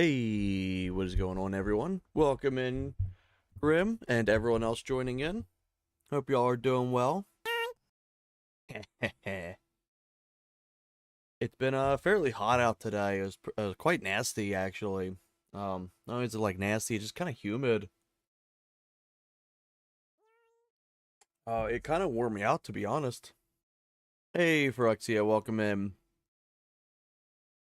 Hey, what is going on, everyone? Welcome in, Grim, and everyone else joining in. Hope y'all are doing well. It's been fairly hot out today. It was quite nasty, actually. Not only is it like nasty, it's just kind of humid. It kind of wore me out, to be honest. Hey, Phyrexia, welcome in.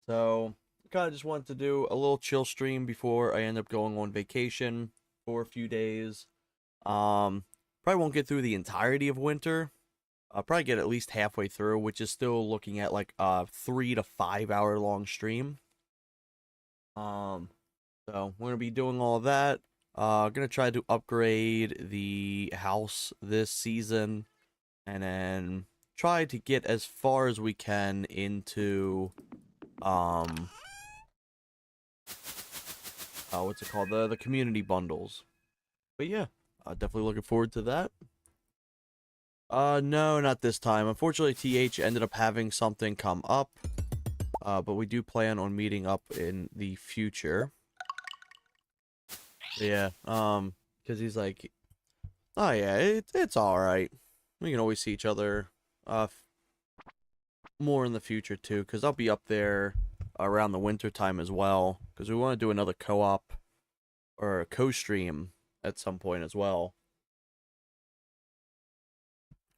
So, kind of just wanted to do a little chill stream before I end up going on vacation for a few days. Probably won't get through the entirety of winter. I'll probably get at least halfway through, which is still looking at like a 3 to 5 hour long stream. Um, so we're gonna be doing all of that. Gonna try to upgrade the house this season, and then try to get as far as we can into what's it called, the community bundles. But yeah, definitely looking forward to that. No, not this time. Unfortunately, TH ended up having something come up. But we do plan on meeting up in the future. Yeah, because he's like, oh yeah, it's alright. We can always see each other, more in the future too, because I'll be up there around the winter time as well, because we want to do another co-op, or a co-stream at some point as well.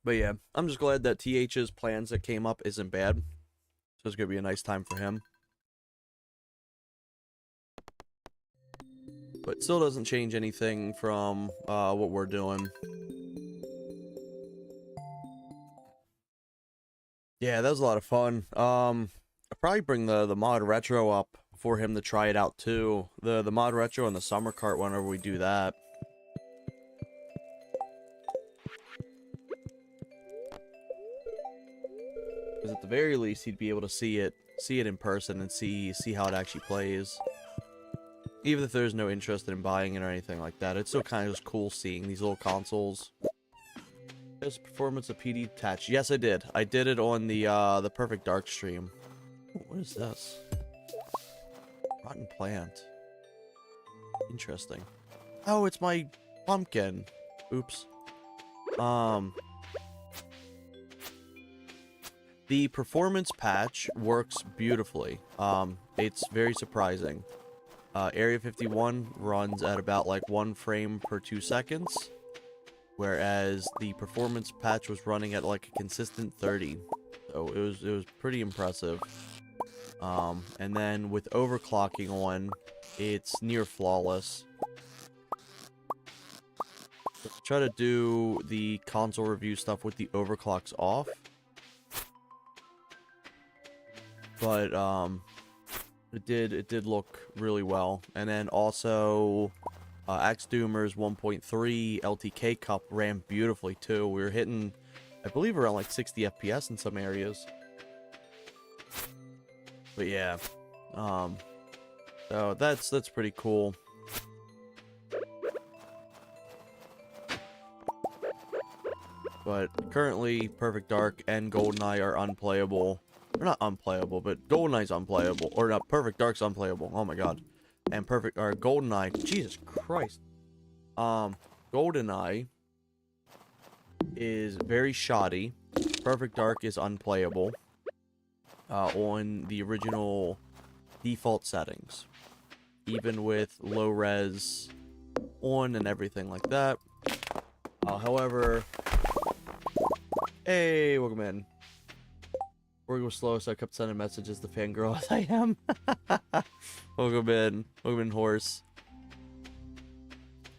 But yeah, I'm just glad that TH's plans that came up isn't bad. So it's gonna be a nice time for him. But still doesn't change anything from what we're doing. Yeah, that was a lot of fun. I'll probably bring the mod retro up for him to try it out too. The mod retro and the summer cart whenever we do that. Because at the very least, he'd be able to see it in person and see how it actually plays. Even if there's no interest in buying it or anything like that, it's still kind of just cool seeing these little consoles. There's performance of PD attached. Yes, I did. I did it on the Perfect Dark stream. Ooh, what is this? Rotten plant. Interesting. Oh, it's my pumpkin. Oops. The performance patch works beautifully. It's very surprising. Area 51 runs at about like 1 frame per 2 seconds, whereas the performance patch was running at like a consistent 30. So it was pretty impressive. And then with overclocking on, it's near flawless. Try to do the console review stuff with the overclocks off. But it did look really well. And then also Axe Doomer's 1.3 LTK Cup ran beautifully too. We were hitting, I believe, around like 60 FPS in some areas. But yeah, so that's pretty cool. But currently, Perfect Dark and GoldenEye are unplayable. Or not unplayable, but GoldenEye's unplayable. Or not, Perfect Dark's unplayable. Oh my god. And GoldenEye, Jesus Christ. GoldenEye is very shoddy. Perfect Dark is unplayable. On the original default settings. Even with low res on and everything like that. However... Hey, welcome in. We're going slow, so I kept sending messages to fangirl as I am. Welcome in, horse.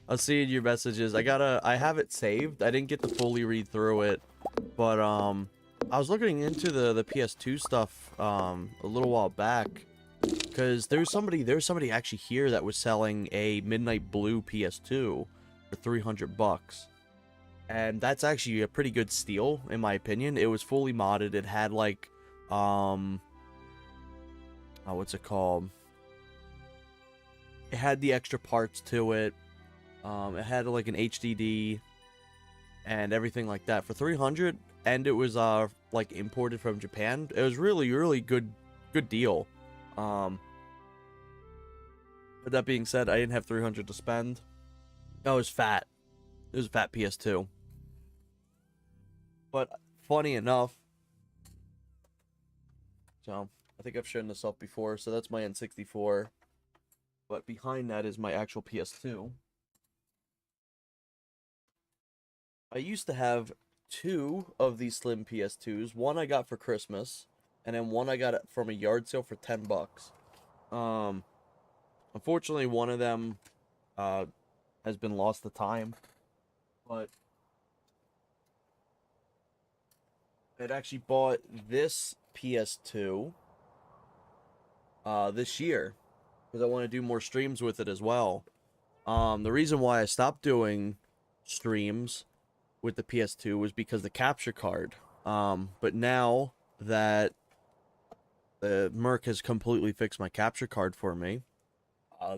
I'll see your messages. I have it saved. I didn't get to fully read through it, but I was looking into the PS2 stuff a little while back, because there's somebody actually here that was selling a Midnight Blue PS2 for $300. And that's actually a pretty good steal, in my opinion. It was fully modded. It had, like, what's it called? It had the extra parts to it. It had, like, an HDD and everything like that for $300. And it was, like, imported from Japan. It was really, really good deal. But that being said, I didn't have 300 to spend. I was fat. It was a fat PS2. But funny enough, so I think I've shown this off before. So that's my N64. But behind that is my actual PS2. I used to have two of these slim PS2s. One I got for Christmas, and then one I got from a yard sale for $10. Unfortunately, one of them has been lost to time, but I'd actually bought this PS2 this year because I want to do more streams with it as well. The reason why I stopped doing streams with the PS2 was because the capture card. But now that the Merc has completely fixed my capture card for me,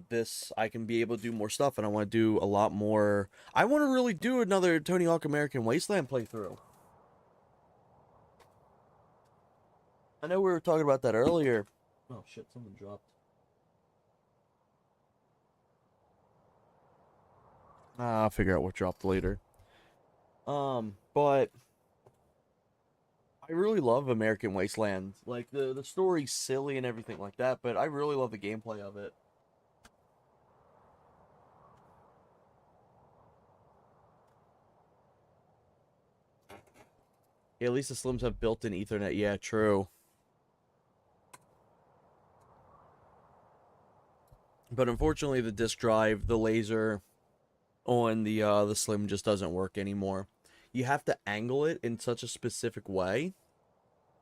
this I can be able to do more stuff, and I want to do a lot more. I want to really do another Tony Hawk American Wasteland playthrough. I know we were talking about that earlier. Oh shit, something dropped. I'll figure out what dropped later. But I really love American Wasteland. Like the story's silly and everything like that, but I really love the gameplay of it. Yeah, at least the Slims have built-in Ethernet. Yeah, true. But unfortunately, the disk drive, the laser on the Slim just doesn't work anymore. You have to angle it in such a specific way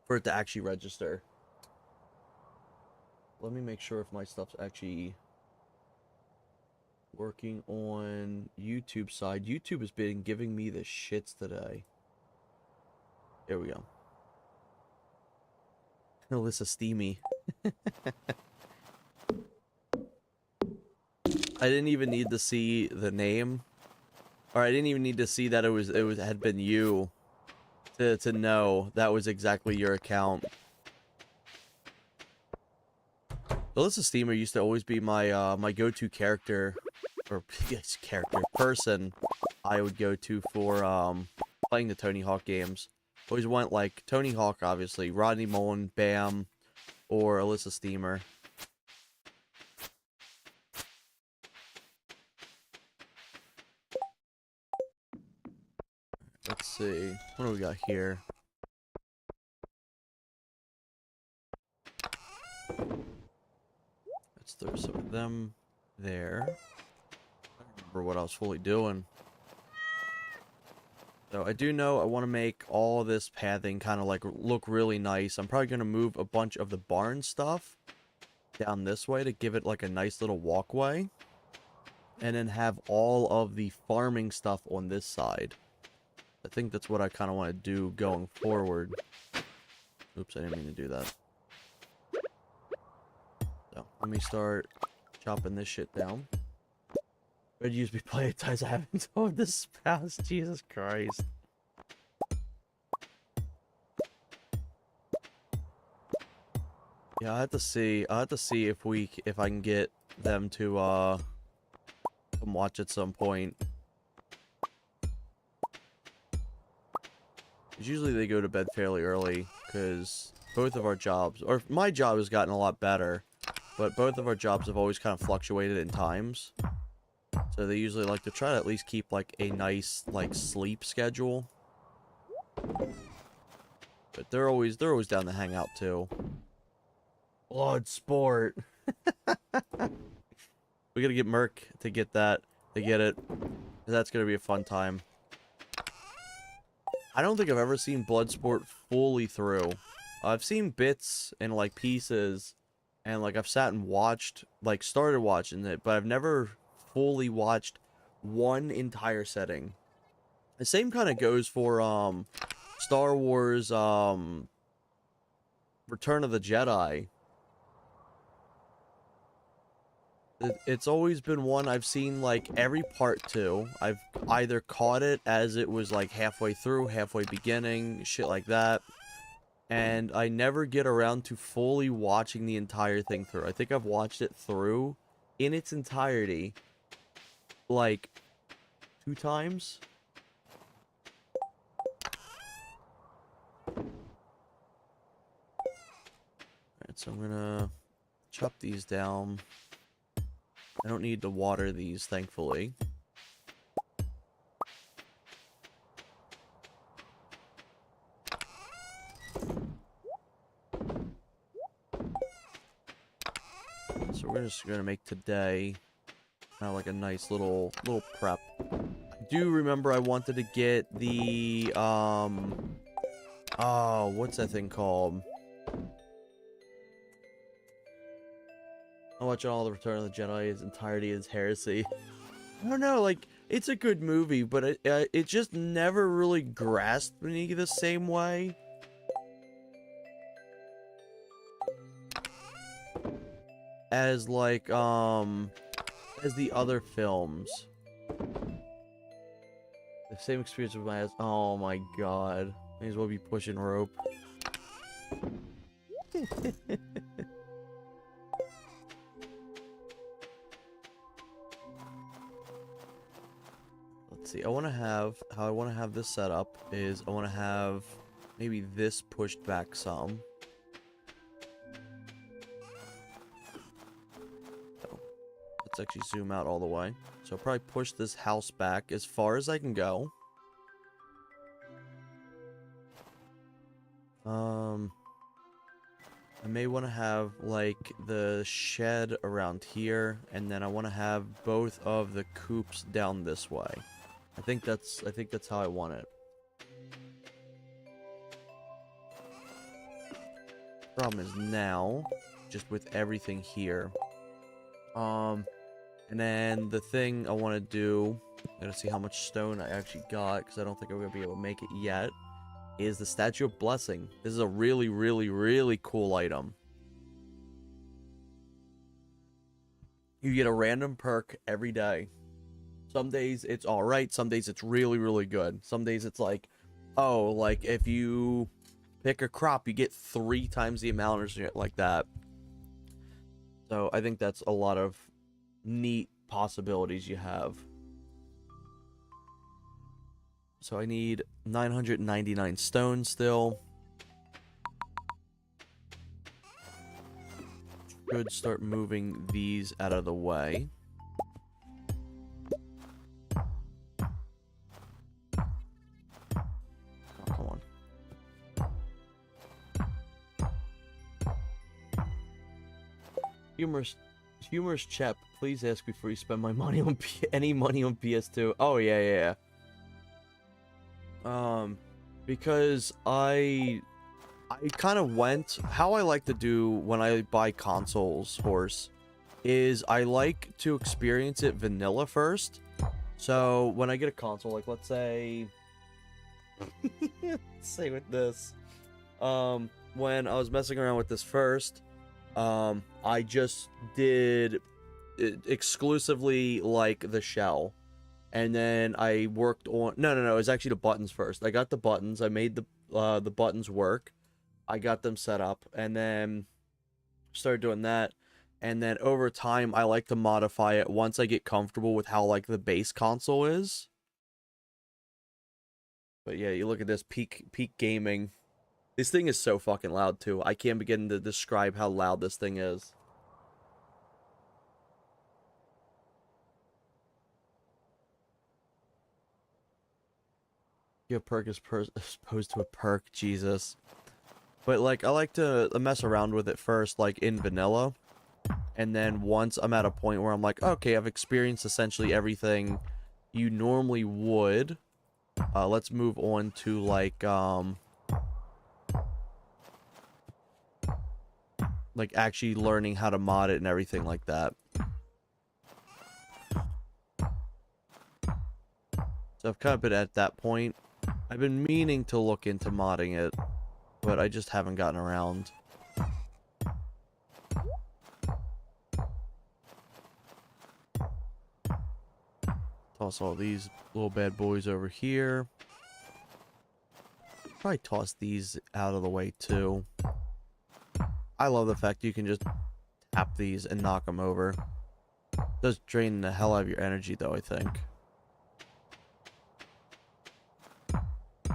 for it to actually register. Let me make sure if my stuff's actually working on YouTube side. YouTube has been giving me the shits today. There we go. Alyssa Steamy. I didn't even need to see the name, or I didn't even need to see that it had been you to know that was exactly your account. Alyssa Steamer used to always be my my go-to character, or yes, person I would go to for playing the Tony Hawk games. Always went like Tony Hawk, obviously, Rodney Mullen, Bam, or Alyssa Steamer. Let's see. What do we got here? Let's throw some of them there. I don't remember what I was fully doing. So I do know I want to make all this pathing kind of like look really nice. I'm probably going to move a bunch of the barn stuff down this way to give it like a nice little walkway. And then have all of the farming stuff on this side. I think that's what I kind of want to do going forward. Oops, I didn't mean to do that. So, let me start chopping this shit down. I'd use me play it as I haven't told this spouse. Jesus Christ. Yeah, I have to see if I can get them to come watch at some point. Usually they go to bed fairly early, because both of our jobs, or my job has gotten a lot better, but both of our jobs have always kind of fluctuated in times. So they usually like to try to at least keep like a nice like sleep schedule. But they're always down to hang out too. Blood sport. We gotta get Merc to get that, to get it. That's gonna be a fun time. I don't think I've ever seen Bloodsport fully through. I've seen bits and like pieces, and like I've sat and watched, like started watching it, but I've never fully watched one entire setting. The same kind of goes for Star Wars Return of the Jedi. It's always been one I've seen like every part to. I've either caught it as it was like halfway through, halfway beginning, shit like that. And I never get around to fully watching the entire thing through. I think I've watched it through in its entirety, like, 2 times. Alright, so I'm gonna chop these down. I don't need to water these, thankfully. So we're just gonna make today kind of like a nice little prep. I do remember I wanted to get the oh, what's that thing called? I watch all the Return of the Jedi its entirety as heresy. I don't know, like, it's a good movie, but it just never really grasped me the same way as, like, as the other films. The same experience with my ass. Oh my god. May as well be pushing rope. Let's see. I want to have, how I want to have this set up is I want to have maybe this pushed back some. So, let's actually zoom out all the way. So I'll probably push this house back as far as I can go. I may want to have, like, the shed around here, and then I want to have both of the coops down this way. I think that's how I want it. Problem is now, just with everything here. And then the thing I want to do, I gotta see how much stone I actually got, because I don't think I'm gonna be able to make it yet, is the Statue of Blessing. This is a really, really, really cool item. You get a random perk every day. Some days it's alright, some days it's really, really good. Some days it's like, oh, like if you pick a crop, you get 3 times the amount or shit like that. So I think that's a lot of neat possibilities you have. So I need 999 stone still. Should start moving these out of the way. Oh, come on. Humorous chap, please ask before you spend my money on any money on PS2. Oh yeah. Because I kind of went, how I like to do when I buy consoles, horse, is I like to experience it vanilla first. So when I get a console, like let's say with this, when I was messing around with this first, I just did exclusively like the shell. And then I worked on... No, it was actually the buttons first. I got the buttons. I made the buttons work. I got them set up. And then started doing that. And then over time, I like to modify it once I get comfortable with how, like, the base console is. But yeah, you look at this peak gaming. This thing is so fucking loud, too. I can't begin to describe how loud this thing is. A perk is opposed to a perk, Jesus. But like, I like to mess around with it first, like in vanilla, and then once I'm at a point where I'm like, okay, I've experienced essentially everything you normally would. Let's move on to like actually learning how to mod it and everything like that. So I've kind of been at that point. I've been meaning to look into modding it, but I just haven't gotten around. Toss all these little bad boys over here. Probably toss these out of the way too. I love the fact you can just tap these and knock them over. Does drain the hell out of your energy, though, I think.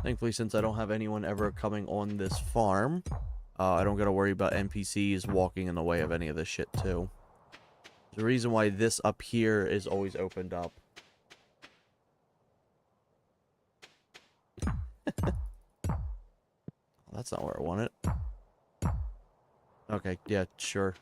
Thankfully, since I don't have anyone ever coming on this farm, I don't gotta worry about NPCs walking in the way of any of this shit, too. There's a reason why this up here is always opened up. That's not where I want it. Okay, yeah, sure.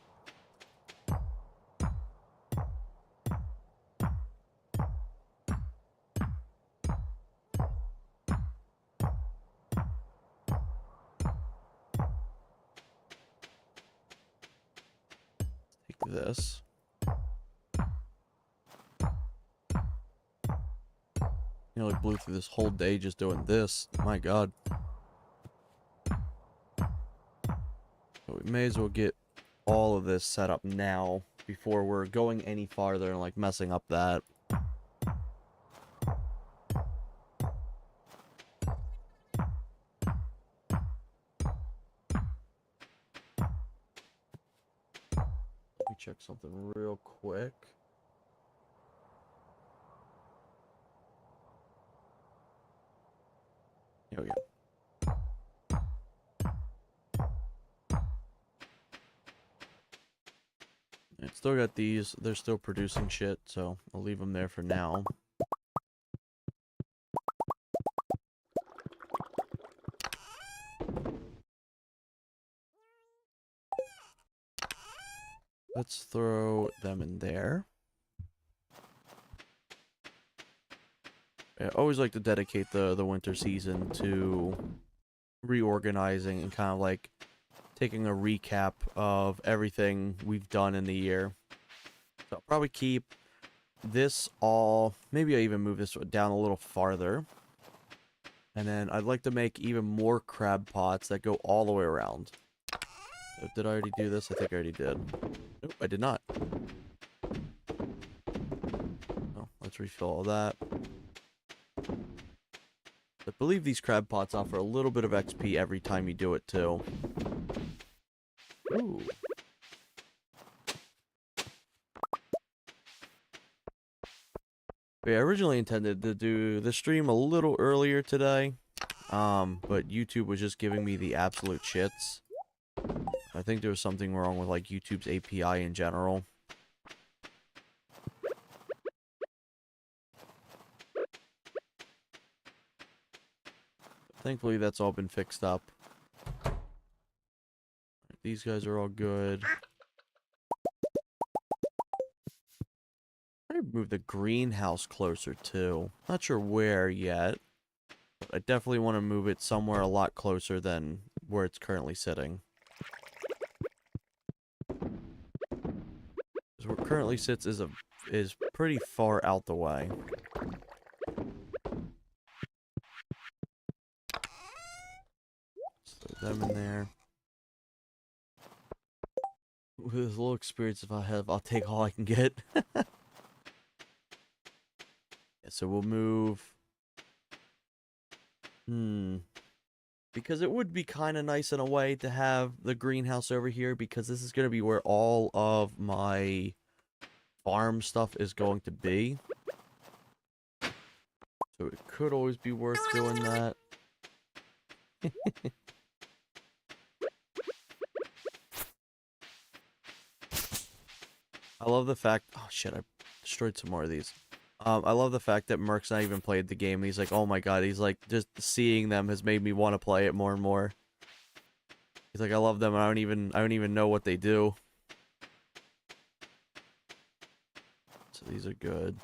Take this. You know, like blew through this whole day just doing this. My God. So we may as well get all of this set up now before we're going any farther and like messing up that. Let me check something real quick. Here we go. It's still got these. They're still producing shit, so I'll leave them there for now. Let's throw them in there. I always like to dedicate the winter season to reorganizing and kind of like taking a recap of everything we've done in the year. So I'll probably keep this all, maybe I even move this down a little farther. And then I'd like to make even more crab pots that go all the way around. So did I already do this? I think I already did. Nope, I did not. Oh, let's refill all that. I believe these crab pots offer a little bit of XP every time you do it, too. Ooh. Yeah, I originally intended to do the stream a little earlier today, but YouTube was just giving me the absolute shits. I think there was something wrong with, like, YouTube's API in general. Thankfully, that's all been fixed up. These guys are all good. I move the greenhouse closer, too. Not sure where yet. But I definitely want to move it somewhere a lot closer than where it's currently sitting. Because where it currently sits is pretty far out the way. So them in there. With as little experience as I have, I'll take all I can get. Yeah, so we'll move. Because it would be kind of nice in a way to have the greenhouse over here, because this is going to be where all of my farm stuff is going to be. So it could always be worth doing that. I love the fact... Oh, shit, I destroyed some more of these. I love the fact that Merc's not even played the game. He's like, oh my god, he's like, just seeing them has made me want to play it more and more. He's like, I love them, and I don't even know what they do. So these are good.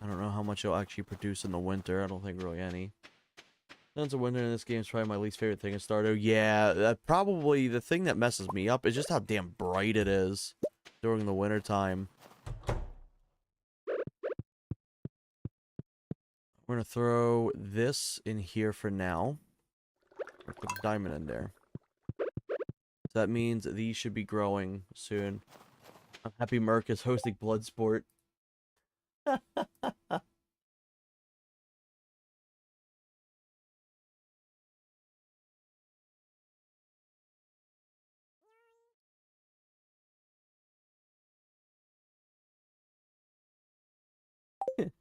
I don't know how much it'll actually produce in the winter. I don't think really any. Tons of winter in this game is probably my least favorite thing in Stardew. Yeah, probably the thing that messes me up is just how damn bright it is during the winter time. We're gonna throw this in here for now. Or put a diamond in there. So that means these should be growing soon. I'm happy Merc is hosting Bloodsport. Let's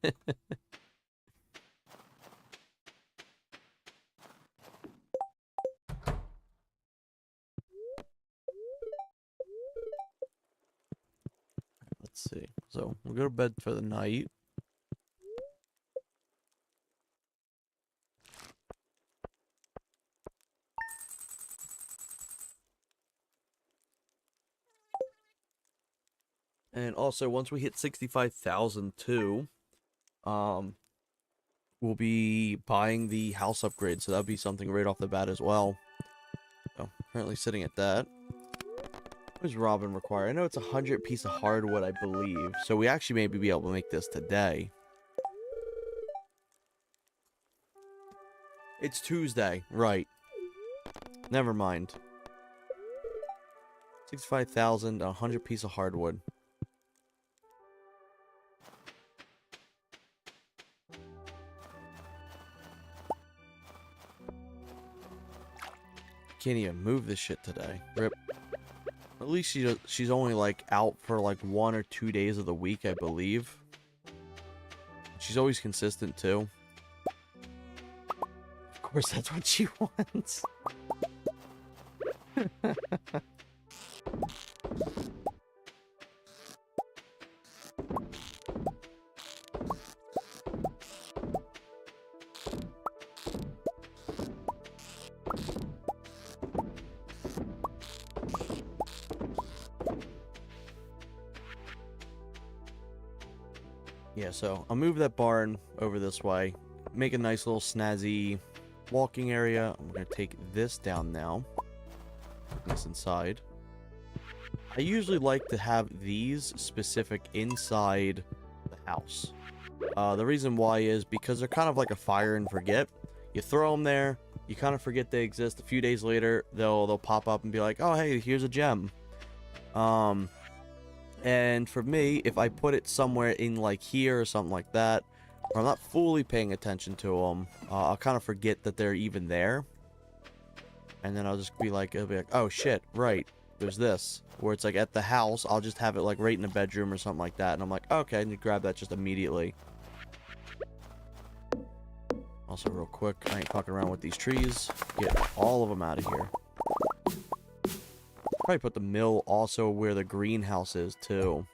see. So we'll go to bed for the night. And also, once we hit 65,000 too, um, we'll be buying the house upgrade. So that'll be something right off the bat as well. So currently sitting at that. What does Robin require? I know it's 100 piece of hardwood, I believe. So we actually maybe be able to make this today. It's Tuesday, right? Never mind. 65,000, 100 piece of hardwood. Can't even move this shit today. Rip. At least she's only like out for like 1 or 2 days of the week, I believe. She's always consistent too. Of course, that's what she wants. Yeah, so I'll move that barn over this way. Make a nice little snazzy walking area. I'm going to take this down now. Put this inside. I usually like to have these specific inside the house. The reason why is because they're kind of like a fire and forget. You throw them there, you kind of forget they exist. A few days later, they'll pop up and be like, oh, hey, here's a gem. And for me, if I put it somewhere in like here or something like that, or I'm not fully paying attention to them, I'll kind of forget that they're even there. And then I'll just be like, it'll be like, oh shit, right, there's this. Where it's like at the house, I'll just have it like right in the bedroom or something like that. And I'm like, okay, I need to grab that just immediately. Also, real quick, I ain't fucking around with these trees. Get all of them out of here. Probably put the mill also where the greenhouse is, too.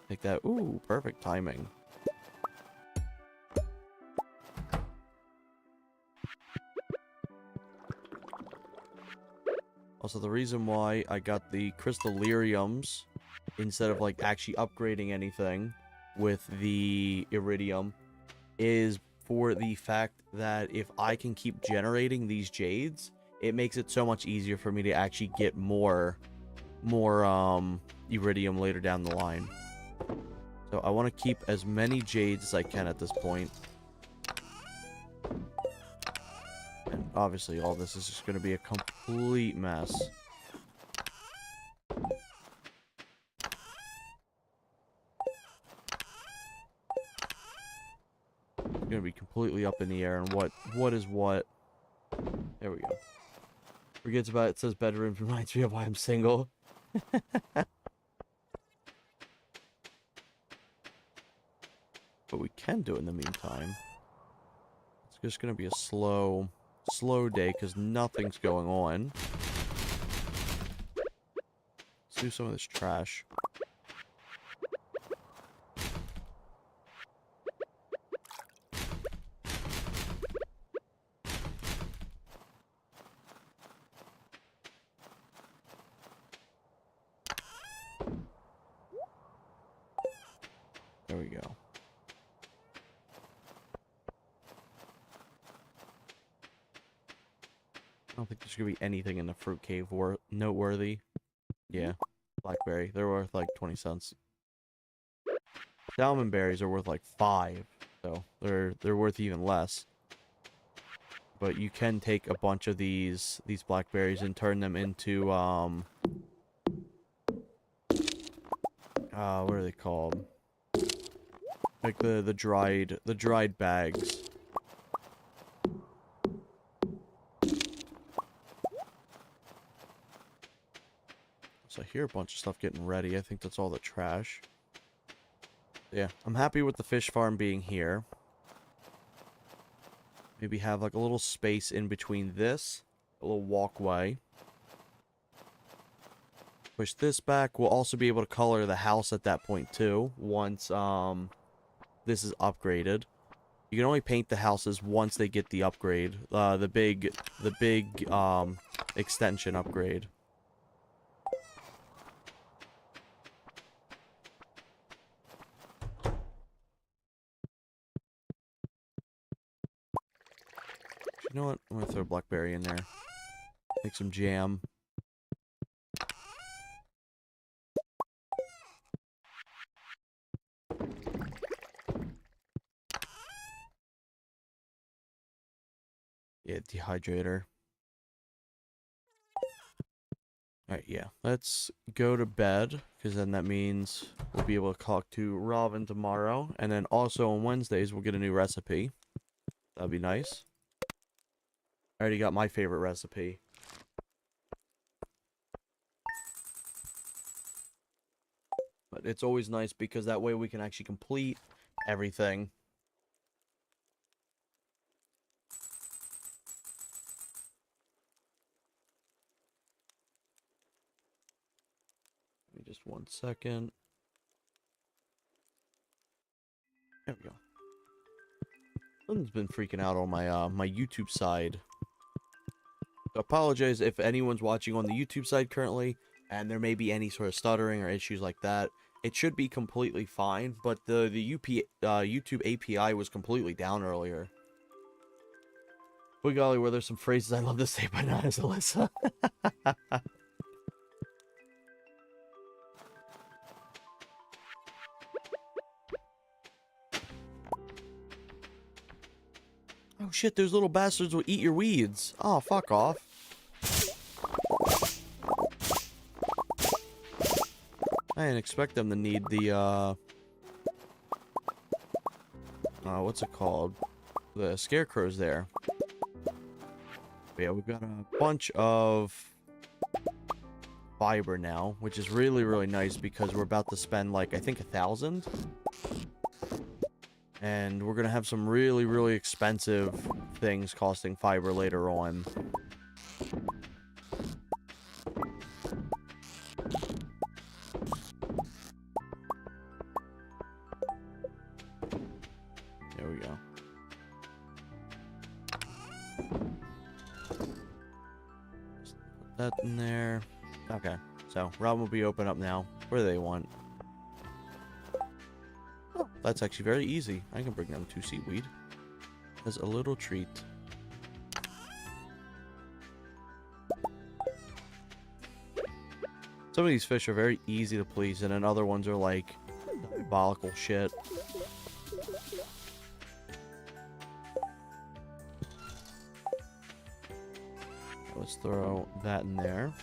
Like that. Ooh, perfect timing. Also, the reason why I got the crystallariums instead of, like, actually upgrading anything with the iridium is for the fact that if I can keep generating these jades, it makes it so much easier for me to actually get more iridium later down the line. So I want to keep as many jades as I can at this point. And obviously all this is just going to be a complete mess. It's going to be completely up in the air and what is what. There we go. Forgets about it, says bedroom, reminds me of why I'm single. But we can do it in the meantime. It's just going to be a slow day because nothing's going on. Let's do some of this trash. There we go. I don't think there's gonna be anything in the fruit cave noteworthy. Yeah, blackberry. They're worth like 20 cents. Salmon berries are worth like 5, so they're worth even less. But you can take a bunch of these blackberries and turn them into what are they called? Like the dried bags. So I hear a bunch of stuff getting ready. I think that's all the trash. Yeah, I'm happy with the fish farm being here. Maybe have like a little space in between this, a little walkway. Push this back. We'll also be able to color the house at that point too, once this is upgraded. You can only paint the houses once they get the upgrade, the big extension upgrade. You know what? I'm gonna throw blackberry in there. Make some jam. Yeah, dehydrator. Alright, yeah. Let's go to bed, because then that means we'll be able to talk to Robin tomorrow. And then also on Wednesdays, we'll get a new recipe. That'd be nice. I already got my favorite recipe. But it's always nice because that way we can actually complete everything. Give me just 1 second. There we go. Something's been freaking out on my my YouTube side. So I apologize if anyone's watching on the YouTube side currently, and there may be any sort of stuttering or issues like that. It should be completely fine, but the YouTube API was completely down earlier. Boy golly, where there's some phrases I love to say, but not as Alyssa. Oh shit, those little bastards will eat your weeds. Oh, fuck off. I didn't expect them to need the, what's it called? The scarecrows there. But yeah, we've got a bunch of fiber now, which is really, really nice because we're about to spend, like, I think 1,000. And we're gonna have some really, really expensive things costing fiber later on. There we go. Put that in there. Okay, so Robin will be open up now. What do they want? Oh, that's actually very easy. I can bring them 2 seaweed as a little treat. Some of these fish are very easy to please, and then other ones are like diabolical shit. Let's throw that in there.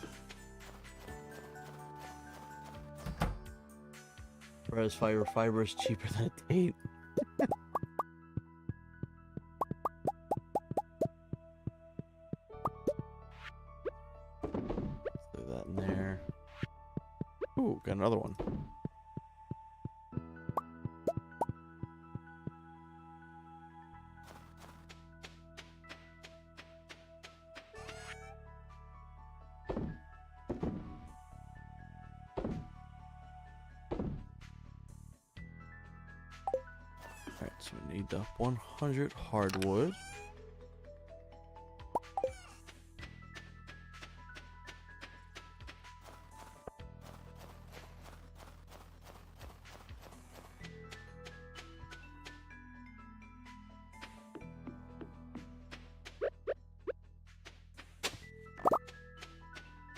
Whereas fiber is cheaper than a date. Throw that in there. Ooh, got another one. Alright, so we need the 100 hardwood.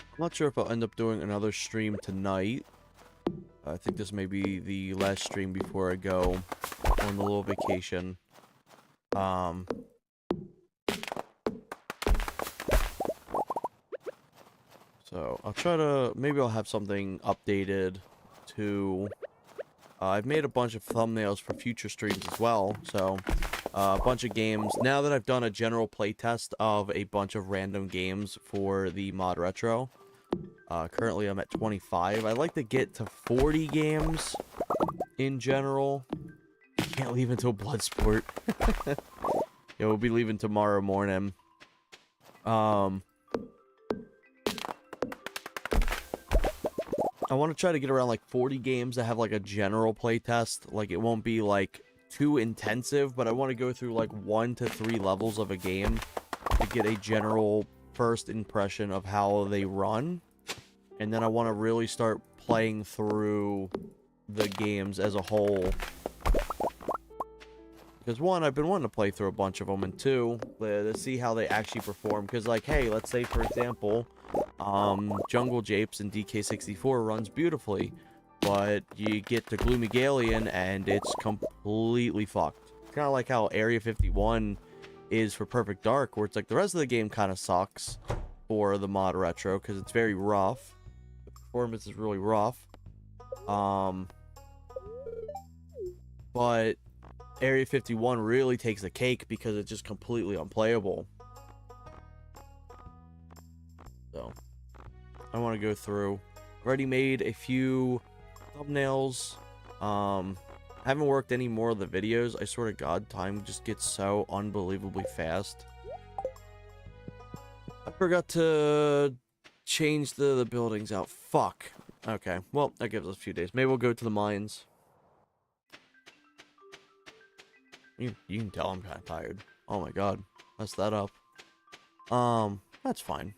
I'm not sure if I'll end up doing another stream tonight. I think this may be the last stream before I go on the little vacation. So I'll try to, maybe I'll have something updated to, I've made a bunch of thumbnails for future streams as well, so a bunch of games. Now that I've done a general playtest of a bunch of random games for the Mod Retro, currently I'm at 25. I'd like to get to 40 games in general. Can't leave until Bloodsport. Yeah, we'll be leaving tomorrow morning. I want to try to get around like 40 games that have like a general playtest. Like it won't be like too intensive, but I want to go through like 1 to 3 levels of a game to get a general first impression of how they run. And then I want to really start playing through the games as a whole. Because 1, I've been wanting to play through a bunch of them, and 2, to see how they actually perform. Because, like, hey, let's say, for example, Jungle Japes in DK64 runs beautifully, but you get to Gloomy Galleon, and it's completely fucked. It's kind of like how Area 51 is for Perfect Dark, where it's like the rest of the game kind of sucks for the mod retro, because it's very rough. The performance is really rough. But Area 51 really takes the cake because it's just completely unplayable. So, I want to go through. Already made a few thumbnails. I haven't worked any more of the videos. I swear to God, time just gets so unbelievably fast. I forgot to change the buildings out. Fuck. Okay, well, that gives us a few days. Maybe we'll go to the mines. You can tell I'm kind of tired. Oh my God, messed that up. That's fine.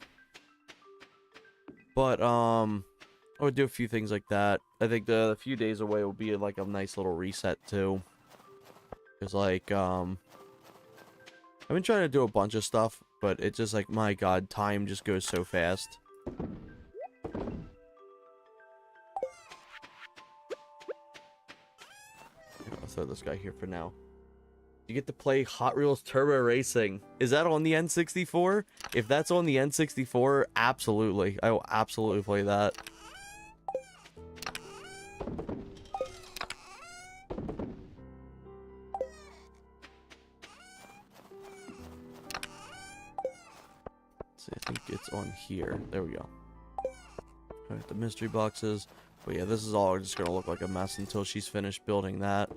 But I would do a few things like that. I think the few days away will be like a nice little reset too. Cause like I've been trying to do a bunch of stuff, but it's just like, my God, time just goes so fast. I'll throw this guy here for now. You get to play Hot Wheels Turbo Racing. Is that on the N64? If that's on the N64, absolutely. I will absolutely play that. Let's see, I think it's on here. There we go. Alright, the mystery boxes. But yeah, this is all just gonna look like a mess until she's finished building that.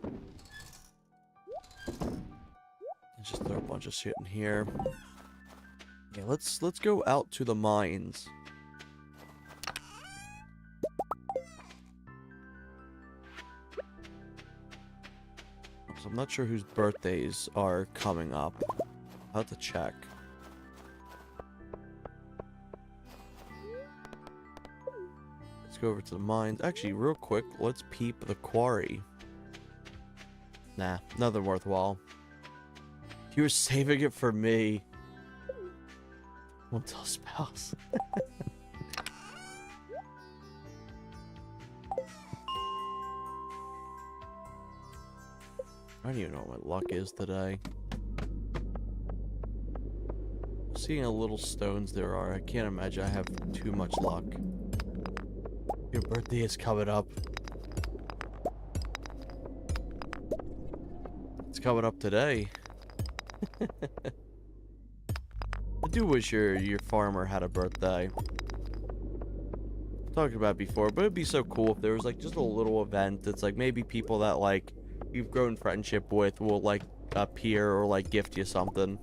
Just throw a bunch of shit in here. Yeah, let's go out to the mines. So I'm not sure whose birthdays are coming up. I'll have to check. Let's go over to the mines. Actually, real quick, let's peep the quarry. Nah, nothing worthwhile. You were saving it for me. Won't tell spouse. I don't even know what my luck is today. Seeing how little stones there are, I can't imagine I have too much luck. Your birthday is coming up. It's coming up today. I do wish your farmer had a birthday. I've talked about it before, but it'd be so cool if there was like just a little event that's like maybe people that like you've grown friendship with will like appear or like gift you something.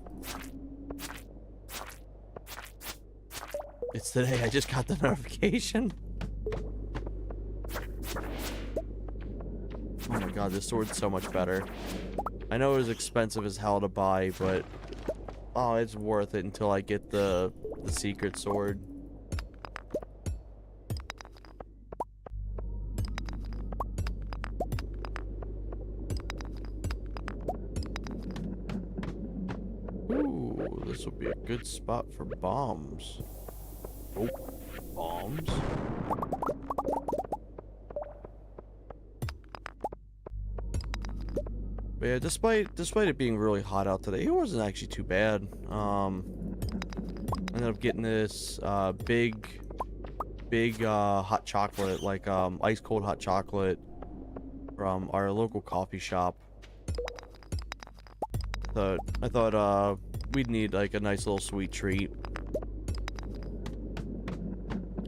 It's today, I just got the notification. Oh my God, this sword's so much better. I know it was expensive as hell to buy, but oh, it's worth it until I get the secret sword. Ooh, this will be a good spot for bombs. Oh, bombs. But yeah, despite it being really hot out today, it wasn't actually too bad. Ended up getting this big hot chocolate, like ice cold hot chocolate from our local coffee shop. I thought we'd need like a nice little sweet treat.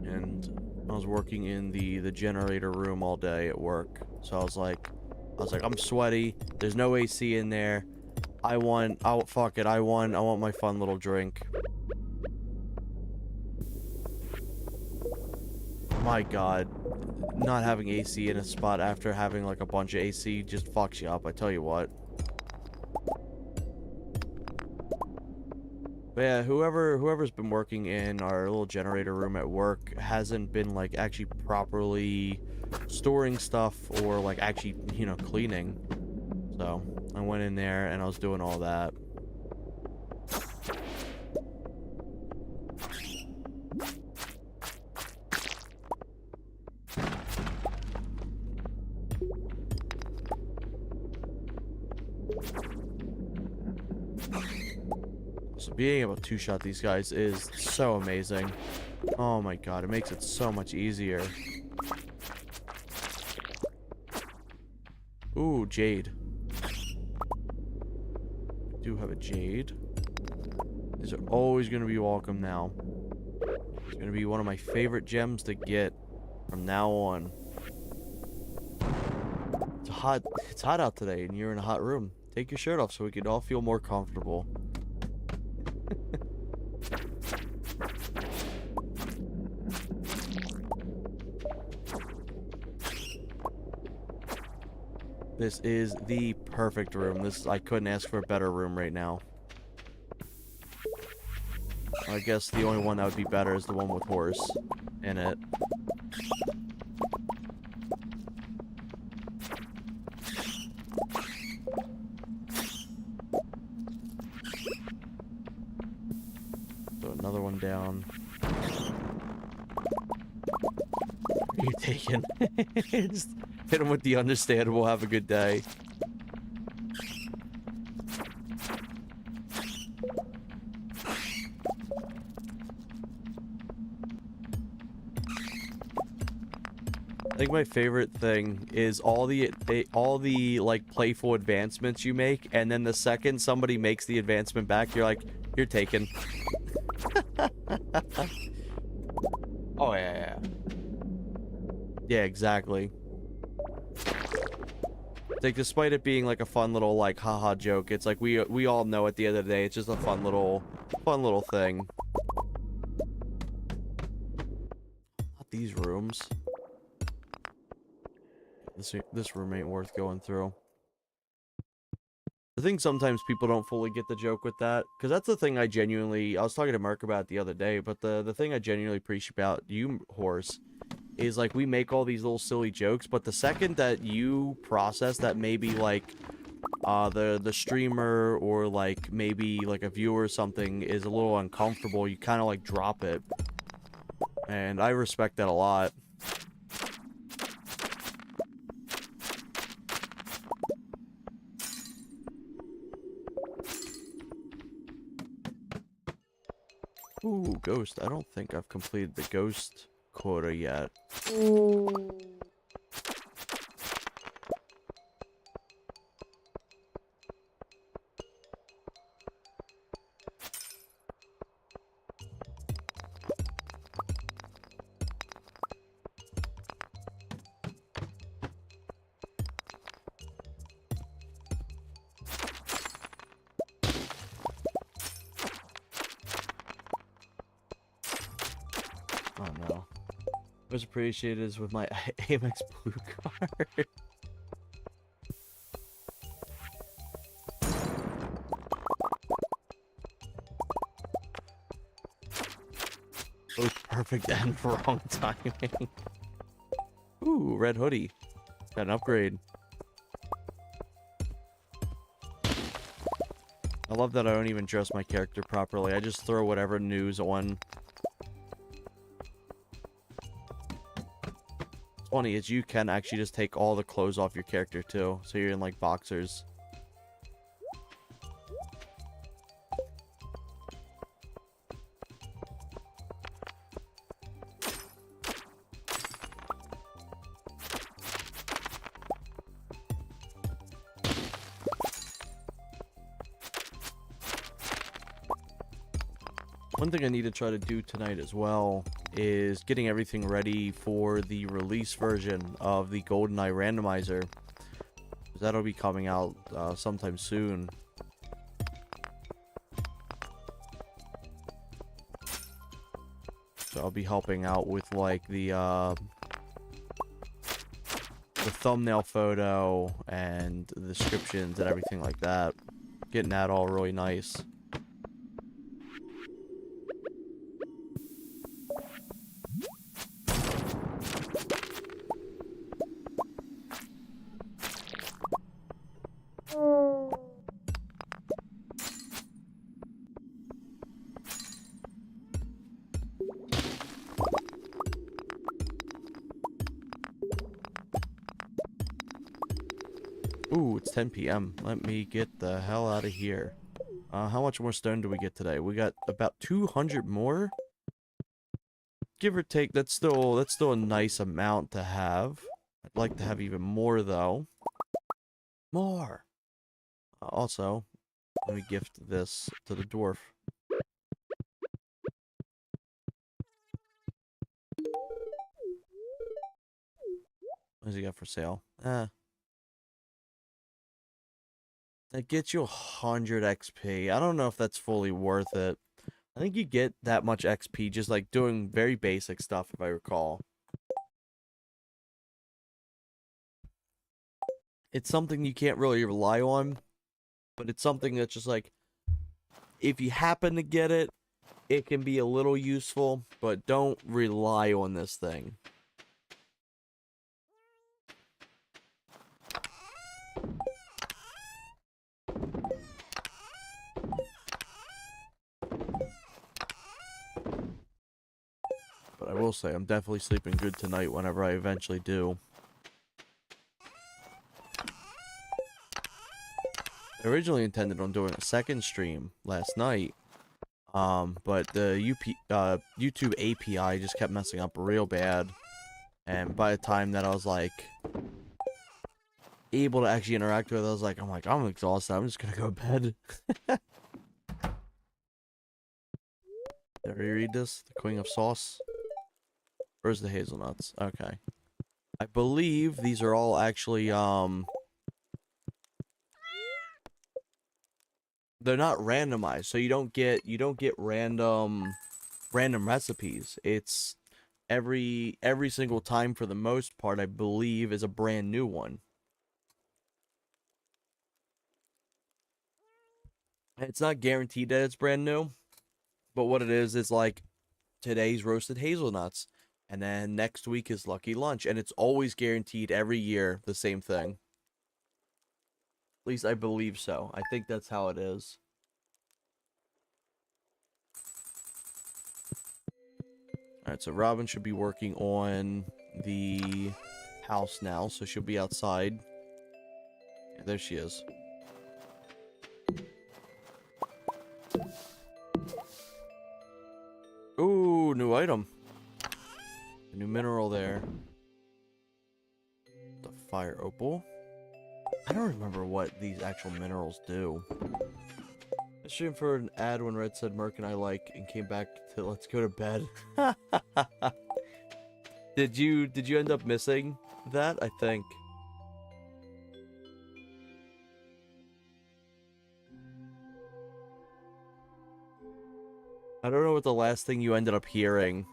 And I was working in the generator room all day at work, so I was like, I was like, I'm sweaty. There's no AC in there. Oh, fuck it. I want my fun little drink. My God. Not having AC in a spot after having like a bunch of AC just fucks you up, I tell you what. But yeah, whoever's been working in our little generator room at work hasn't been like actually properly storing stuff or like actually, you know, cleaning. So I went in there and I was doing all that. So being able to two-shot these guys is so amazing. Oh my God, it makes it so much easier. Ooh, jade. I do have a jade. These are always going to be welcome now. It's going to be one of my favorite gems to get from now on. It's hot out today and you're in a hot room. Take your shirt off so we can all feel more comfortable. This is the perfect room. I couldn't ask for a better room right now. I guess the only one that would be better is the one with horse in it. Throw another one down. Are you taking? Just hit him with the understandable, have a good day. I think my favorite thing is all the like playful advancements you make, and then the second somebody makes the advancement back, you're like, you're taken. Oh yeah. Yeah, exactly. Like, despite it being like a fun little like haha joke, it's like we all know at the end of the day it's just a fun little thing. Not these rooms. This room ain't worth going through. I think sometimes people don't fully get the joke with that, because that's the thing I was talking to Mark about the other day, but the thing I genuinely appreciate about you, Horse, is like we make all these little silly jokes, but the second that you process that maybe like the streamer or like maybe like a viewer or something is a little uncomfortable, you kind of like drop it. And I respect that a lot. Ooh, ghost. I don't think I've completed the ghost quota yet. Oh no. What's appreciated is with my Amex Blue card. Both perfect and wrong timing. Ooh, red hoodie. Got an upgrade. I love that I don't even dress my character properly. I just throw whatever news on. What's funny is you can actually just take all the clothes off your character too. So you're in like boxers. One thing I need to try to do tonight as well is getting everything ready for the release version of the GoldenEye randomizer. that'll be coming out sometime soon. So I'll be helping out with like the thumbnail photo and the descriptions and everything like that. Getting that all really nice. Ooh, it's 10 p.m. Let me get the hell out of here. How much more stone do we get today? We got about 200 more? Give or take, that's still a nice amount to have. I'd like to have even more, though. More! Also, let me gift this to the dwarf. What does he got for sale? That gets you 100 XP. I don't know if that's fully worth it. I think you get that much XP just like doing very basic stuff, if I recall. It's something you can't really rely on, but it's something that's just like, if you happen to get it, it can be a little useful, but don't rely on this thing. But I will say, I'm definitely sleeping good tonight whenever I eventually do. I originally intended on doing a second stream last night, but the YouTube API just kept messing up real bad, and by the time that I was like able to actually interact with it, I was like, I'm exhausted. I'm just gonna go to bed. Did we read this? The Queen of Sauce. Where's the hazelnuts? Okay. I believe these are all actually they're not randomized, so you don't get random recipes. It's every single time, for the most part, I believe, is a brand new one. It's not guaranteed that it's brand new, but what it is like today's roasted hazelnuts, and then next week is lucky lunch, and it's always guaranteed every year the same thing. At least I believe so. I think that's how it is. Alright, so Robin should be working on the house now, so she'll be outside. Yeah, there she is. Ooh, new item. A new mineral there. The fire opal. I don't remember what these actual minerals do. I streamed for an ad when Red said Merc and I like, and came back to let's go to bed. Did you end up missing that? I think. I don't know what the last thing you ended up hearing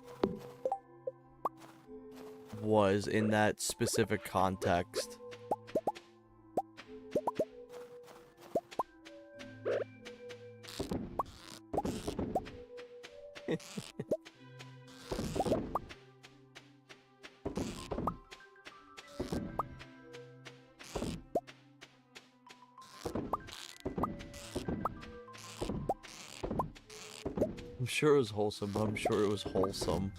was in that specific context. I'm sure it was wholesome, but I'm sure it was wholesome.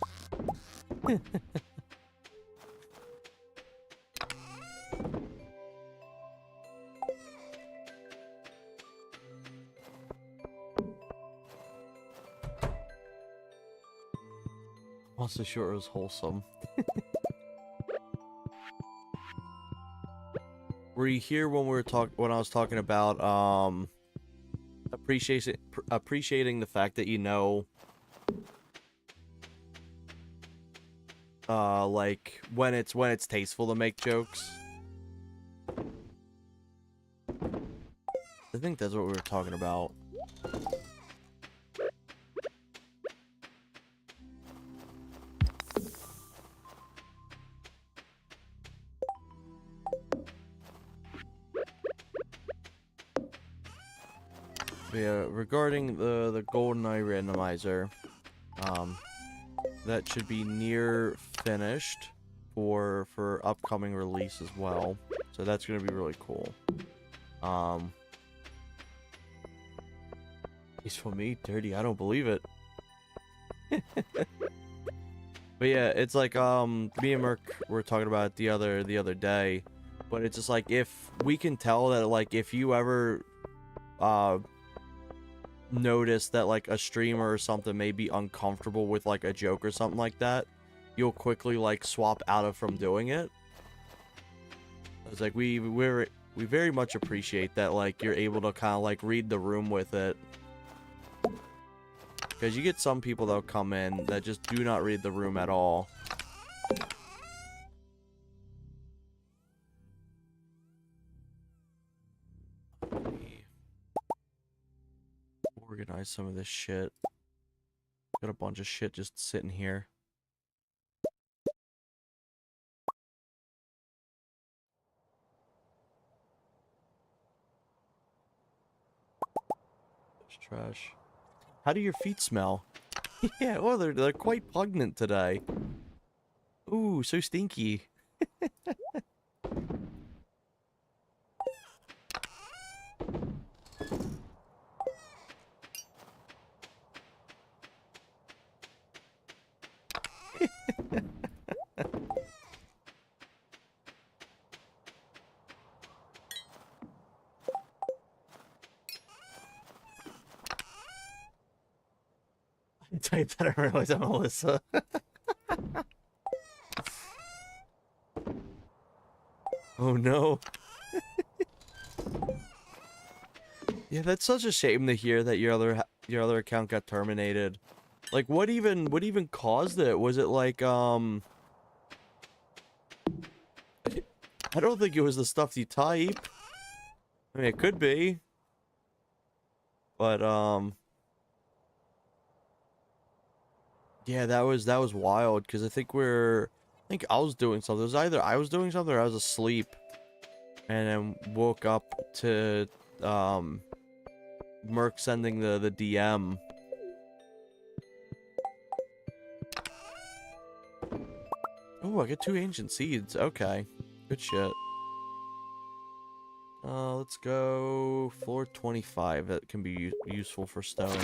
Also sure it was wholesome. Were you here when when I was talking about appreciating the fact that like when it's tasteful to make jokes? think that's what we were talking about. Yeah, regarding the GoldenEye randomizer, that should be near finished for upcoming release as well. So that's gonna be really cool. He's for me dirty. I don't believe it. But yeah, it's like me and Merc were talking about it the other day, but it's just like if we can tell that like if you ever notice that like a streamer or something may be uncomfortable with like a joke or something like that, you'll quickly like swap out of from doing it. It's like we very much appreciate that like you're able to kind of like read the room with it. Because you get some people that'll come in that just do not read the room at all. Organize some of this shit. Got a bunch of shit just sitting here. There's trash. How do your feet smell? Yeah, oh, they're quite pungent today. Ooh, so stinky. I typed that, I realized I'm Melissa. Oh no. Yeah, that's such a shame to hear that your other account got terminated. Like, what even caused it? Was it like, I don't think it was the stuff you type. I mean, it could be. But, yeah, that was wild, because I think I was doing something. It was either I was doing something or I was asleep. And then woke up to, Merc sending the DM. Oh, I get 2 ancient seeds. Okay. Good shit. Let's go floor 25. That can be useful for stone.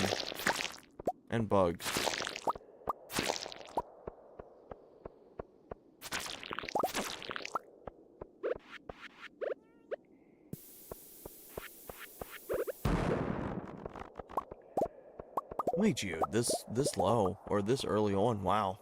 And bugs. What made you this low? Or this early on? Wow.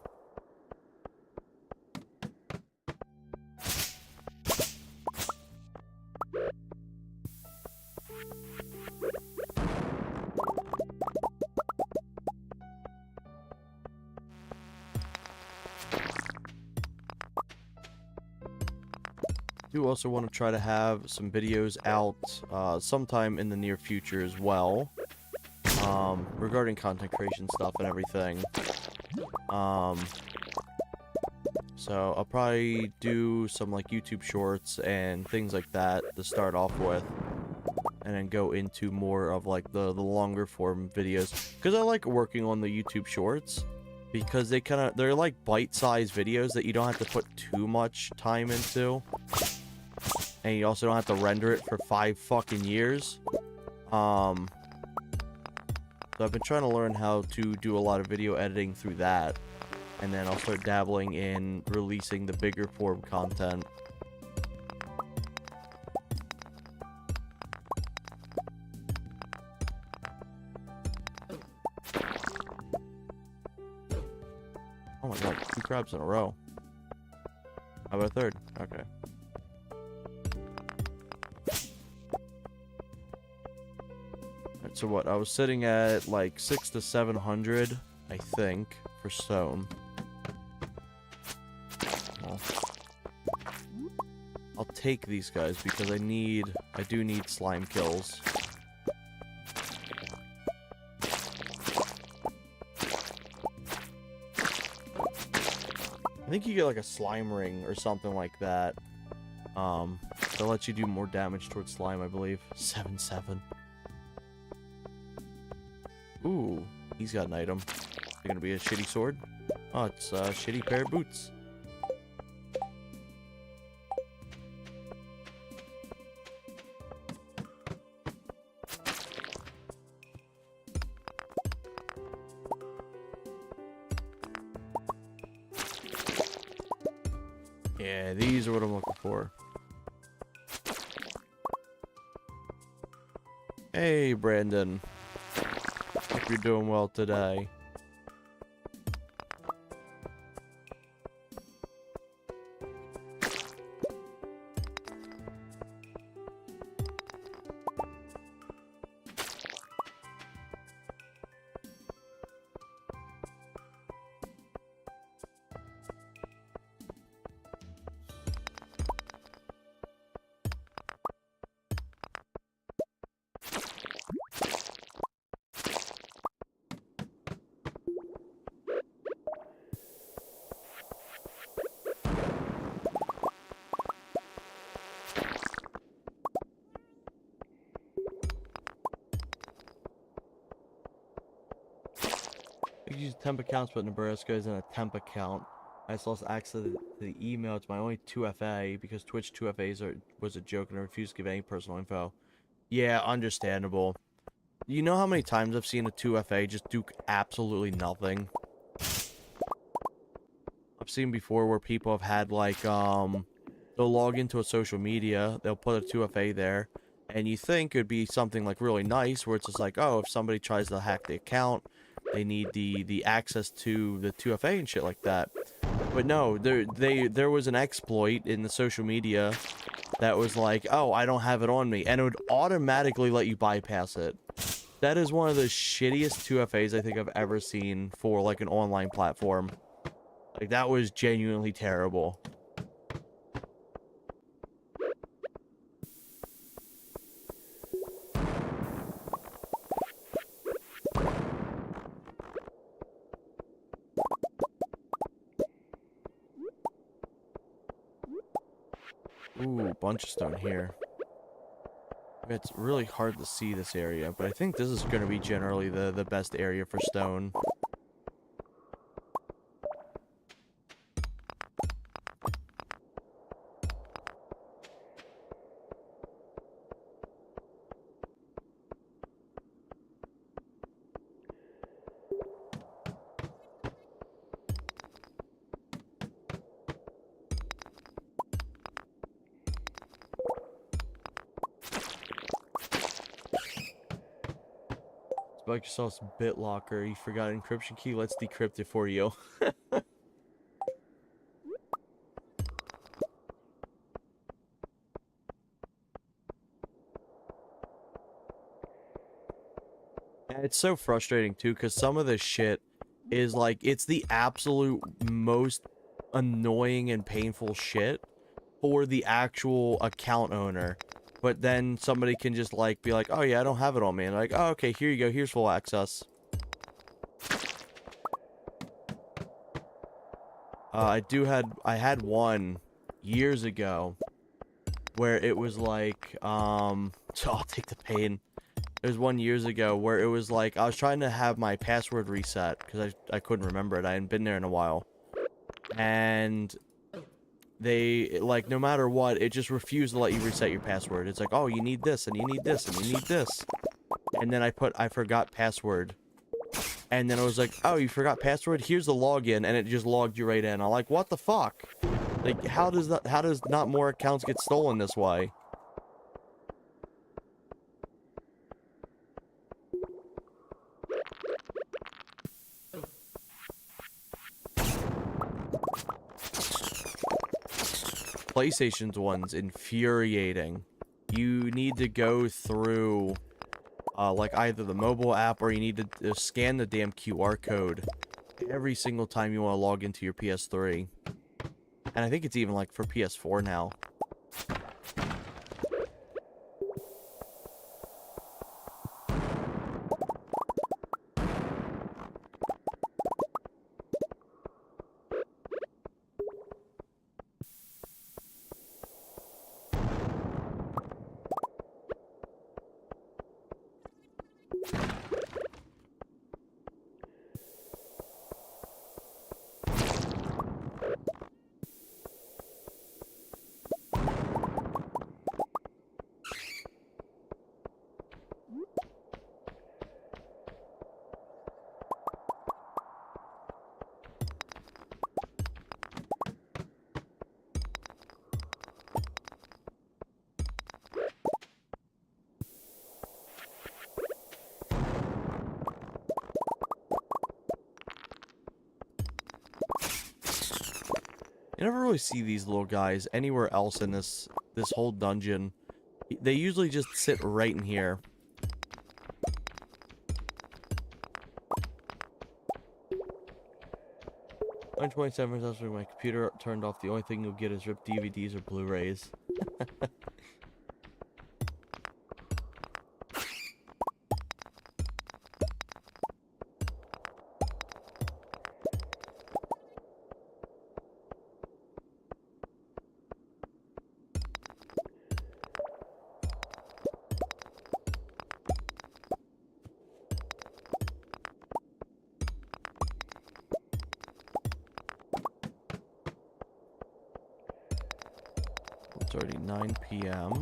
Do also want to try to have some videos out sometime in the near future as well, regarding content creation stuff and everything. So I'll probably do some like YouTube shorts and things like that to start off with, and then go into more of like the longer form videos, because I like working on the YouTube shorts because they're like bite-sized videos that you don't have to put too much time into. And you also don't have to render it for 5 fucking years. So I've been trying to learn how to do a lot of video editing through that. And then I'll start dabbling in releasing the bigger form content. Oh my god, 2 crabs in a row. How about a third? Okay. So what, I was sitting at like 600 to 700, I think, for stone. Well, I'll take these guys because I do need slime kills. I think you get like a slime ring or something like that. That lets you do more damage towards slime, I believe. 7-7. Ooh, he's got an item. Is it gonna be a shitty sword? Oh, it's a shitty pair of boots. Yeah, these are what I'm looking for. Hey, Brandon. Hope you're doing well today. I use temp accounts, but Nebraska isn't a temp account. I just lost access to the email to my only 2FA because Twitch 2FAs was a joke and I refused to give any personal info. Yeah, understandable. You know how many times I've seen a 2FA just do absolutely nothing? I've seen before where people have had, like, they'll log into a social media, they'll put a 2FA there, and you think it'd be something, like, really nice, where it's just like, oh, if somebody tries to hack the account, they need the access to the 2FA and shit like that. But no, there was an exploit in the social media that was like, oh, I don't have it on me, and it would automatically let you bypass it. That is one of the shittiest 2FAs I think I've ever seen for, like, an online platform. Like, that was genuinely terrible. Ooh, bunch of stone here. It's really hard to see this area, but I think this is going to be generally the best area for stone. Microsoft's BitLocker. You forgot encryption key? Let's decrypt it for you. And it's so frustrating too, because some of this shit is like, it's the absolute most annoying and painful shit for the actual account owner. But then somebody can just like be like, oh yeah, I don't have it on me. And like, oh okay, here you go, here's full access. I had one years ago where it was like, so I'll take the pain. There was one years ago where it was like, I was trying to have my password reset because I couldn't remember it. I hadn't been there in a while. And they, like, no matter what, it just refused to let you reset your password. It's like, oh, you need this, and you need this, and you need this. And then I forgot password. And then I was like, oh, you forgot password? Here's the login, and it just logged you right in. I'm like, what the fuck? Like, how does not more accounts get stolen this way? PlayStation's one's infuriating. You need to go through, like, either the mobile app or you need to scan the damn QR code every single time you want to log into your PS3. And I think it's even, like, for PS4 now. never really see these little guys anywhere else in this whole dungeon. They usually just sit right in here. I'm 27 minutes after my computer turned off. The only thing you'll get is ripped DVDs or Blu-rays. It's already 9 p.m.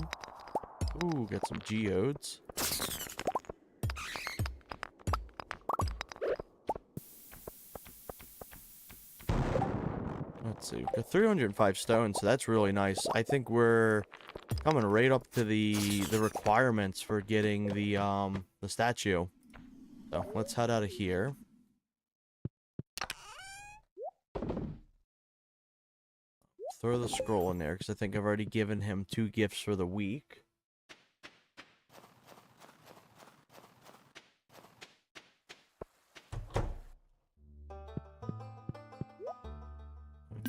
Ooh, got some geodes. Let's see, we've got 305 stones, so that's really nice. I think we're coming right up to the requirements for getting the statue. So let's head out of here. Throw the scroll in there because I think I've already given him 2 gifts for the week.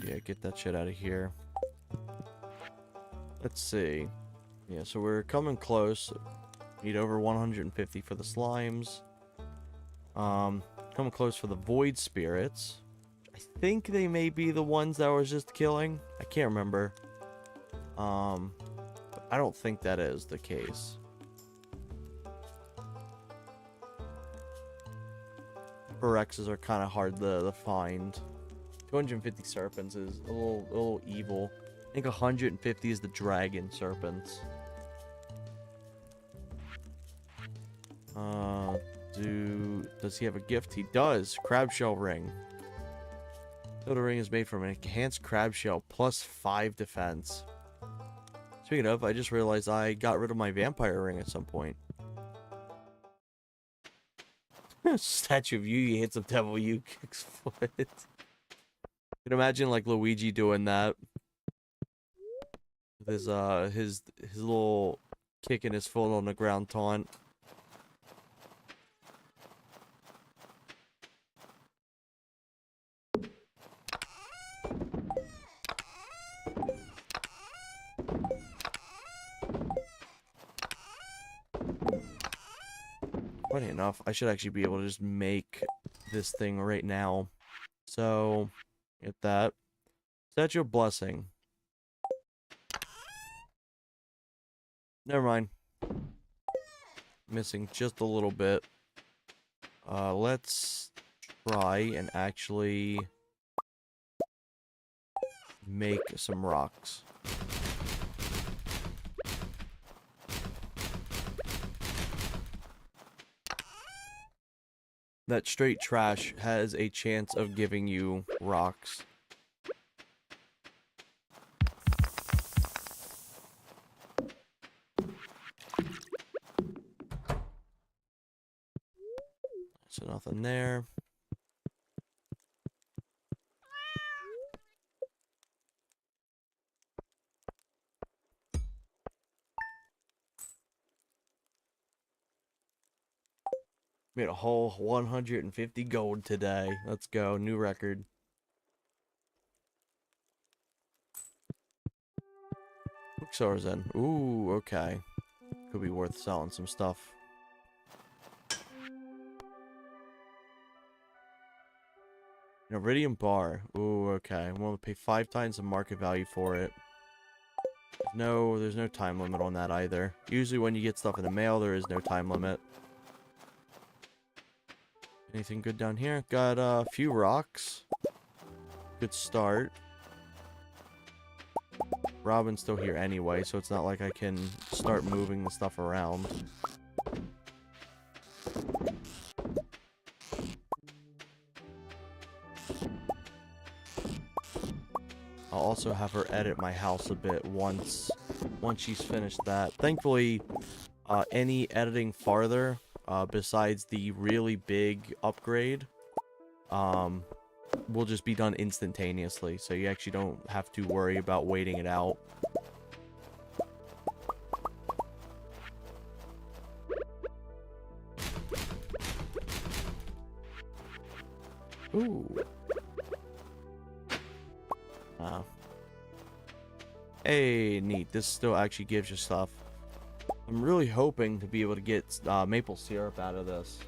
Yeah, get that shit out of here. Let's see. Yeah, so we're coming close. Need over 150 for the slimes. Coming close for the void spirits. I think they may be the ones that I was just killing. I can't remember. But I don't think that is the case. Phyrexes are kind of hard to find. 250 serpents is a little evil. I think 150 is the dragon serpents. Does he have a gift? He does. Crab shell ring. Soda ring is made from an enhanced crab shell plus 5 defense. Speaking of, I just realized I got rid of my vampire ring at some point. Statue of Yu hits a devil, Yu kicks foot. You can imagine like Luigi doing that. With his little kicking his foot on the ground taunt. Funny enough, I should actually be able to just make this thing right now. So, get that. Statue of Blessing. Never mind. Missing just a little bit. Let's try and actually make some rocks. That straight trash has a chance of giving you rocks. So nothing there. Made a whole 150 gold today. Let's go. New record. Bookstores then. Ooh, okay. Could be worth selling some stuff. An iridium bar. Ooh, okay. I'm willing to pay 5 times the market value for it. There's no time limit on that either. Usually when you get stuff in the mail, there is no time limit. Anything good down here? Got a few rocks. Good start. Robin's still here anyway, so it's not like I can start moving the stuff around. I'll also have her edit my house a bit once she's finished that. Thankfully, any editing farther, besides the really big upgrade, will just be done instantaneously, so you actually don't have to worry about waiting it out. Ooh. Hey, neat. This still actually gives you stuff. I'm really hoping to be able to get maple syrup out of this.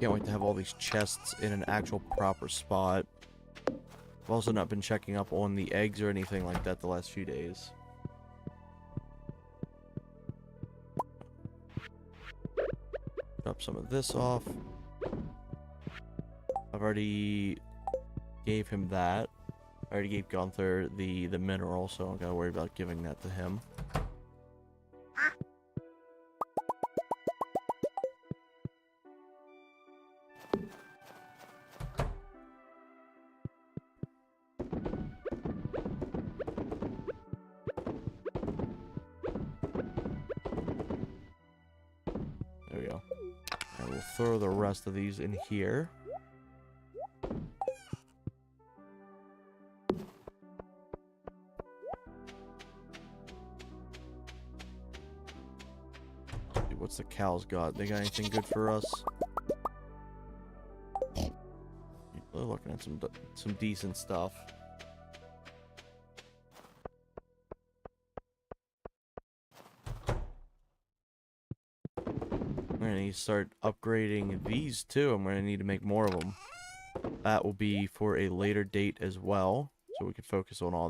Can't wait to have all these chests in an actual proper spot. I've also not been checking up on the eggs or anything like that the last few days. Drop some of this off. I've already gave him that. I already gave Gunther the mineral, so I don't gotta worry about giving that to him. There we go. And we'll throw the rest of these in here. Dude, what's the cows got? They got anything good for us? They're looking at some decent stuff. I'm gonna need to start upgrading these too. I'm gonna need to make more of them. That will be for a later date as well, so we can focus on all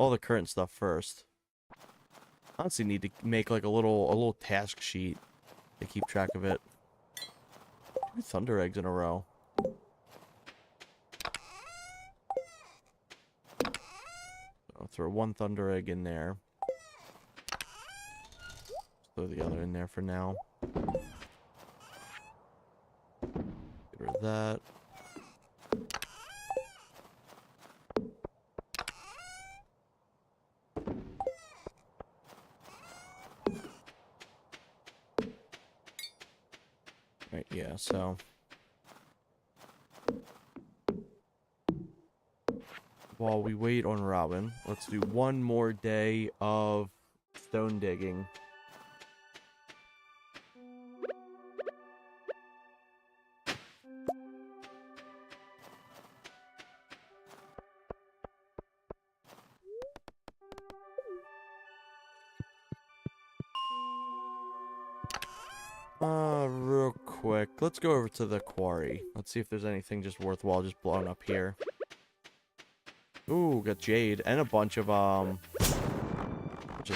the current stuff first. Honestly, need to make like a little task sheet to keep track of it. 2 thunder eggs in a row. I'll throw 1 thunder egg in there. Throw the other in there for now. Get rid of that. Right, yeah, so while we wait on Robin, let's do 1 more day of stone digging. Real quick, let's go over to the quarry. Let's see if there's anything just worthwhile just blowing up here. Ooh, got jade and a bunch of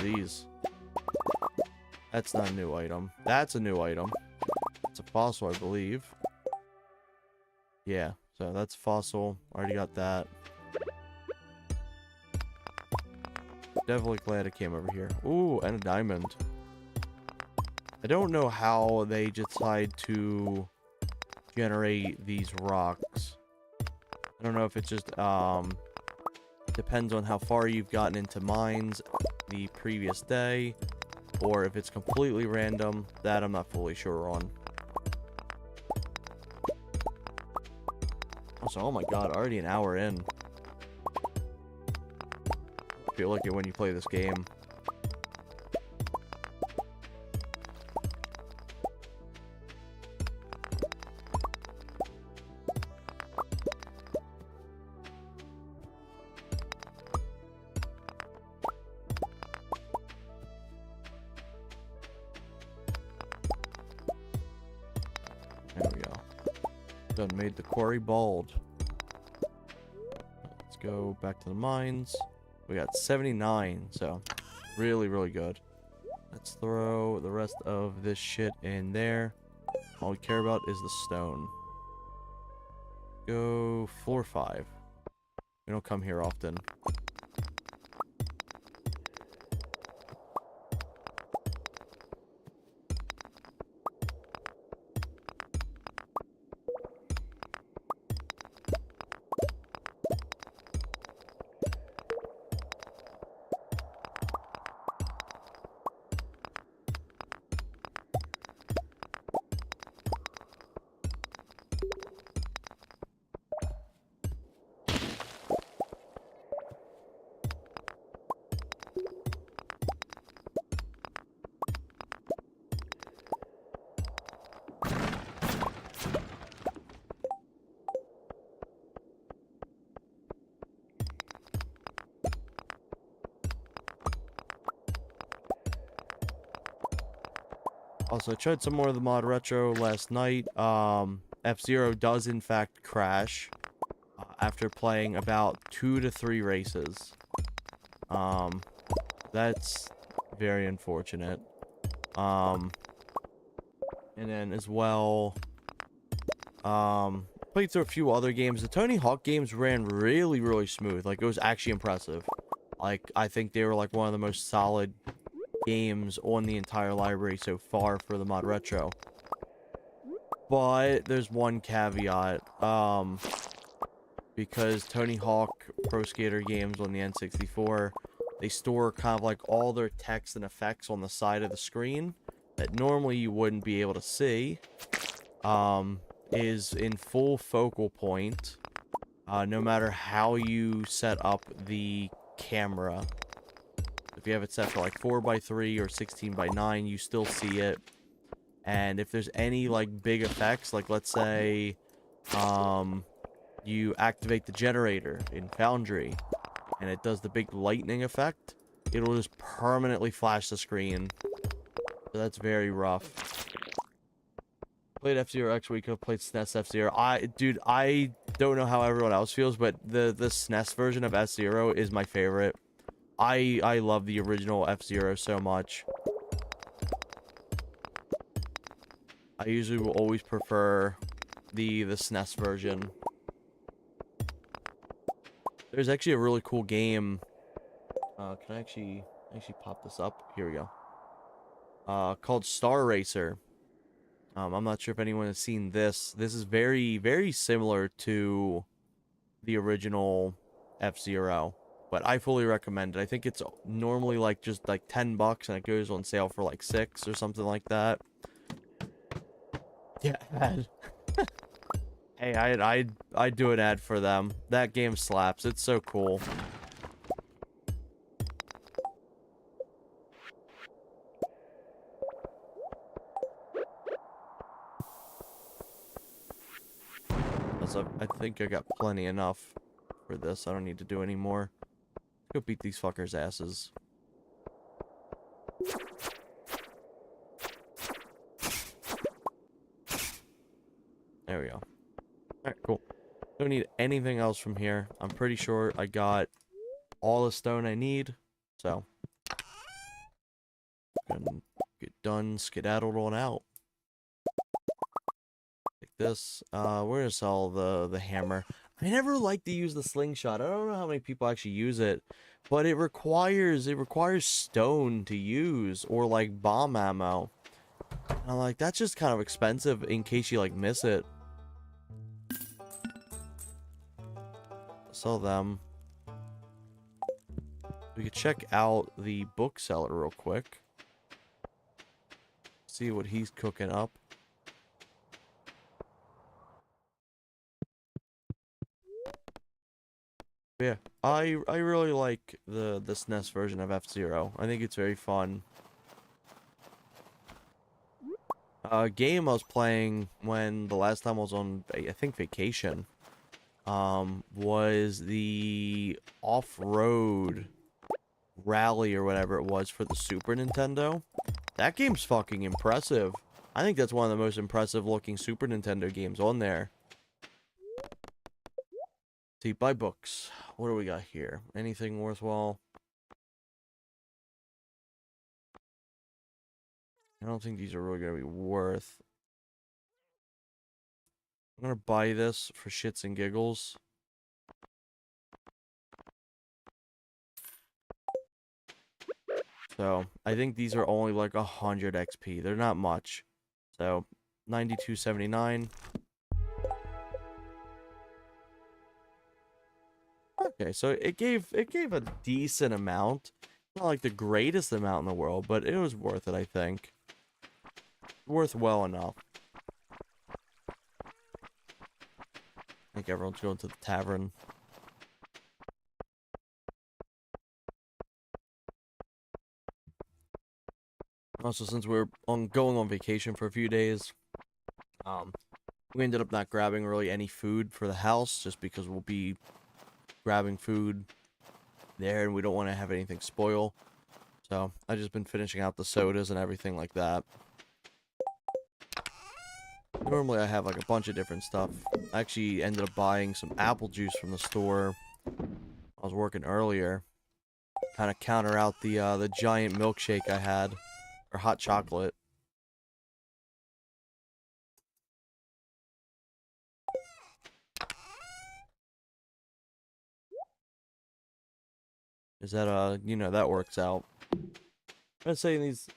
these. That's not a new item. That's a new item. It's a fossil, I believe. Yeah, so that's fossil. Already got that. Definitely glad it came over here. Ooh, and a diamond. I don't know how they decide to generate these rocks. I don't know if it's just, depends on how far you've gotten into mines the previous day, or if it's completely random. That I'm not fully sure on. Also, oh my god, already an hour in. I feel like it when you play this game. There we go. Done made the quarry bald. Let's go back to the mines. We got 79, so really, really good. Let's throw the rest of this shit in there. All we care about is the stone. Go floor 5. We don't come here often. Also, I tried some more of the mod retro last night. F-Zero does in fact crash after playing about 2 to 3 races. Um, that's very unfortunate. And then as well, played through a few other games. The Tony Hawk games ran really, really smooth. Like, it was actually impressive. Like, I think they were like one of the most solid games on the entire library so far for the mod retro. But there's one caveat. Because Tony Hawk Pro Skater games on the N64, they store kind of like all their text and effects on the side of the screen that normally you wouldn't be able to see. Is in full focal point, no matter how you set up the camera. If you have it set for like 4:3 or 16:9, you still see it. And if there's any like big effects, like let's say, you activate the generator in Foundry, and it does the big lightning effect, it'll just permanently flash the screen. So that's very rough. Played F-Zero X Week, played SNES F-Zero. Dude, I don't know how everyone else feels, but the SNES version of F-Zero is my favorite. I love the original F-Zero so much. I usually will always prefer the SNES version. There's actually a really cool game. Can I actually pop this up? Here we go. Called Star Racer. I'm not sure if anyone has seen this. This is very, very similar to the original F-Zero, but I fully recommend it. I think it's normally like just like $10 and it goes on sale for like 6 or something like that. Yeah, ad. Hey, I'd do an ad for them. That game slaps. It's so cool. Also, I think I got plenty enough for this. I don't need to do any more. Go beat these fuckers' asses. There we go. Alright, cool. Don't need anything else from here. I'm pretty sure I got all the stone I need. So, gonna get done, skedaddled on out. Like this. We're gonna sell the hammer. I never like to use the slingshot. I don't know how many people actually use it, but it requires stone to use, or like bomb ammo. And I'm like, that's just kind of expensive in case you like miss it. Sell them. We could check out the bookseller real quick. See what he's cooking up. Yeah, I really like the SNES version of F-Zero. I think it's very fun. A game I was playing when the last time I was on, I think, vacation, was the Off-Road Rally or whatever it was for the Super Nintendo. That game's fucking impressive. I think that's one of the most impressive looking Super Nintendo games on there. See, buy books. What do we got here? Anything worthwhile? I don't think these are really going to be worth. I'm going to buy this for shits and giggles. So, I think these are only like 100 XP. They're not much. So, 92.79. Okay, so it gave a decent amount. Not like the greatest amount in the world, but it was worth it, I think. Worth well enough. I think everyone's going to the tavern. Also, since we're going on vacation for a few days, we ended up not grabbing really any food for the house, just because we'll be grabbing food there, and we don't want to have anything spoil. So, I've just been finishing out the sodas and everything like that. Normally I have like a bunch of different stuff. I actually ended up buying some apple juice from the store. I was working earlier. Kind of counter out the giant milkshake I had. Or hot chocolate. Is that, you know, that works out. I'm saying these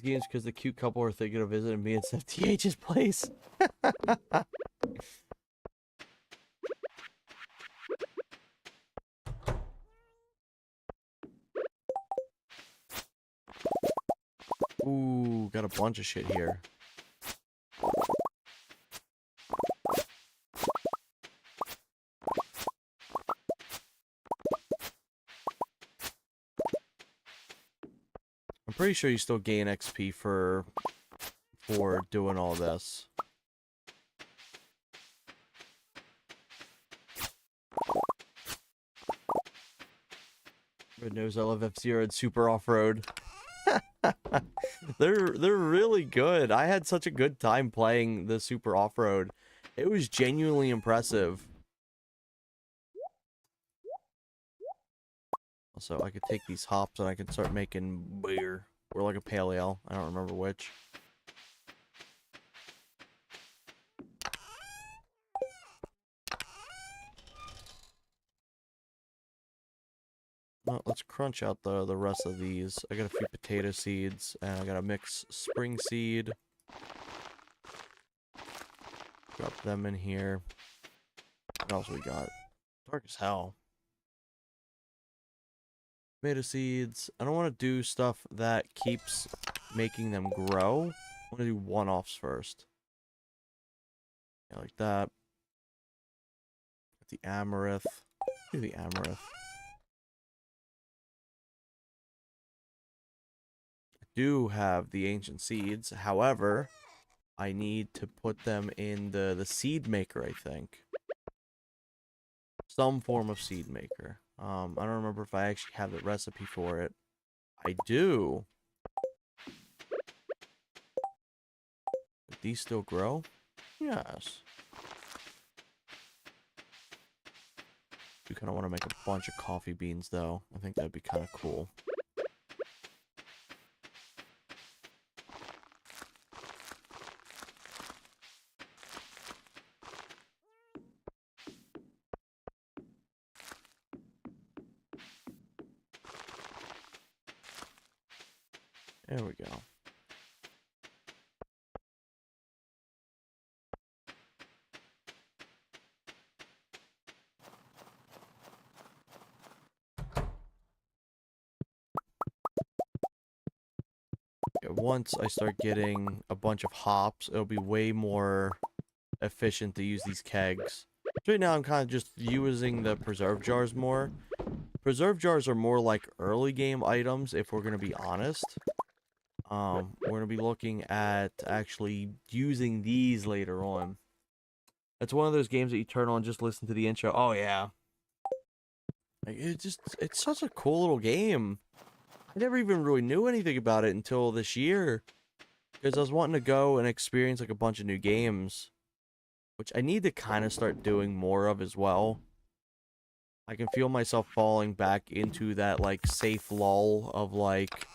games because the cute couple are thinking of visiting me instead of TH's place. Ooh, got a bunch of shit here. I'm pretty sure you still gain XP for doing all this. Red knows I love F-Zero and Super Off-Road. They're really good. I had such a good time playing the Super Off-Road. It was genuinely impressive. Also, I could take these hops and I could start making beer. Or like a pale ale. I don't remember which. Well, let's crunch out the rest of these. I got a few potato seeds, and I gotta mix spring seed. Drop them in here. What else we got? Dark as hell. Tomato seeds. I don't want to do stuff that keeps making them grow. I want to do one-offs first. Yeah, like that. The amaranth. Do the amaranth. I do have the ancient seeds. However, I need to put them in the seed maker, I think. Some form of seed maker. I don't remember if I actually have the recipe for it. I do. But these still grow? Yes. You kind of want to make a bunch of coffee beans, though. I think that'd be kind of cool. There we go. Once I start getting a bunch of hops, it'll be way more efficient to use these kegs. Right now, I'm kind of just using the preserve jars more. Preserve jars are more like early game items, if we're going to be honest. We're going to be looking at actually using these later on. It's one of those games that you turn on, just listen to the intro. Oh, yeah. Like, it's such a cool little game. I never even really knew anything about it until this year. Because I was wanting to go and experience like a bunch of new games. Which I need to kind of start doing more of as well. I can feel myself falling back into that like safe lull of like,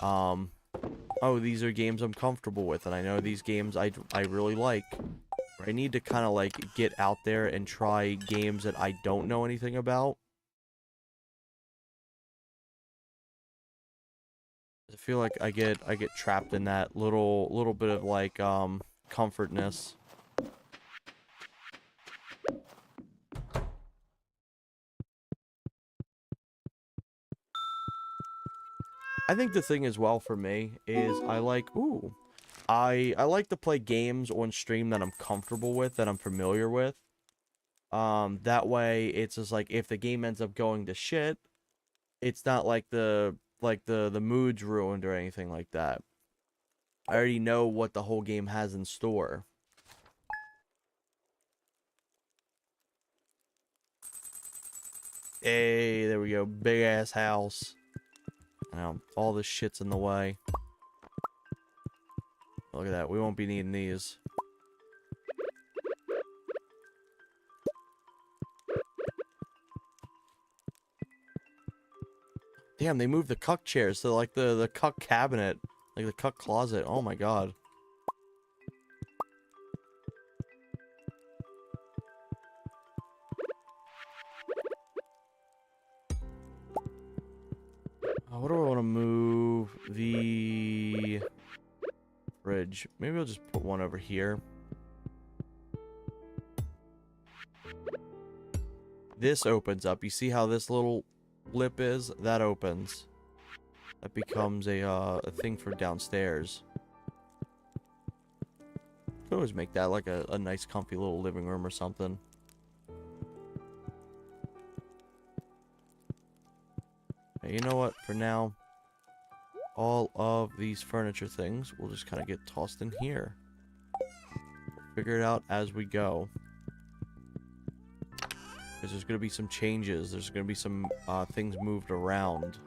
oh, these are games I'm comfortable with, and I know these games I really like. I need to kind of like get out there and try games that I don't know anything about. I feel like I get trapped in that little bit of like comfortness. I think the thing as well for me is I like I like to play games on stream that I'm comfortable with, that I'm familiar with. That way it's just like if the game ends up going to shit, it's not like the mood's ruined or anything like that. I already know what the whole game has in store. Hey, there we go. Big ass house. Now, all this shit's in the way. Look at that. We won't be needing these. Damn, they moved the cuck chairs to like the cuck cabinet, like the cuck closet. Oh my god. What do I want to move? The fridge. Maybe I'll just put one over here. This opens up. You see how this little lip is? That opens. That becomes a thing for downstairs. Could always make that like a nice comfy little living room or something. Okay, you know what? For now, all of these furniture things will just kind of get tossed in here. Figure it out as we go. Because there's going to be some changes. There's going to be some things moved around.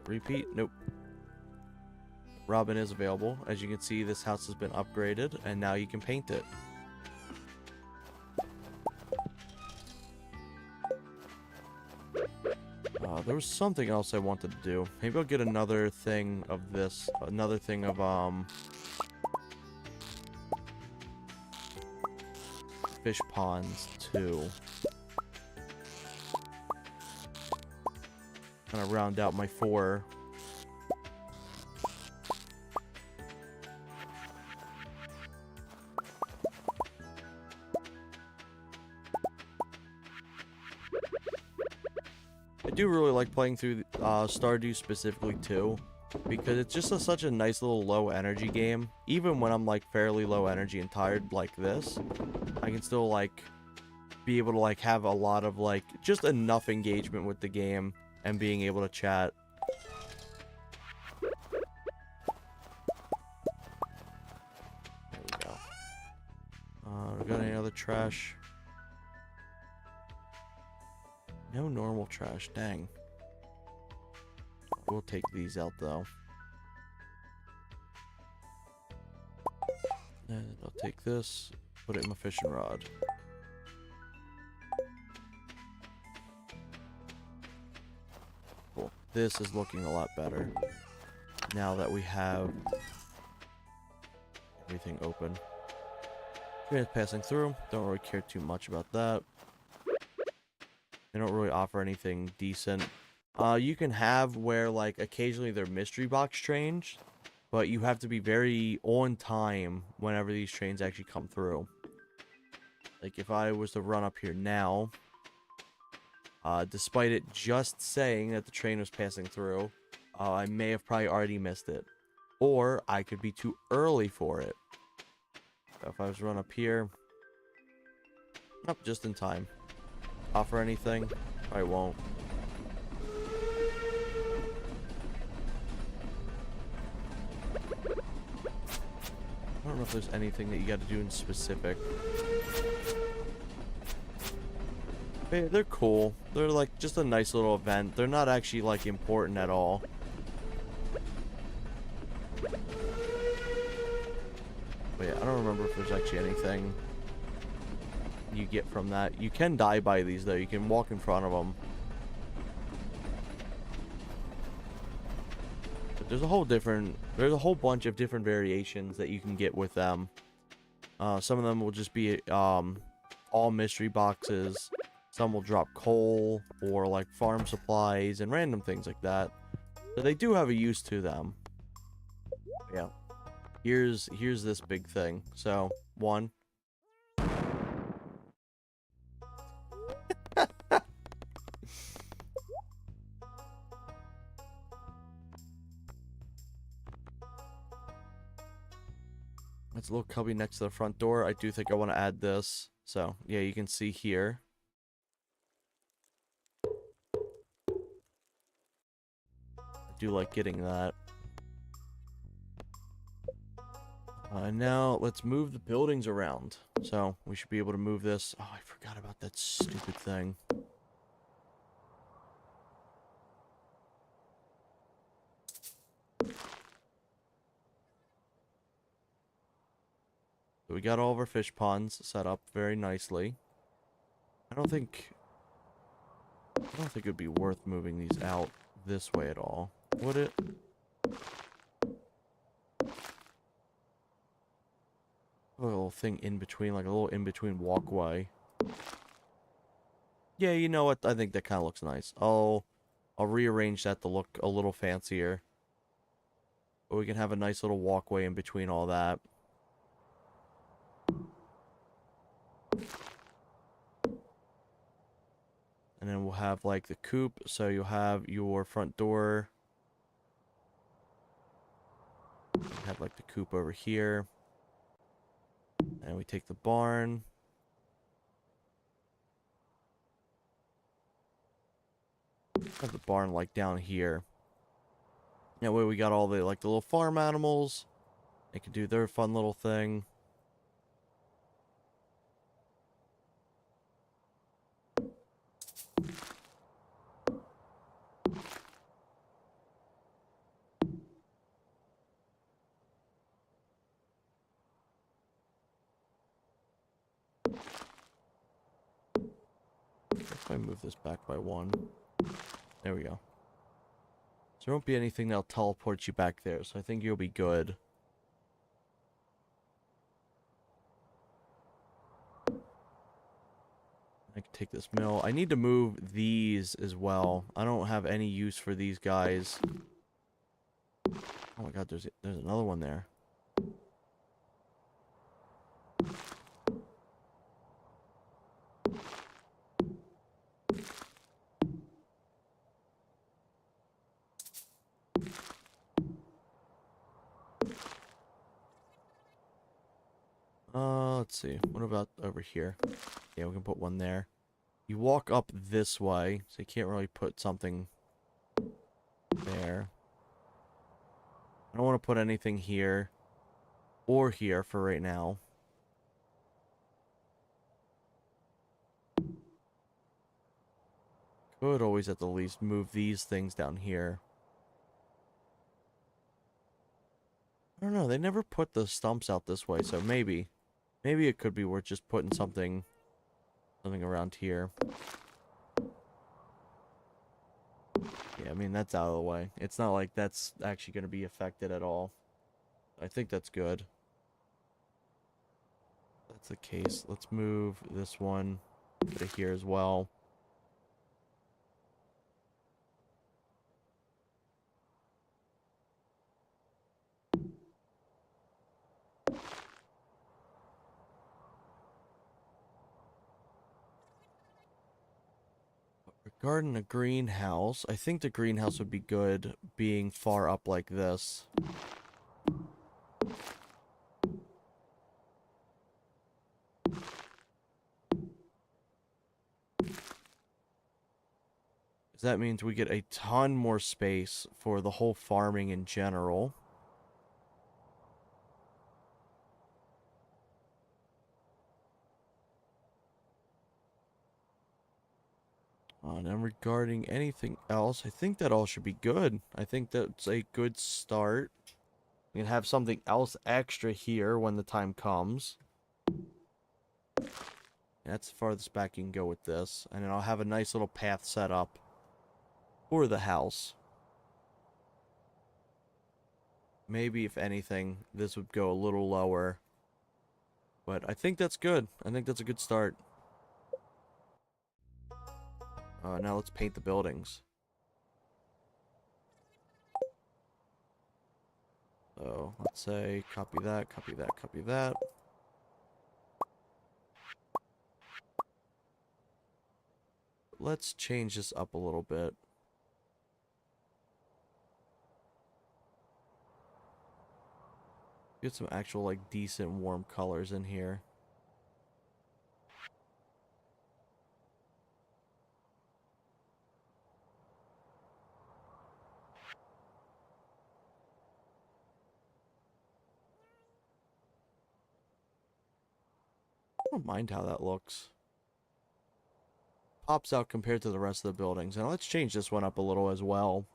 Repeat? Nope. Robin is available. As you can see, this house has been upgraded, and now you can paint it. There was something else I wanted to do. Maybe I'll get another thing of this. Another thing of, fish ponds, too. Kind of round out my 4. I do really like playing through Stardew specifically too, because it's just such a nice little low energy game. Even when I'm like fairly low energy and tired like this, I can still like be able to like have a lot of like just enough engagement with the game and being able to chat. There we go. We got any other trash? No normal trash, dang. We'll take these out though. And I'll take this, put it in my fishing rod. Cool. This is looking a lot better now that we have everything open. Trains passing through. Don't really care too much about that. They don't really offer anything decent. You can have where, like, occasionally they're mystery box trains, but you have to be very on time whenever these trains actually come through. Like, if I was to run up here now, despite it just saying that the train was passing through, I may have probably already missed it. Or I could be too early for it. So if I was to run up here, nope, just in time. Offer anything? I won't. I don't know if there's anything that you got to do in specific. They're cool. They're like just a nice little event. They're not actually like important at all. But yeah, I don't remember if there's actually anything you get from that. You can die by these though. You can walk in front of them. But there's a whole bunch of different variations that you can get with them. Some of them will just be all mystery boxes. Some will drop coal or like farm supplies and random things like that. So they do have a use to them. Yeah. Here's this big thing. So, 1. That's a little cubby next to the front door. I do think I want to add this. So, yeah, you can see here. I do like getting that. Now, let's move the buildings around. So, we should be able to move this. Oh, I forgot about that stupid thing. So we got all of our fish ponds set up very nicely. I don't think I don't think it would be worth moving these out this way at all, would it? A little thing in between, like a little in-between walkway. Yeah, you know what? I think that kind of looks nice. I'll rearrange that to look a little fancier. But we can have a nice little walkway in between all that. And then we'll have like the coop, so you'll have your front door. Have like the coop over here. And we take the barn. Have the barn like down here. That way we got all the like the little farm animals. They can do their fun little thing. If I move this back by one. There we go. So there won't be anything that'll teleport you back there, so I think you'll be good. I can take this mill. I need to move these as well. I don't have any use for these guys. Oh my god, there's another one there. Let's see. What about over here? Yeah, we can put one there. You walk up this way, so you can't really put something there. I don't want to put anything here or here for right now. Could always at the least move these things down here. I don't know, they never put the stumps out this way, so maybe it could be worth just putting something around here. Yeah, I mean, that's out of the way. It's not like that's actually going to be affected at all. I think that's good. If that's the case. Let's move this one to here as well. Regarding a greenhouse, I think the greenhouse would be good being far up like this. That means we get a ton more space for the whole farming in general. And then regarding anything else, I think that all should be good. I think that's a good start. We can have something else extra here when the time comes. That's the farthest back you can go with this. And then I'll have a nice little path set up for the house. Maybe, if anything, this would go a little lower. But I think that's good. I think that's a good start. Now let's paint the buildings. So, let's say copy that, copy that, copy that. Let's change this up a little bit. Get some actual, like, decent warm colors in here. I don't mind how that looks. Pops out compared to the rest of the buildings. And let's change this one up a little as well.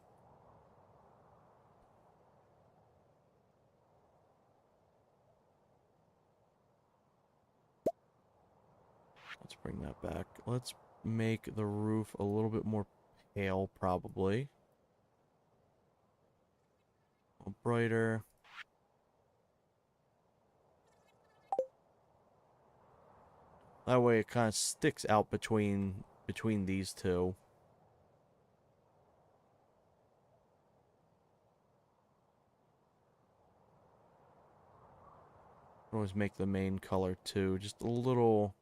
Let's bring that back. Let's make the roof a little bit more pale, probably. A little brighter. That way it kind of sticks out between these two. Always make the main color too, just a little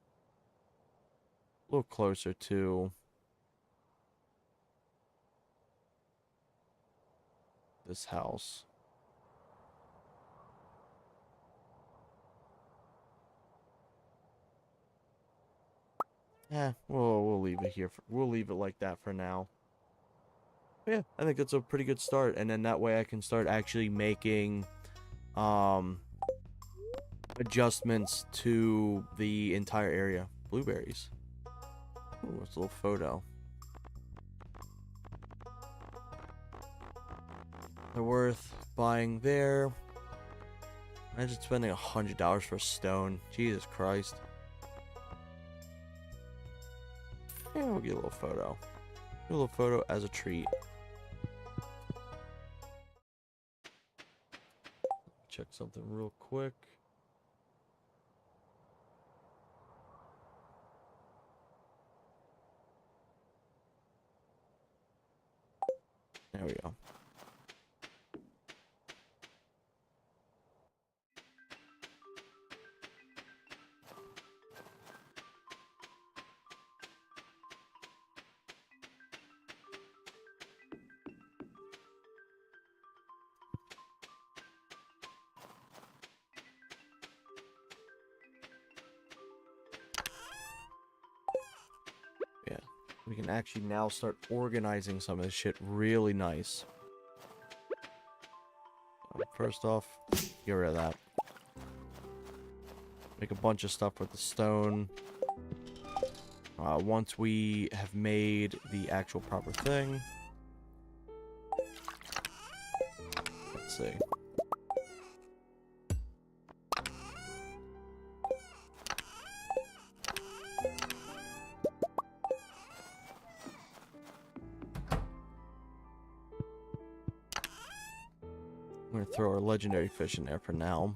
closer to this house. We'll leave it here. We'll leave it like that for now. But yeah, I think that's a pretty good start, and then that way I can start actually making adjustments to the entire area. Blueberries. Ooh, it's a little photo. They're worth buying there. Imagine spending $100 for a stone. Jesus Christ. Yeah, we'll get a little photo. A little photo as a treat. Check something real quick. There we go. Yeah, we can actually now start organizing some of this shit really nice. First off, get rid of that. Make a bunch of stuff with the stone. Once we have made the actual proper thing. Let's see. I'm going to throw our legendary fish in there for now.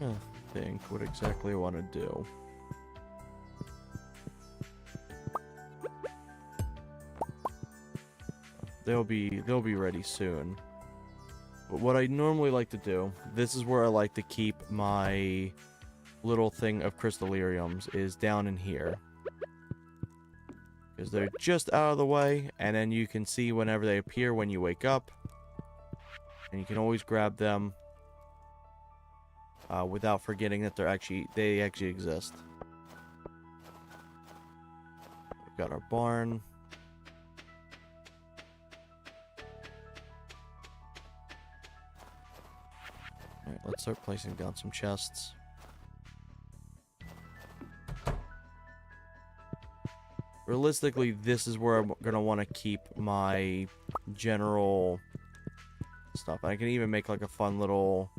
I think what exactly I want to do. They'll be ready soon. But what I normally like to do, this is where I like to keep my little thing of crystallariums, is down in here. Because they're just out of the way, and then you can see whenever they appear when you wake up. And you can always grab them without forgetting that they actually exist. We've got our barn. Alright, let's start placing down some chests. Realistically, this is where I'm going to want to keep my general stuff. I can even make like a fun little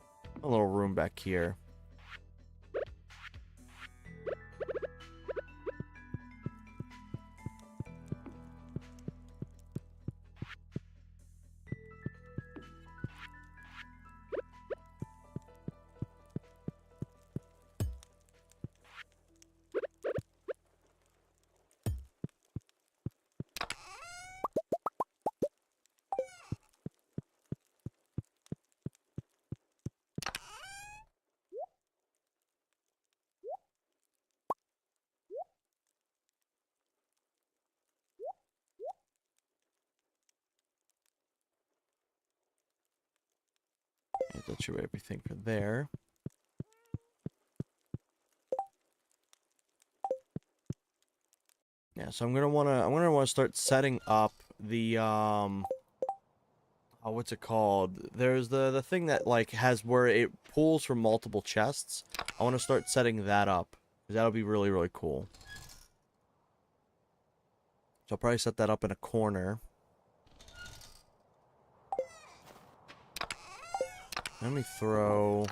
room back here. that should be everything for there. Yeah, so I'm gonna wanna start setting up the oh, what's it called? There's the thing that like has where it pulls from multiple chests. I want to start setting that up because that'll be really really cool. So I'll probably set that up in a corner. Let me throw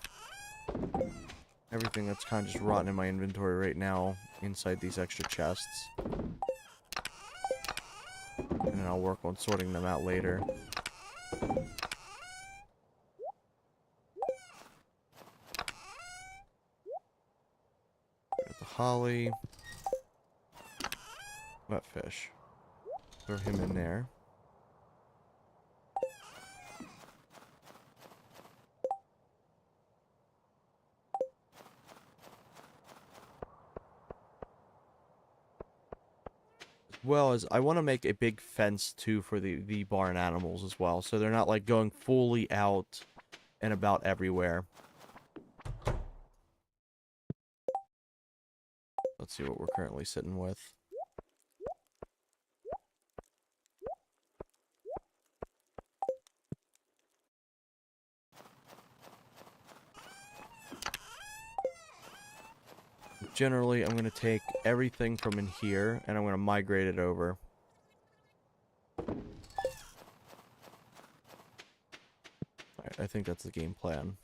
everything that's kind of just rotten in my inventory right now inside these extra chests. And then I'll work on sorting them out later. Got the holly. Wet fish. Throw him in there. Well as I want to make a big fence too for the barn animals as well, so they're not like going fully out and about everywhere. Let's see what we're currently sitting with. Generally, I'm going to take everything from in here, and I'm going to migrate it over. Alright, I think that's the game plan.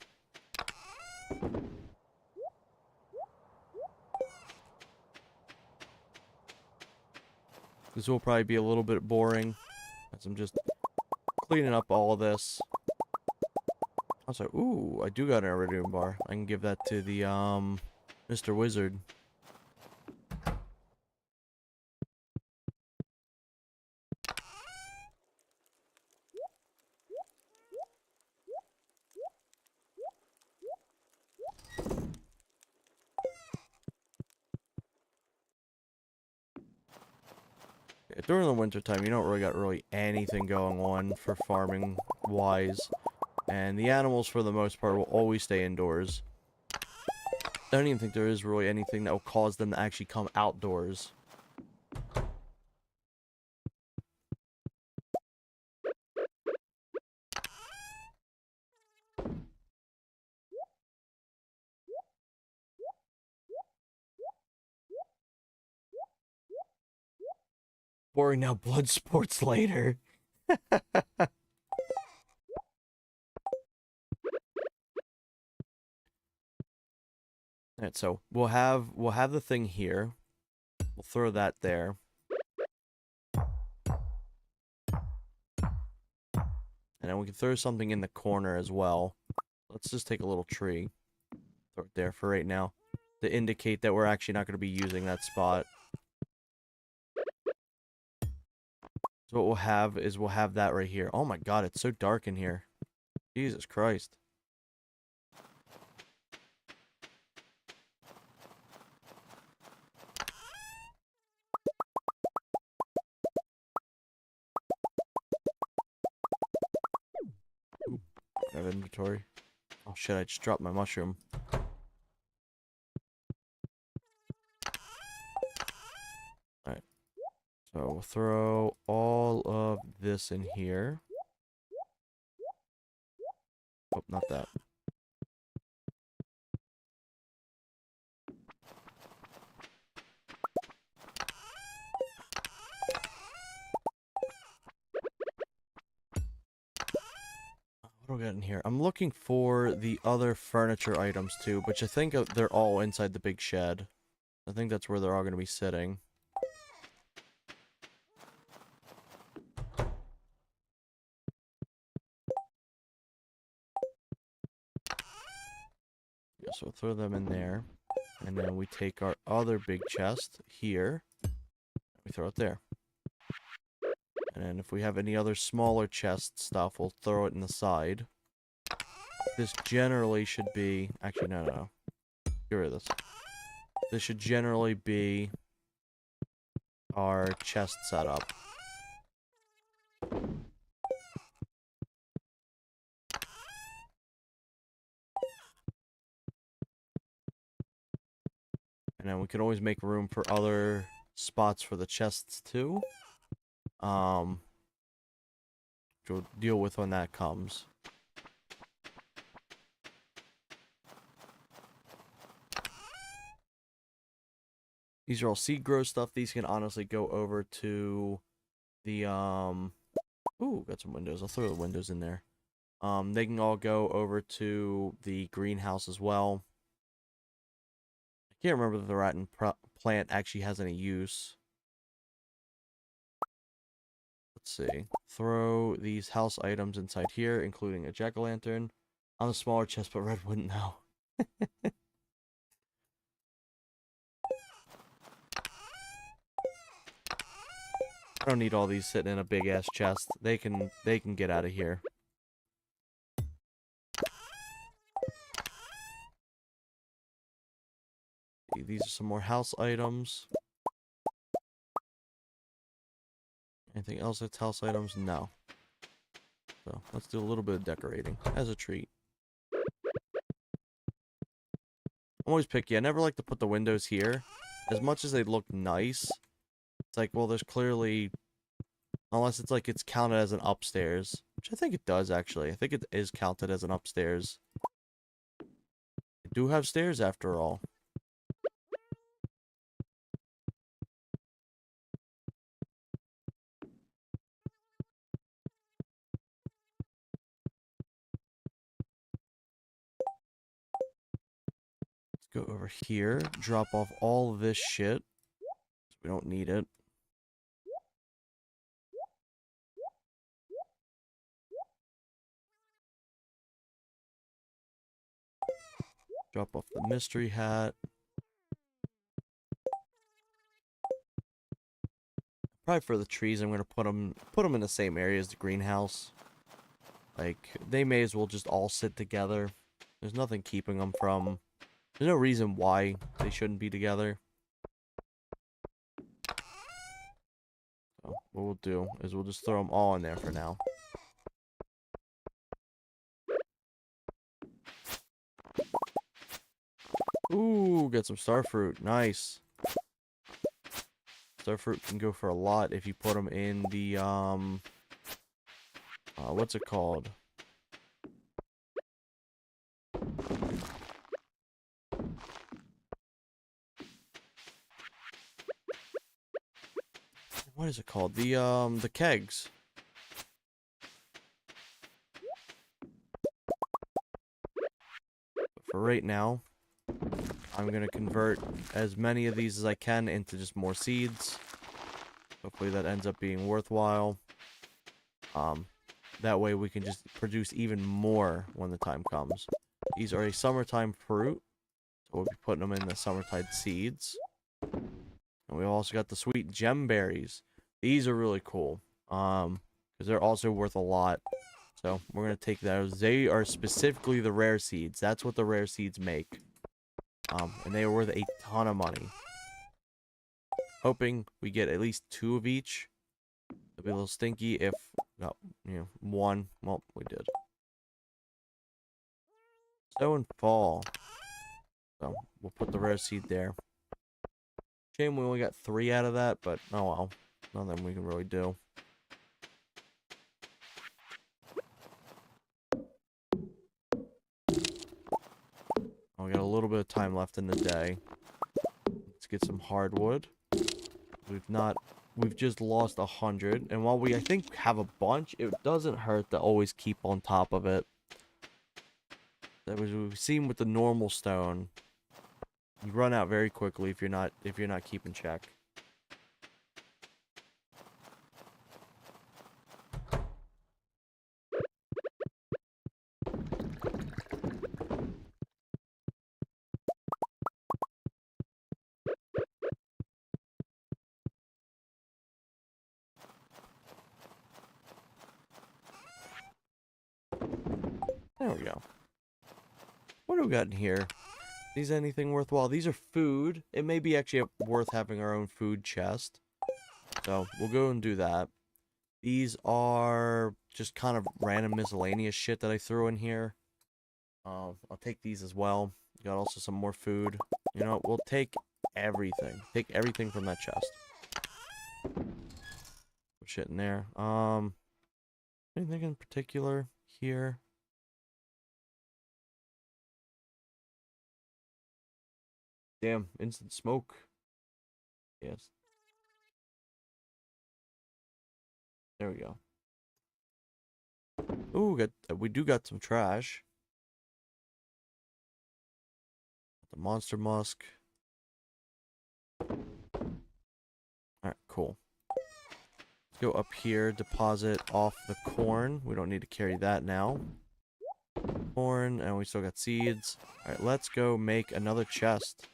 This will probably be a little bit boring, as I'm just cleaning up all of this. Also, ooh, I do got an iridium bar. I can give that to the, Mr. Wizard. During the wintertime, you don't really got anything going on for farming wise. And the animals, for the most part, will always stay indoors. I don't even think there is really anything that will cause them to actually come outdoors. Boring now, blood sports later. Alright, so we'll have the thing here. We'll throw that there. And then we can throw something in the corner as well. Let's just take a little tree. Throw it there for right now. To indicate that we're actually not going to be using that spot. So what we'll have is we'll have that right here. Oh my god, it's so dark in here. Jesus Christ. Ooh, I have inventory. Oh shit, I just dropped my mushroom. Alright. So we'll throw all of this in here. Oh, not that. What do we got in here? I'm looking for the other furniture items too, which I think they're all inside the big shed. I think that's where they're all going to be sitting. Yeah, so we'll throw them in there. And then we take our other big chest here. We throw it there. And then if we have any other smaller chest stuff, we'll throw it in the side. This generally should be... Actually, no. Get rid of this. This should generally be our chest setup. And then we can always make room for other spots for the chests too. Which we'll deal with when that comes. These are all seed grow stuff. These can honestly go over to the ooh, got some windows. I'll throw the windows in there. They can all go over to the greenhouse as well. I can't remember if the rotten plant actually has any use. Let's see. Throw these house items inside here, including a jack-o'-lantern. On the smaller chest, but Red wouldn't know. I don't need all these sitting in a big ass chest. They can get out of here. These are some more house items. Anything else that's house items? No. So let's do a little bit of decorating as a treat. I'm always picky. I never like to put the windows here. As much as they look nice, it's like, well, there's clearly, unless it's like it's counted as an upstairs, which I think it does actually. I think it is counted as an upstairs. I do have stairs after all. Let's go over here, drop off all of this shit. We don't need it. Drop off the mystery hat. Probably for the trees, I'm gonna put them in the same area as the greenhouse. Like, they may as well just all sit together. There's nothing keeping them from. There's no reason why they shouldn't be together. So what we'll do is we'll just throw them all in there for now. Ooh, get some starfruit. Nice. Starfruit can go for a lot if you put them in the, what's it called? What is it called? The kegs. But for right now, I'm gonna convert as many of these as I can into just more seeds. Hopefully that ends up being worthwhile. That way we can just produce even more when the time comes. These are a summertime fruit, so we'll be putting them in the summertime seeds. And we also got the sweet gem berries. These are really cool, because they're also worth a lot. So we're gonna take those. They are specifically the rare seeds. That's what the rare seeds make. And they are worth a ton of money. Hoping we get at least 2 of each. It'll be a little stinky if, no, you know, 1. Well, we did. Snow and fall. So we'll put the rare seed there. Shame we only got 3 out of that, but oh well. Nothing we can really do. We got a little bit of time left in the day. Let's get some hardwood. We've just lost 100. And while we, I think, have a bunch, it doesn't hurt to always keep on top of it. That was we've seen with the normal stone. You run out very quickly if you're not keeping check. There we go. What do we got in here? These anything worthwhile? These are food. It may be actually worth having our own food chest. So we'll go and do that. These are just kind of random miscellaneous shit that I threw in here. I'll take these as well. Got also some more food. You know, we'll take everything. Take everything from that chest. Put shit in there. Anything in particular here? Damn, instant smoke. Yes. There we go. Ooh, we do got some trash. The monster musk. Alright, cool. Let's go up here, deposit off the corn. We don't need to carry that now. Corn, and we still got seeds. Alright, let's go make another chest.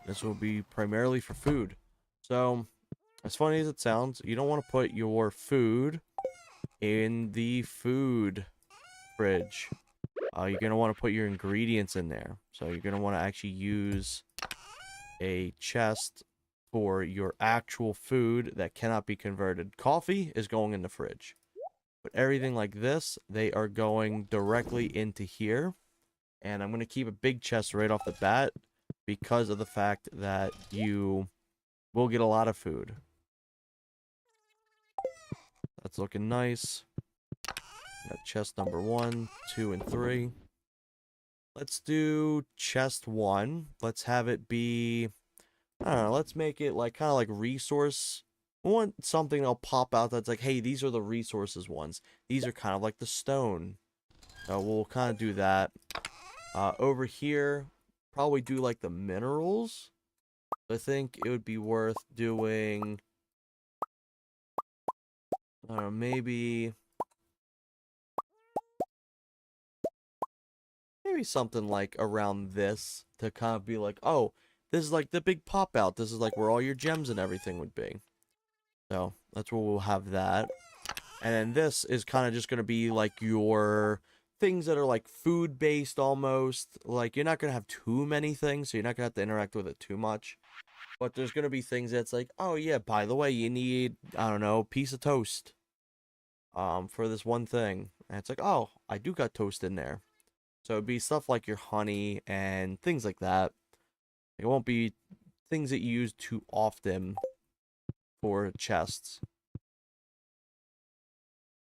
This will be primarily for food. So, as funny as it sounds, you don't want to put your food in the food fridge. You're going to want to put your ingredients in there. So you're going to want to actually use a chest for your actual food that cannot be converted. Coffee is going in the fridge. But everything like this, they are going directly into here. And I'm going to keep a big chest right off the bat because of the fact that you will get a lot of food. That's looking nice. Got chest number 1, 2, and 3. Let's do chest 1. Let's have it be, I don't know, let's make it like kind of like resource. We want something that'll pop out that's like, hey, these are the resources ones. These are kind of like the stone. So we'll kind of do that. Over here, probably do like the minerals. I think it would be worth doing, I don't know, maybe something like around this to kind of be like, oh, this is like the big pop out. This is like where all your gems and everything would be. So that's where we'll have that. And then this is kind of just going to be like your things that are like food based almost. Like you're not going to have too many things, so you're not going to have to interact with it too much. But there's going to be things that's like, oh yeah, by the way, you need, I don't know, a piece of toast for this one thing. And it's like, oh, I do got toast in there. So it'd be stuff like your honey and things like that. It won't be things that you use too often for chests.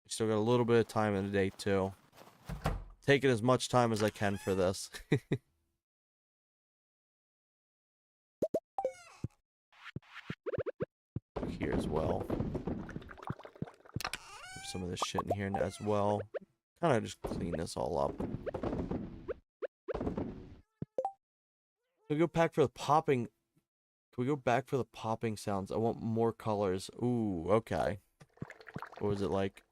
Still got a little bit of time in the day too. Taking as much time as I can for this. Here as well. There's some of this shit in here as well. Kind of just clean this all up. Can we go back for the popping? Can we go back for the popping sounds? I want more colors. Ooh, okay. What was it like?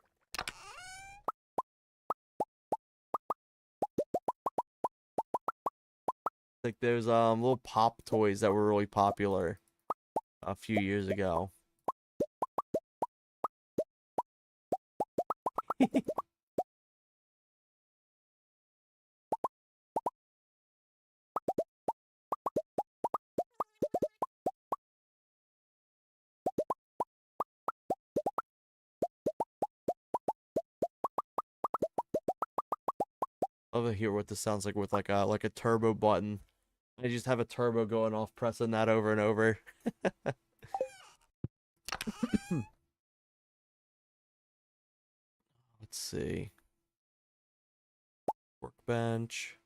Like there's little pop toys that were really popular a few years ago. Love to hear what this sounds like with like a turbo button. I just have a turbo going off, pressing that over and over. Let's see. Workbench.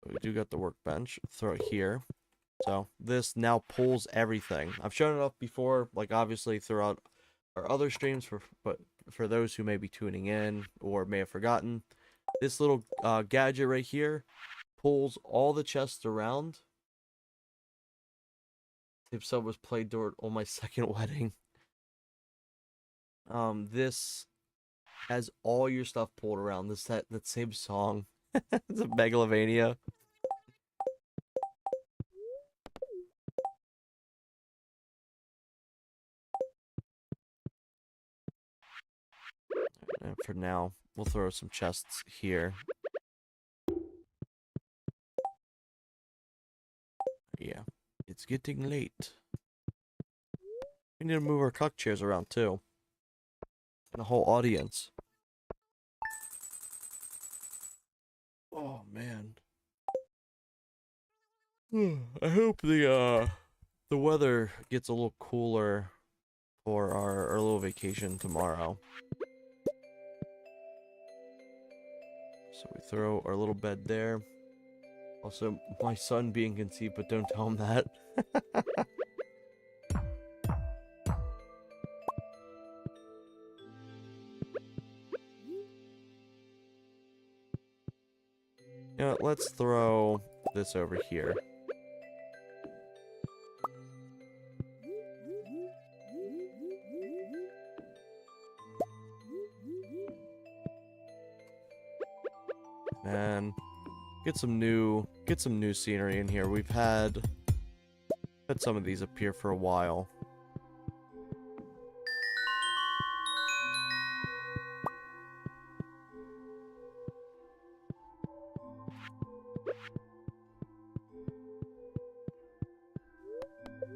We do got the workbench. Throw it here. So this now pulls everything. I've shown it off before, like obviously throughout our other streams, but for those who may be tuning in or may have forgotten, this little gadget right here pulls all the chests around. If so was played on my second wedding. This has all your stuff pulled around. That same song. It's a Megalovania. And for now, we'll throw some chests here. Yeah, it's getting late. We need to move our cuck chairs around too. And the whole audience. Oh man. I hope the weather gets a little cooler for our little vacation tomorrow. So we throw our little bed there. Also, my son being conceived, but don't tell him that. You know, let's throw this over here. And get some new scenery in here. We've had some of these appear for a while.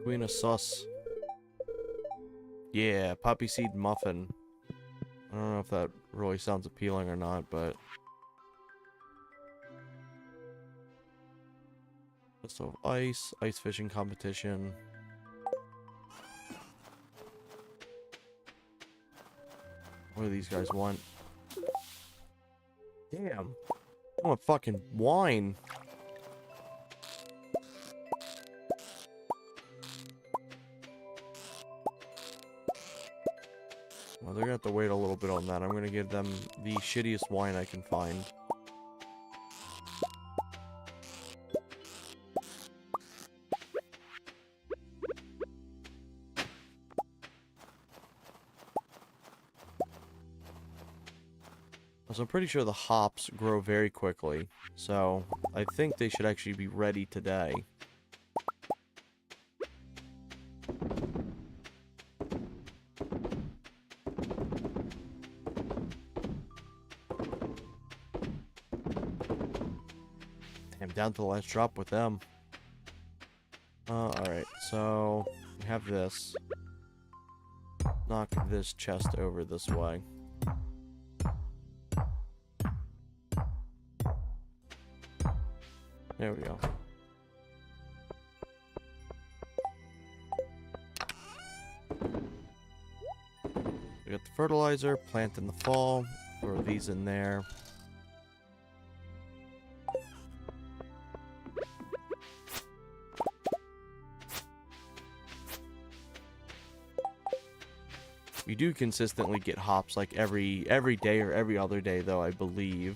Queen of Sus. Yeah, poppy seed muffin. I don't know if that really sounds appealing or not, but so ice fishing competition. What do these guys want? Damn. I want fucking wine. Well, they're gonna have to wait a little bit on that. I'm gonna give them the shittiest wine I can find. So I'm pretty sure the hops grow very quickly. So I think they should actually be ready today. Damn, down to the last drop with them. Alright, so we have this. Knock this chest over this way. There we go. We got the fertilizer, plant in the fall, throw these in there. We do consistently get hops like every day or every other day though, I believe.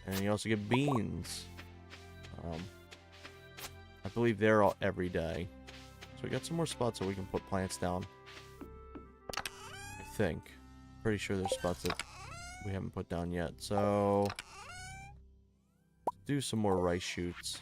And you also get beans. I believe they're all every day. So we got some more spots so we can put plants down. I think. Pretty sure there's spots that we haven't put down yet. So do some more rice shoots.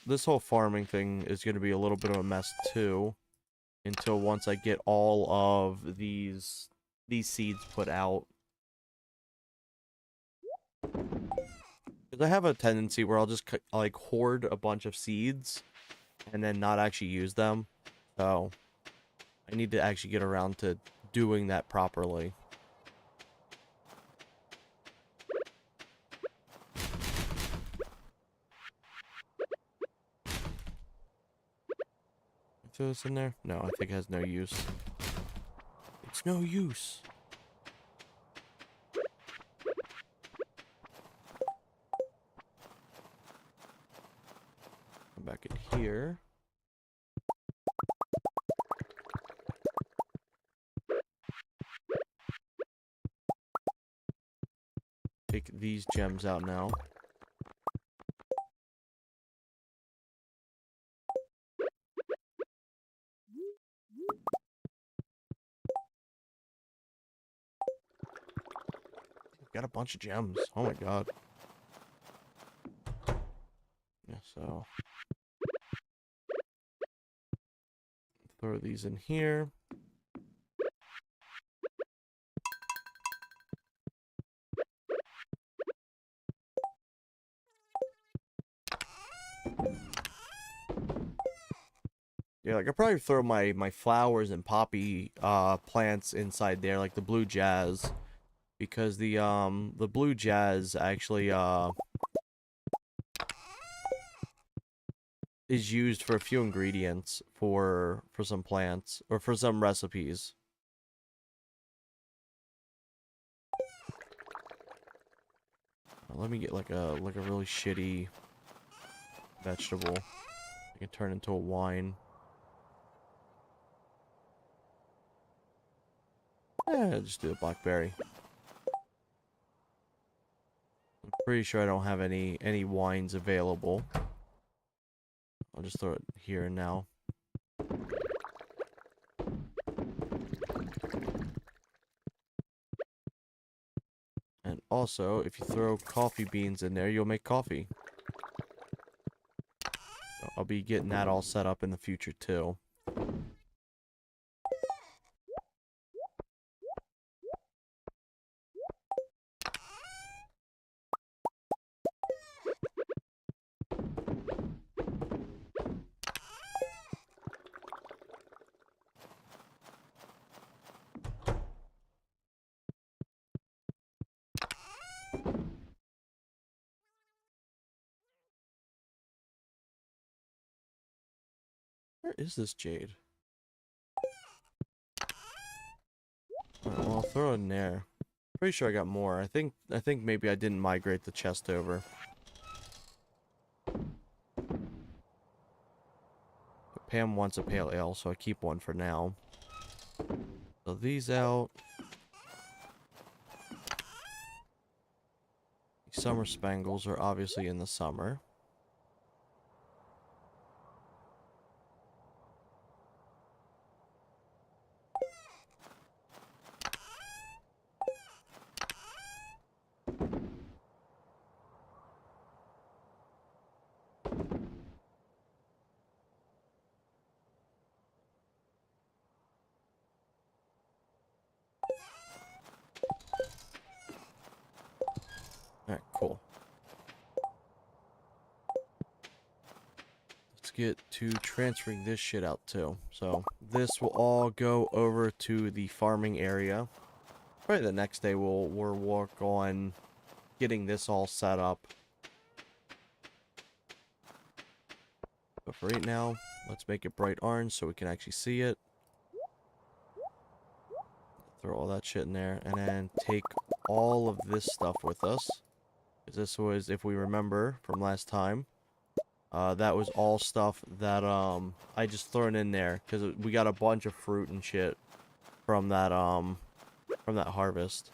This whole farming thing is going to be a little bit of a mess too, until once I get all of these seeds put out. Because I have a tendency where I'll just like hoard a bunch of seeds and then not actually use them. So I need to actually get around to doing that properly. Throw this in there? No, I think it has no use. It's no use. Come back in here. Take these gems out now. Got a bunch of gems. Oh my god. Yeah, so throw these in here. Yeah, like I probably throw my flowers and poppy plants inside there, like the blue jazz, because the blue jazz actually is used for a few ingredients for some plants or for some recipes. Let me get like a really shitty vegetable. I can turn into a wine. Just do a blackberry. I'm pretty sure I don't have any wines available. I'll just throw it here and now. And also, if you throw coffee beans in there, you'll make coffee. So I'll be getting that all set up in the future too. Where is this jade? Alright, well, I'll throw it in there. Pretty sure I got more. I think maybe I didn't migrate the chest over. But Pam wants a pale ale, so I keep one for now. So these out. Summer spangles are obviously in the summer. Alright, cool. Let's get to transferring this shit out too. So this will all go over to the farming area. Probably the next day we'll work on getting this all set up. But for right now, let's make it bright orange so we can actually see it. Throw all that shit in there, and then take all of this stuff with us. Because this was, if we remember from last time, that was all stuff that I just thrown in there because we got a bunch of fruit and shit from that harvest.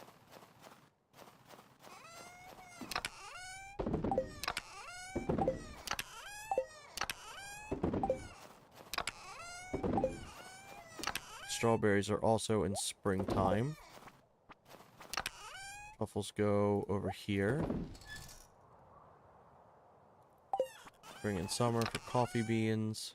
Strawberries are also in springtime. Truffles go over here. Spring and summer for coffee beans.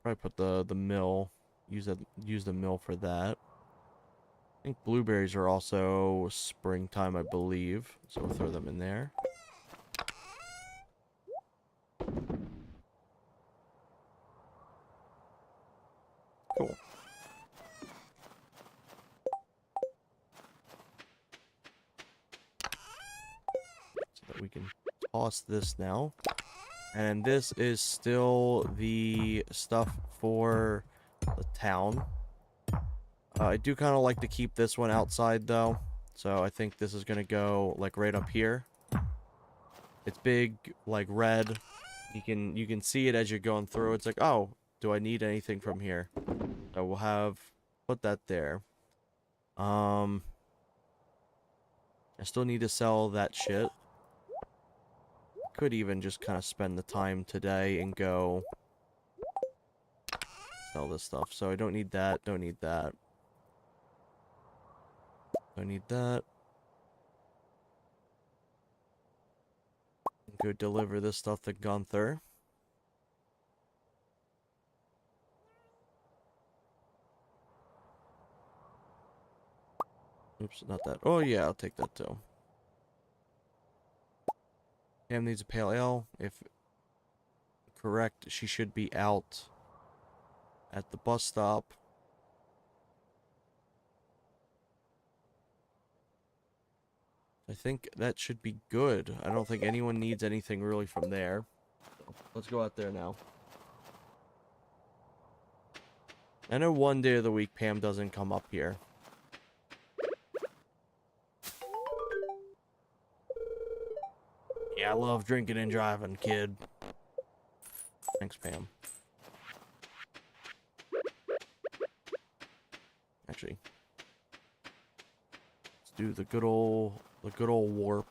Probably put the mill. Use the mill for that. I think blueberries are also springtime, I believe. So we'll throw them in there. Cool. So that we can toss this now. And this is still the stuff for the town. I do kind of like to keep this one outside though. So I think this is going to go like right up here. It's big, like red. You can see it as you're going through. It's like, oh, do I need anything from here? So we'll put that there. I still need to sell that shit. Could even just kind of spend the time today and go sell this stuff. So I don't need that, don't need that. Don't need that. Go deliver this stuff to Gunther. Oops, not that. Oh yeah, I'll take that too. Pam needs a pale ale. If correct, she should be out at the bus stop. I think that should be good. I don't think anyone needs anything really from there. Let's go out there now. I know one day of the week Pam doesn't come up here. Yeah, I love drinking and driving, kid. Thanks, Pam. Actually, let's do the good old warp.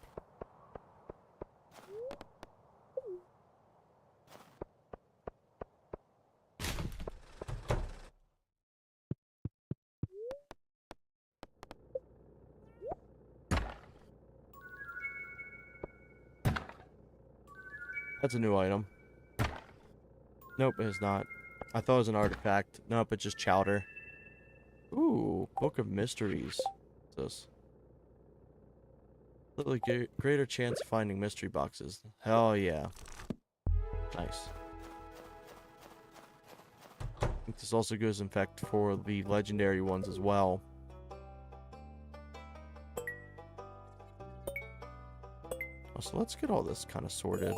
That's a new item. Nope, it is not. I thought it was an artifact. Nope, it's just chowder. Ooh, Book of Mysteries. What's this? Little greater chance of finding mystery boxes. Hell yeah. Nice. I think this also goes in fact for the legendary ones as well. So let's get all this kind of sorted.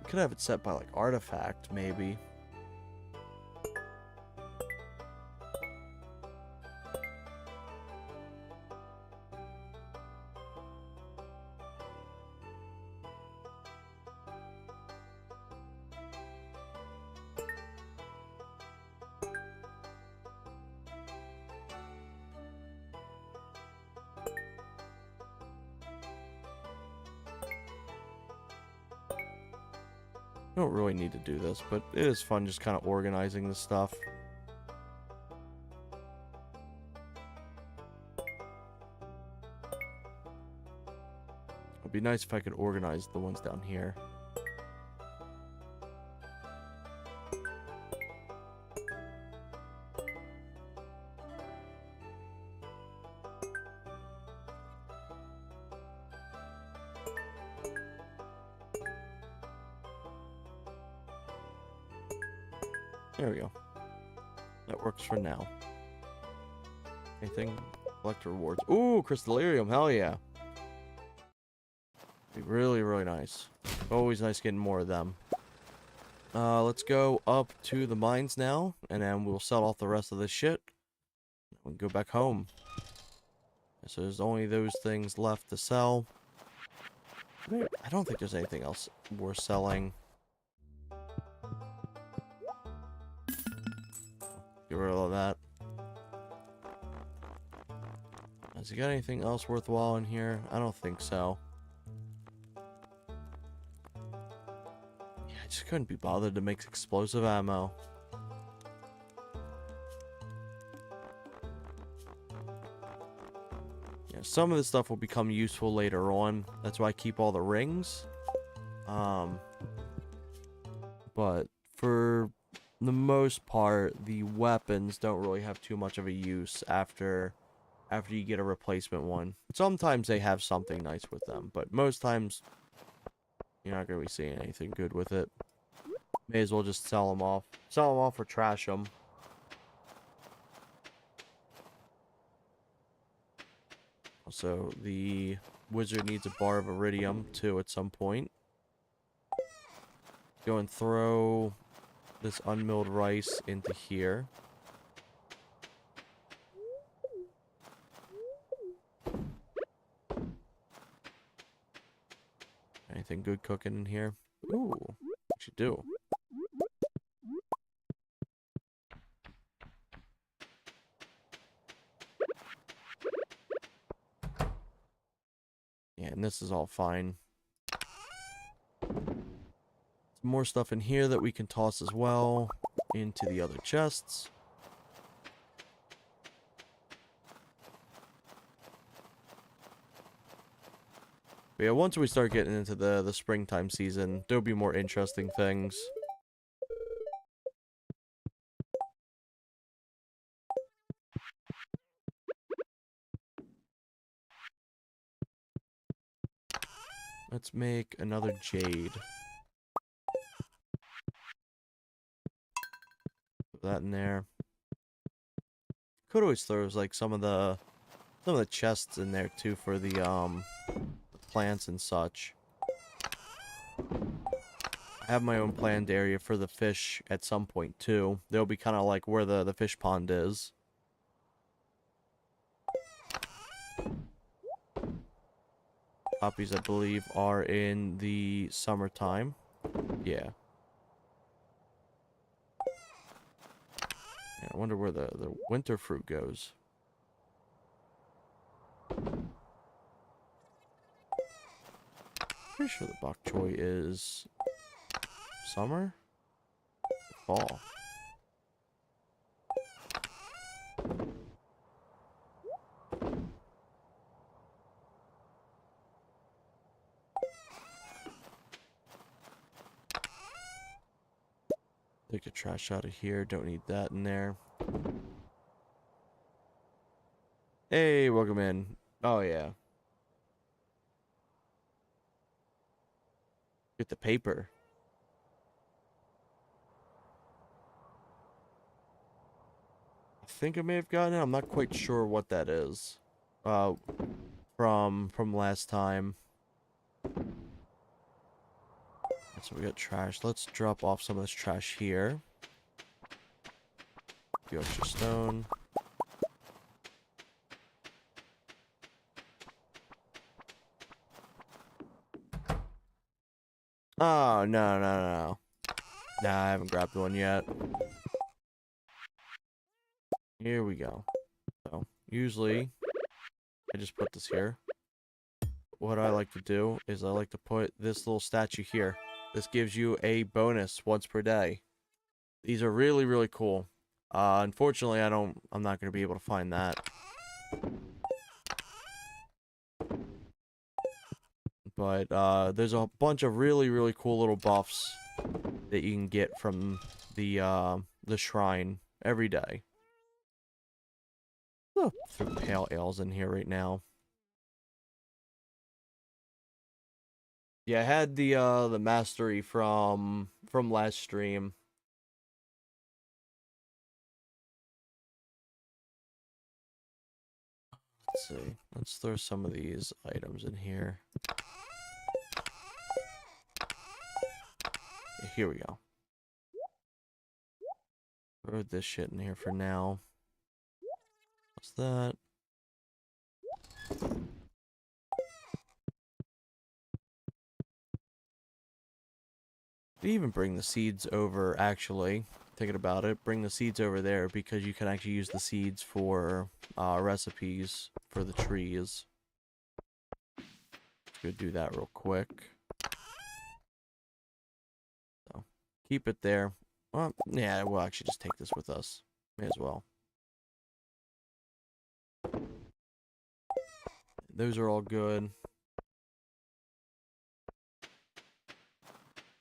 Could have it set by like artifact, maybe. I don't really need to do this, but it is fun just kind of organizing the stuff. It'd be nice if I could organize the ones down here. There we go. That works for now. Anything? Collect rewards. Ooh, Crystallarium. Hell yeah. Be really, really nice. Always nice getting more of them. Let's go up to the mines now, and then we'll sell off the rest of this shit. We can go back home. So there's only those things left to sell. I don't think there's anything else worth selling. Get rid of all that. Has he got anything else worthwhile in here? I don't think so. Yeah, I just couldn't be bothered to make explosive ammo. Yeah, some of this stuff will become useful later on. That's why I keep all the rings. But for the most part, the weapons don't really have too much of a use after you get a replacement one. Sometimes they have something nice with them, but most times you're not going to be seeing anything good with it. May as well just sell them off. Sell them off or trash them. Also, the wizard needs a bar of iridium too at some point. Go and throw this unmilled rice into here. Anything good cooking in here? Ooh, what you do? Yeah, and this is all fine. Some more stuff in here that we can toss as well into the other chests. But yeah, once we start getting into the springtime season, there'll be more interesting things. Let's make another jade. Put that in there. Could always throw like some of the chests in there too for the plants and such. I have my own planned area for the fish at some point too. They'll be kind of like where the fish pond is. Poppies, I believe, are in the summertime. Yeah. Yeah, I wonder where the winter fruit goes. Pretty sure the bok choy is summer? Fall. Take the trash out of here. Don't need that in there. Hey, welcome in. Oh, yeah. Get the paper. I think I may have gotten it. I'm not quite sure what that is. From last time. So we got trash. Let's drop off some of this trash here. Few extra stone. Oh, no. Nah, I haven't grabbed one yet. Here we go. So, usually, I just put this here. What I like to do is I like to put this little statue here. This gives you a bonus once per day. These are really, really cool. Unfortunately, I'm not going to be able to find that. But, there's a bunch of really, really cool little buffs that you can get from the shrine every day. Oh, throw pale ales in here right now. Yeah, I had the mastery from last stream. Let's see. Let's throw some of these items in here. Here we go. Throw this shit in here for now. What's that? Even bring the seeds over, actually. Thinking about it, bring the seeds over there because you can actually use the seeds for recipes for the trees. Let's go do that real quick. So, keep it there. Well, yeah, we'll actually just take this with us. May as well. Those are all good.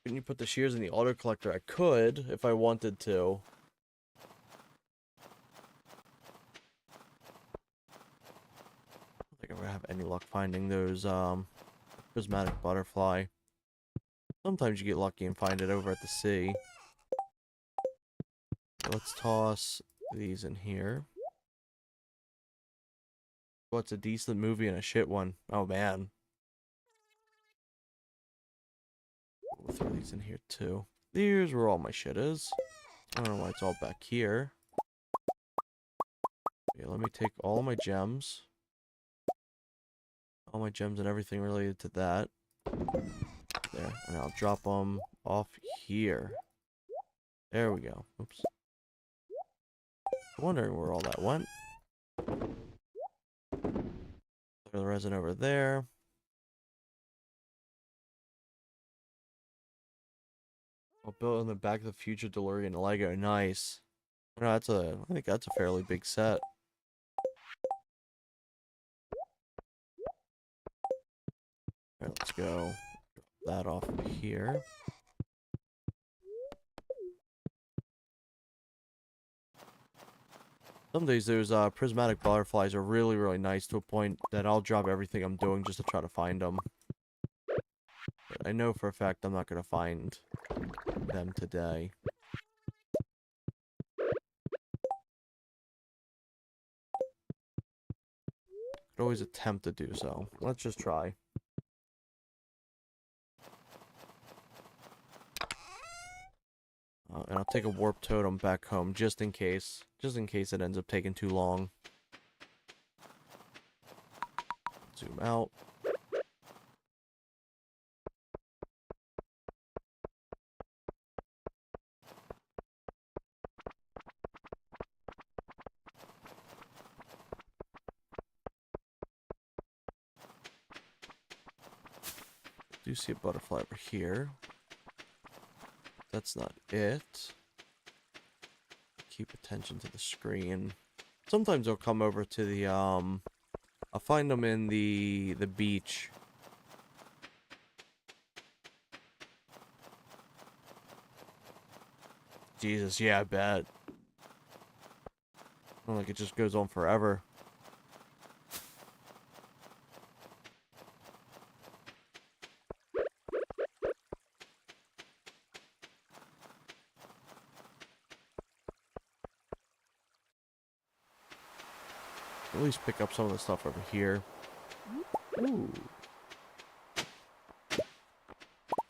Can you put the shears in the auto collector? I could, if I wanted to. I don't think I'm gonna have any luck finding those, prismatic butterfly. Sometimes you get lucky and find it over at the sea. Let's toss these in here. What's a decent movie and a shit one? Oh, man. We'll throw these in here, too. Here's where all my shit is. I don't know why it's all back here. Okay, let me take all my gems. All my gems and everything related to that. There. And I'll drop them off here. There we go. Oops. Wondering where all that went. Throw the resin over there. I'll build in the Back to the Future DeLorean Lego. Nice. No, I think that's a fairly big set. Alright, let's go. Drop that off here. Some days those prismatic butterflies are really, really nice to a point that I'll drop everything I'm doing just to try to find them. I know for a fact I'm not going to find them today. Could always attempt to do so. Let's just try. And I'll take a warp totem back home just in case. Just in case it ends up taking too long. Zoom out. Do see a butterfly over here. That's not it. Keep attention to the screen. Sometimes they'll come over to the I'll find them in the beach. Jesus, yeah, I bet. Not like it just goes on forever. At least pick up some of the stuff over here. Ooh.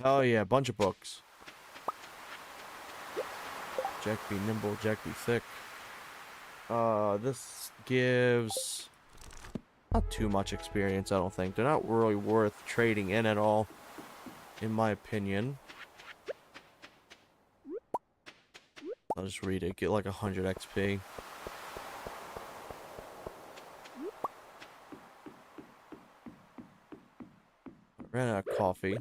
Oh yeah, a bunch of books. Jack be nimble, Jack be thick. This gives not too much experience, I don't think. They're not really worth trading in at all, in my opinion. I'll just read it. Get like 100 XP. Ran out of coffee.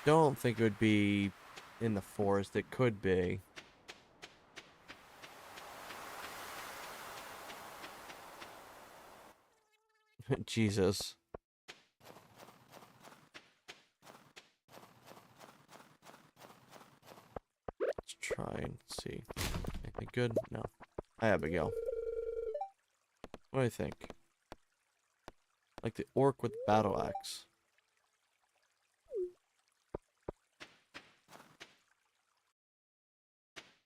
Don't think it would be in the forest. It could be. Jesus. Let's try and see. Anything good? No. Hi, Abigail. What do you think? Like the orc with battle axe.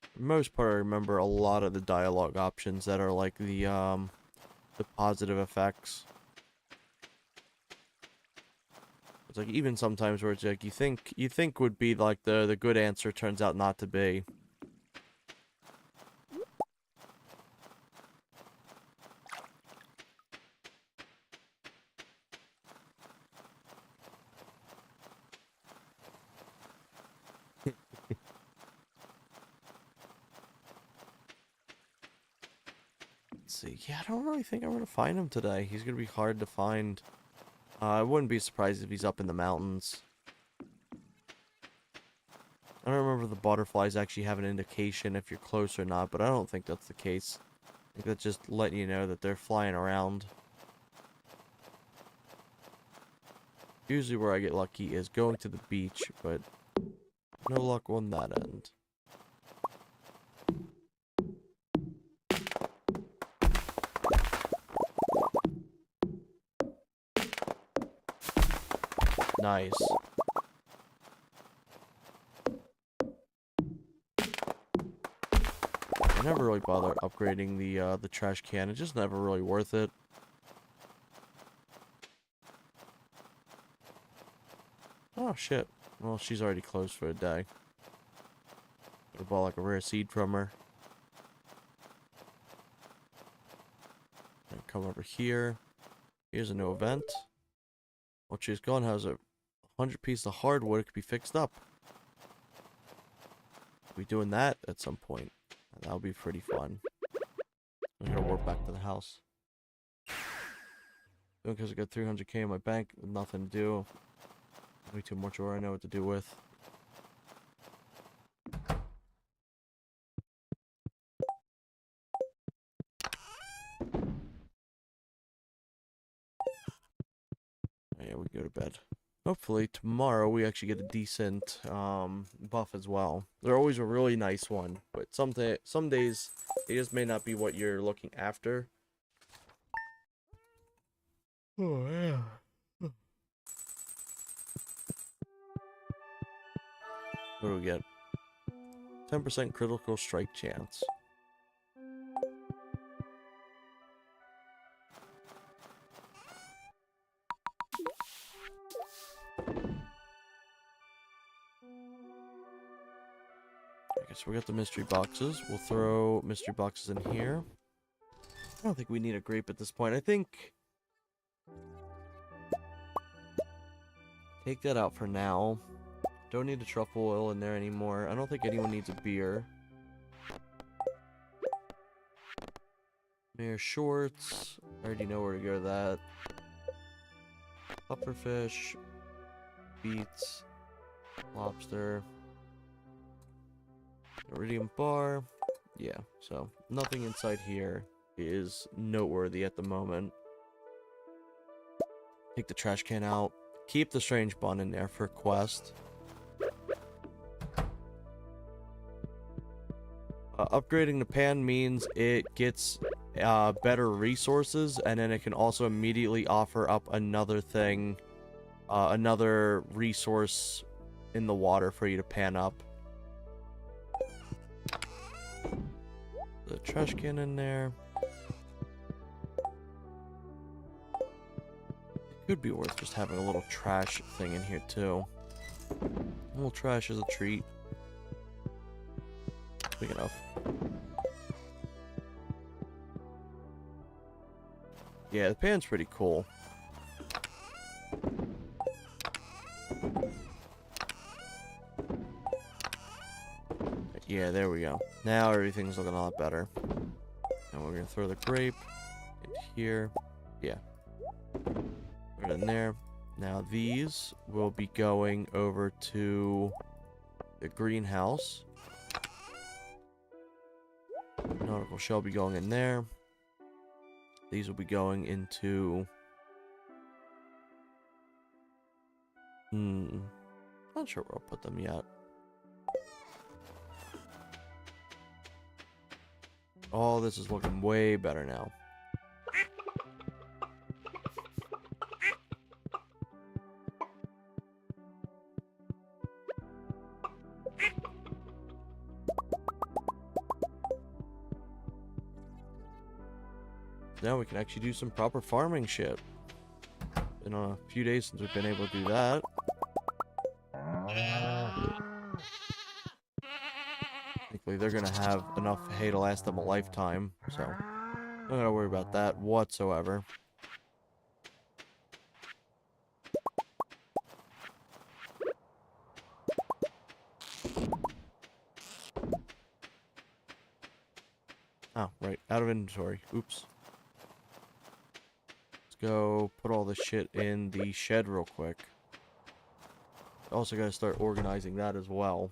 For the most part, I remember a lot of the dialogue options that are like the positive effects. It's like even sometimes where it's like you think would be like the good answer turns out not to be. Let's see. Yeah, I don't really think I'm gonna find him today. He's gonna be hard to find. I wouldn't be surprised if he's up in the mountains. I don't remember if the butterflies actually have an indication if you're close or not, but I don't think that's the case. I think that's just letting you know that they're flying around. Usually where I get lucky is going to the beach, but no luck on that end. Nice. I never really bother upgrading the trash can. It's just never really worth it. Oh shit. Well, she's already closed for a day. I bought like a rare seed from her. And come over here. Here's a new event. While she's gone, has a 100 pieces of hardwood. It could be fixed up. We'll be doing that at some point. That'll be pretty fun. I'm gonna warp back to the house. Because I got 300k in my bank with nothing to do. Way too much where I know what to do with. Yeah, we go to bed. Hopefully tomorrow we actually get a decent buff as well. They're always a really nice one, but some days it just may not be what you're looking after. Oh, yeah. What do we get? 10% critical strike chance. Okay, so we got the mystery boxes. We'll throw mystery boxes in here. I don't think we need a grape at this point. I think... take that out for now. Don't need a truffle oil in there anymore. I don't think anyone needs a beer. Mayor shorts. I already know where to go to that. Pufferfish. Beets. Lobster. Iridium bar. Yeah, so nothing inside here is noteworthy at the moment. Take the trash can out. Keep the strange bun in there for quest. Upgrading the pan means it gets better resources, and then it can also immediately offer up another thing, another resource in the water for you to pan up. The trash can in there. It could be worth just having a little trash thing in here too. A little trash is a treat. Big enough. Yeah, the pan's pretty cool. Yeah, there we go. Now everything's looking a lot better. And we're gonna throw the grape in here. Yeah. Put it in there. Now these will be going over to the greenhouse. Nautical shell will be going in there. These will be going into... not sure where I'll put them yet. Oh, this is looking way better now. Now we can actually do some proper farming shit. Been a few days since we've been able to do that. Thankfully, they're gonna have enough hay to last them a lifetime, so don't gotta worry about that whatsoever. Oh, right, out of inventory. Oops. Let's go put all this shit in the shed real quick. Also gotta start organizing that as well.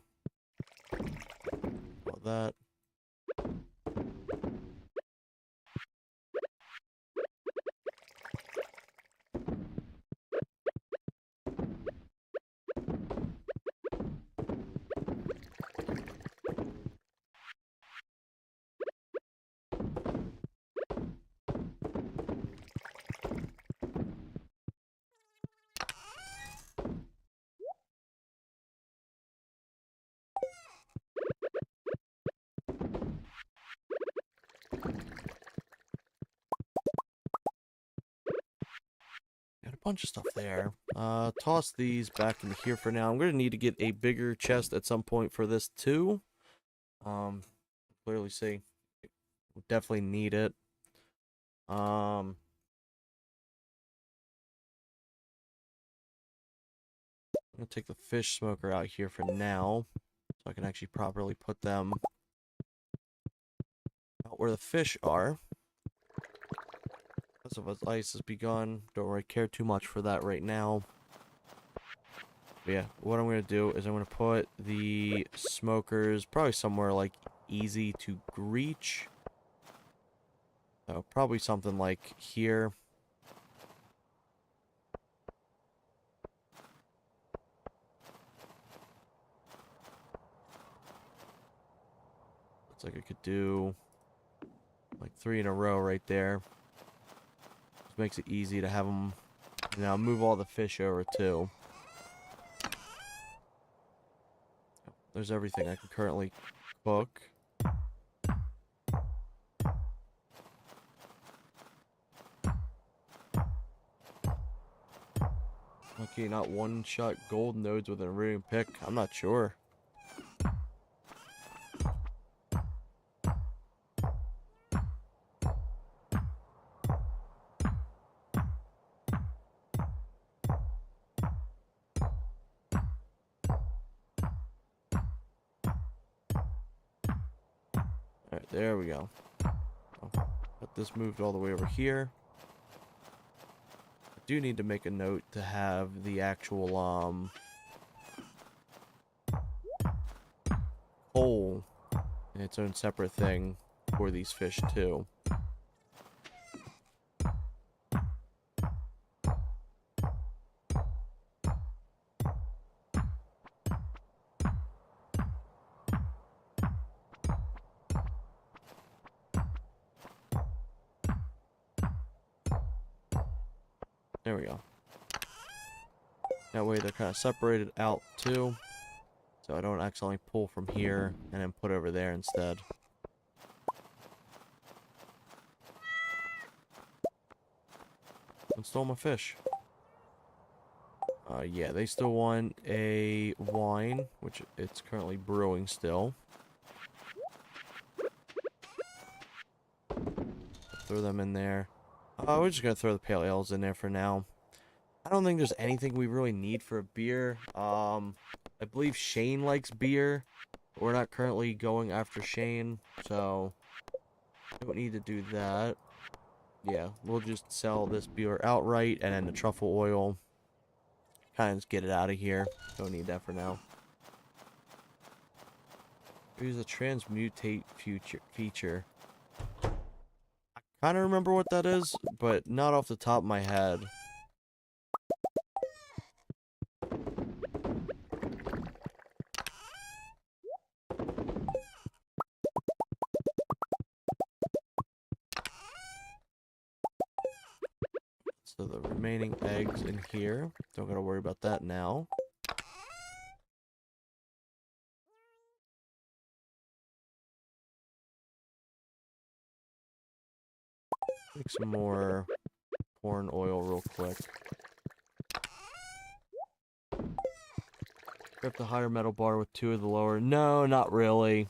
About that. Got a bunch of stuff there. Toss these back in here for now. I'm gonna need to get a bigger chest at some point for this too. Clearly see. Definitely need it. I'm gonna take the fish smoker out here for now, so I can actually properly put them out where the fish are. Because of ice has begun. Don't really care too much for that right now. But yeah, what I'm gonna do is I'm gonna put the smokers probably somewhere like easy to reach. So probably something like here. Looks like I could do like 3 in a row right there. makes it easy to have them, you know, move all the fish over too. There's everything I can currently cook. Okay, not one-shot gold nodes with an iridium pick. I'm not sure. Alright, there we go. But this moved all the way over here. I do need to make a note to have the actual, hole in its own separate thing for these fish, too. There we go. That way they're kind of separated out too. So I don't accidentally pull from here and then put over there instead. And stole my fish. Yeah, they still want a wine, which it's currently brewing still. Throw them in there. We're just gonna throw the pale ales in there for now. I don't think there's anything we really need for a beer. I believe Shane likes beer. But we're not currently going after Shane, so I don't need to do that. Yeah, we'll just sell this beer outright, and then the truffle oil. Kind of just get it out of here. Don't need that for now. Use a transmutate feature. I kind of remember what that is, but not off the top of my head. So the remaining eggs in here. Don't gotta worry about that now. Make some more corn oil real quick. Grab the higher metal bar with 2 of the lower. No, not really.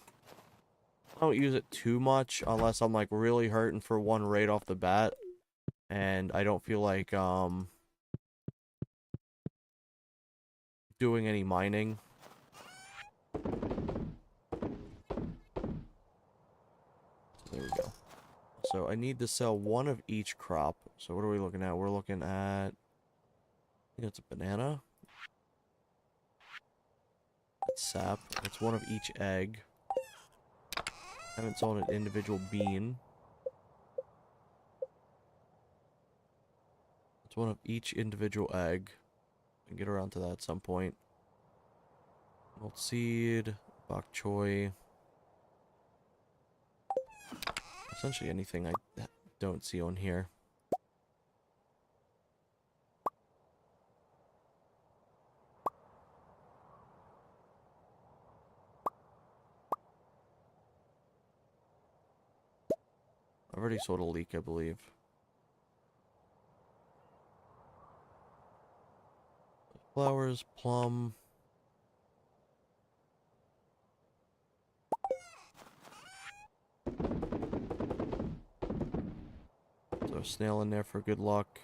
I don't use it too much unless I'm like really hurting for one right off the bat. And I don't feel like doing any mining. There we go. So I need to sell 1 of each crop. So what are we looking at? We're looking at, I think it's a banana. That's sap. It's 1 of each egg. I haven't sold an individual bean. It's 1 of each individual egg. I can get around to that at some point. Old seed, bok choy. Essentially anything I don't see on here. I've already sold a leek, I believe. Flowers, plum. Throw a snail in there for good luck.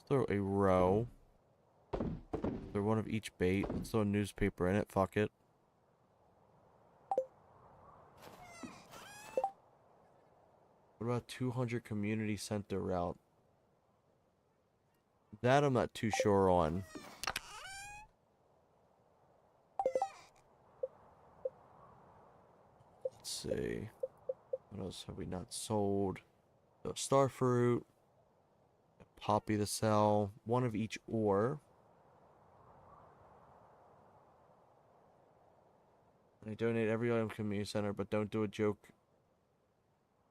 Throw a row. Throw 1 of each bait. Let's throw a newspaper in it. Fuck it. What about 200 community center route? That I'm not too sure on. Let's see. What else have we not sold? So starfruit. Poppy to sell. 1 of each ore. I donate every item to community center, but don't do a joke.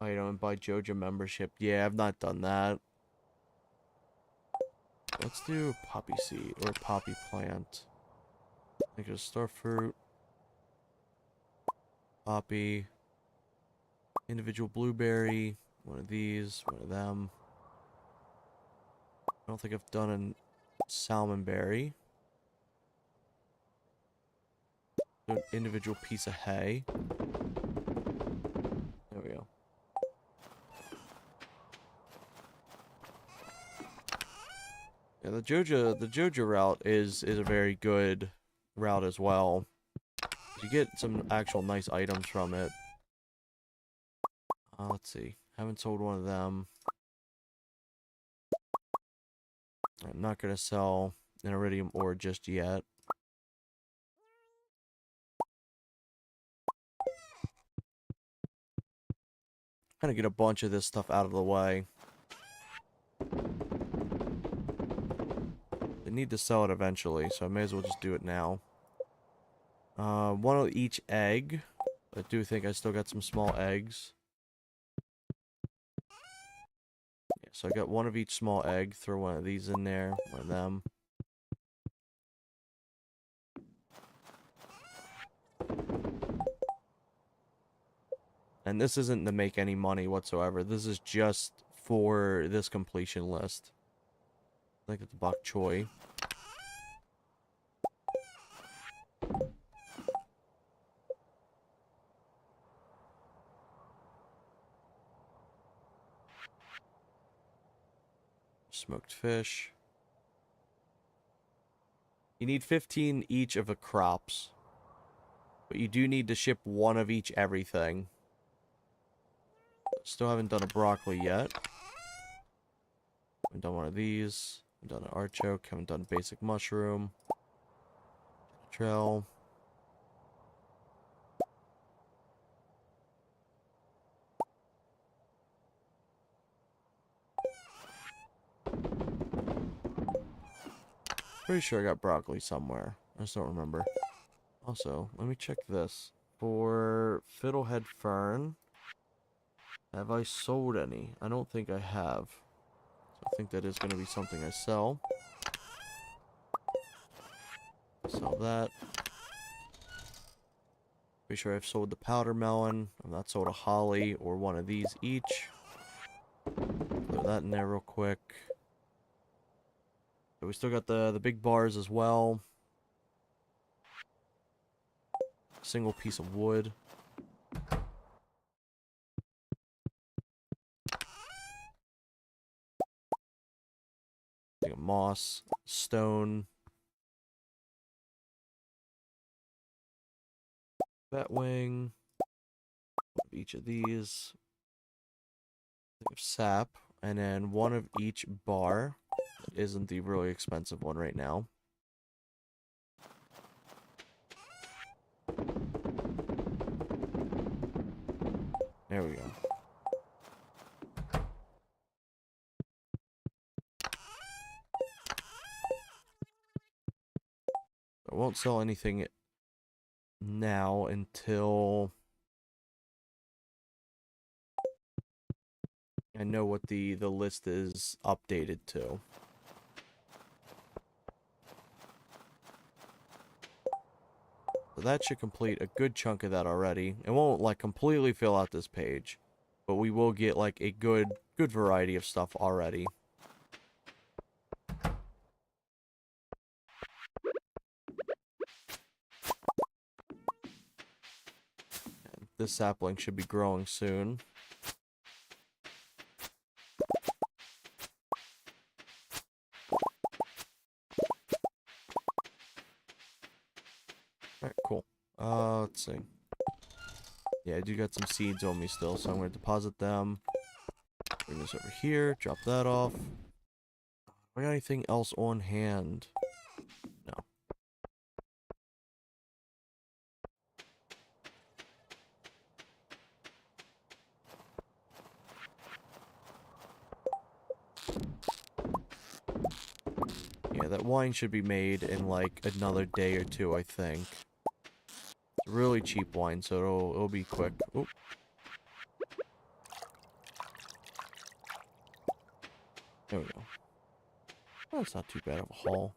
Item and buy Joja membership. Yeah, I've not done that. Let's do poppy seed or poppy plant. I think it's star fruit. Poppy. Individual blueberry. One of these. One of them. I don't think I've done a salmonberry. Do an individual piece of hay. There we go. Yeah, the Joja route is a very good route as well. You get some actual nice items from it. Let's see. Haven't sold one of them. I'm not gonna sell an iridium ore just yet. Kind of get a bunch of this stuff out of the way. I need to sell it eventually, so I may as well just do it now. One of each egg. I do think I still got some small eggs. Yeah, so I got one of each small egg. Throw one of these in there. One of them. And this isn't to make any money whatsoever. This is just for this completion list. I think it's bok choy. Smoked fish. You need 15 each of the crops. But you do need to ship one of each everything. Still haven't done a broccoli yet. Haven't done one of these. Haven't done an artichoke. Haven't done basic mushroom. Trail. Pretty sure I got broccoli somewhere. I just don't remember. Also, let me check this. For Fiddlehead Fern, have I sold any? I don't think I have. So I think that is going to be something I sell. Sell that. Pretty sure I've sold the powder melon. I've not sold a holly or one of these each. Throw that in there real quick. But we still got the big bars as well. Single piece of wood. Thing of moss. Stone. Batwing. Each of these. Thing of sap. And then one of each bar. That isn't the really expensive one right now. There we go. I won't sell anything now until I know what the list is updated to. So that should complete a good chunk of that already. It won't like completely fill out this page, but we will get like a good variety of stuff already. And this sapling should be growing soon. Alright, cool. Let's see. Yeah, I do got some seeds on me still, so I'm going to deposit them. Bring this over here, drop that off. Do I got anything else on hand? No. Yeah, that wine should be made in like another day or two, I think. It's really cheap wine, so it'll be quick. Oop. There we go. Oh, it's not too bad of a haul.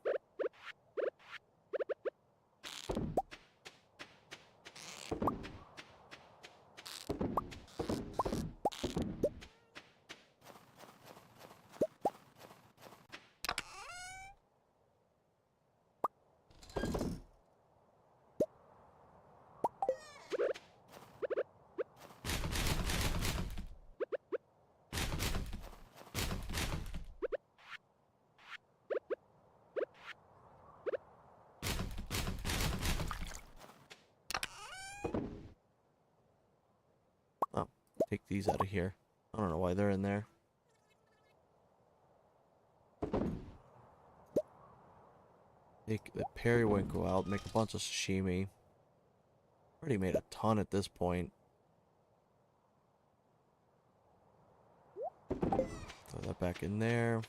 Oh, take these out of here. I don't know why they're in there. Take the periwinkle out, make a bunch of sashimi. Already made a ton at this point. Throw that back in there.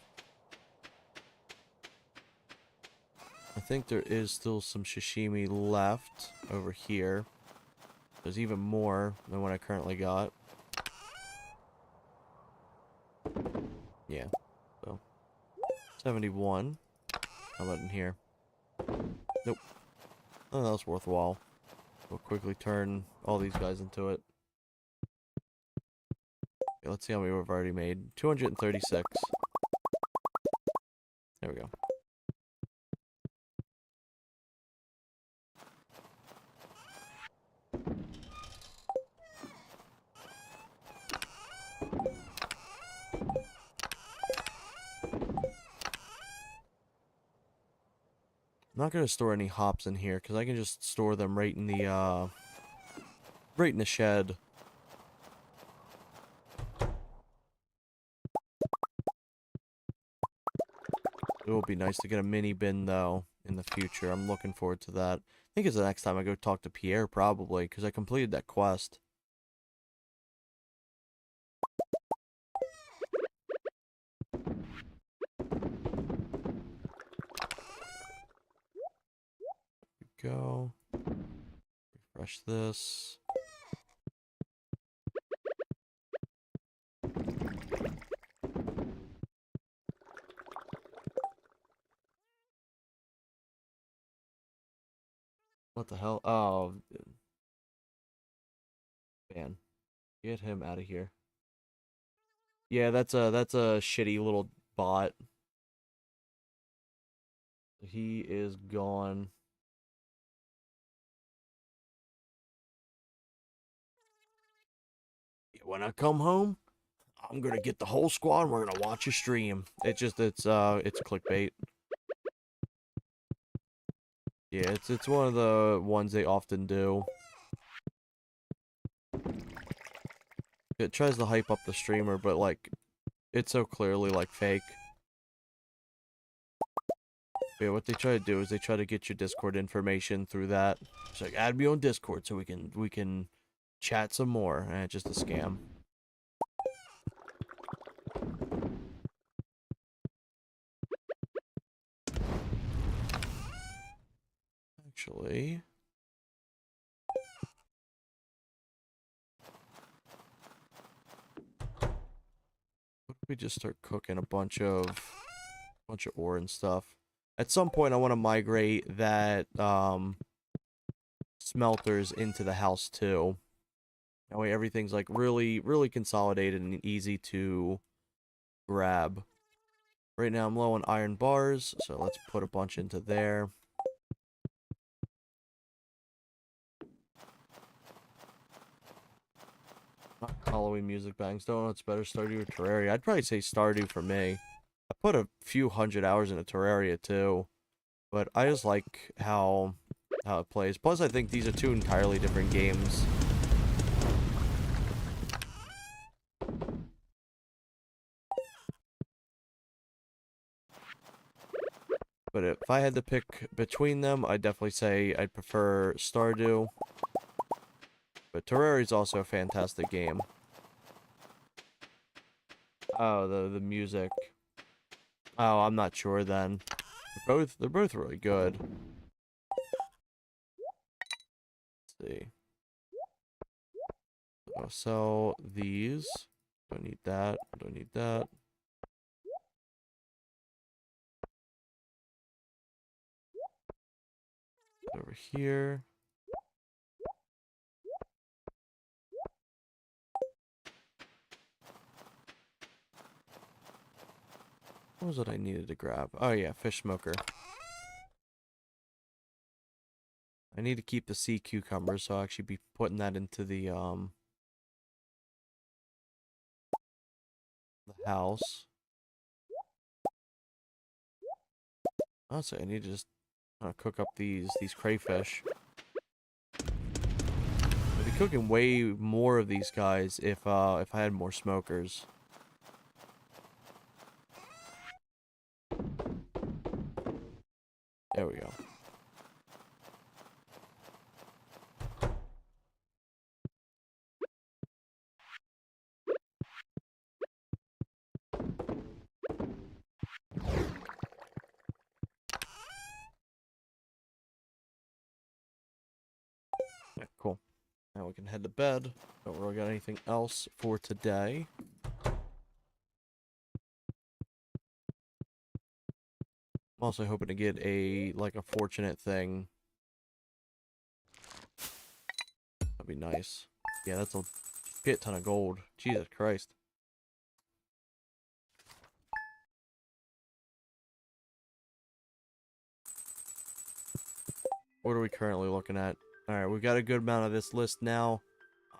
I think there is still some sashimi left over here. There's even more than what I currently got. Yeah, so 71. How about in here? Nope. Oh, that was worthwhile. We'll quickly turn all these guys into it. Okay, let's see how many we've already made. 236. There we go. I'm not gonna store any hops in here because I can just store them right in the shed. It will be nice to get a mini bin though in the future. I'm looking forward to that. I think it's the next time I go talk to Pierre probably because I completed that quest. Go. Refresh this. What the hell? Oh, man. Get him out of here. Yeah, that's a shitty little bot. He is gone. When I come home, I'm gonna get the whole squad and we're gonna watch a stream. It's clickbait. Yeah, it's one of the ones they often do. It tries to hype up the streamer, but like it's so clearly like fake. Yeah, what they try to do is they try to get your Discord information through that. It's like add me on Discord so we can chat some more. And it's just a scam. Actually, what if we just start cooking a bunch of ore and stuff? At some point, I want to migrate that smelters into the house too. That way, everything's like really, really consolidated and easy to grab. Right now, I'm low on iron bars, so let's put a bunch into there. Halloween music bangs. Don't know what's better, Stardew or Terraria. I'd probably say Stardew for me. I put a few hundred hours into Terraria too, but I just like how it plays. Plus, I think these are two entirely different games. But if I had to pick between them, I'd definitely say I'd prefer Stardew. But Terraria is also a fantastic game. Oh, the music. Oh, I'm not sure then. They're both really good. Let's see. I'll sell these. Don't need that. Don't need that. Over here. What was it I needed to grab? Oh yeah, fish smoker. I need to keep the sea cucumbers, so I'll actually be putting that into the house. Honestly, I need to just cook up these crayfish. I'd be cooking way more of these guys if I had more smokers. There we go. Yeah, cool. Now we can head to bed. Don't really got anything else for today. I'm also hoping to get a fortunate thing. That'd be nice. Yeah, that's a shit ton of gold. Jesus Christ. What are we currently looking at? Alright, we've got a good amount of this list now.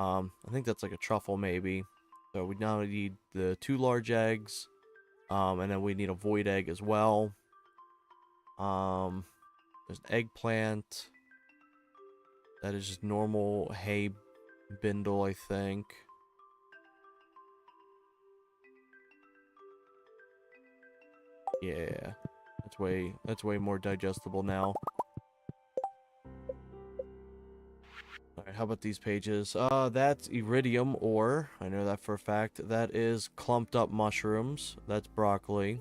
I think that's like a truffle maybe. So we now need the 2 large eggs. And then we need a void egg as well. There's an eggplant. That is just normal hay bindle, I think. Yeah. That's way more digestible now. Alright, how about these pages? That's iridium ore. I know that for a fact. That is clumped up mushrooms. That's broccoli.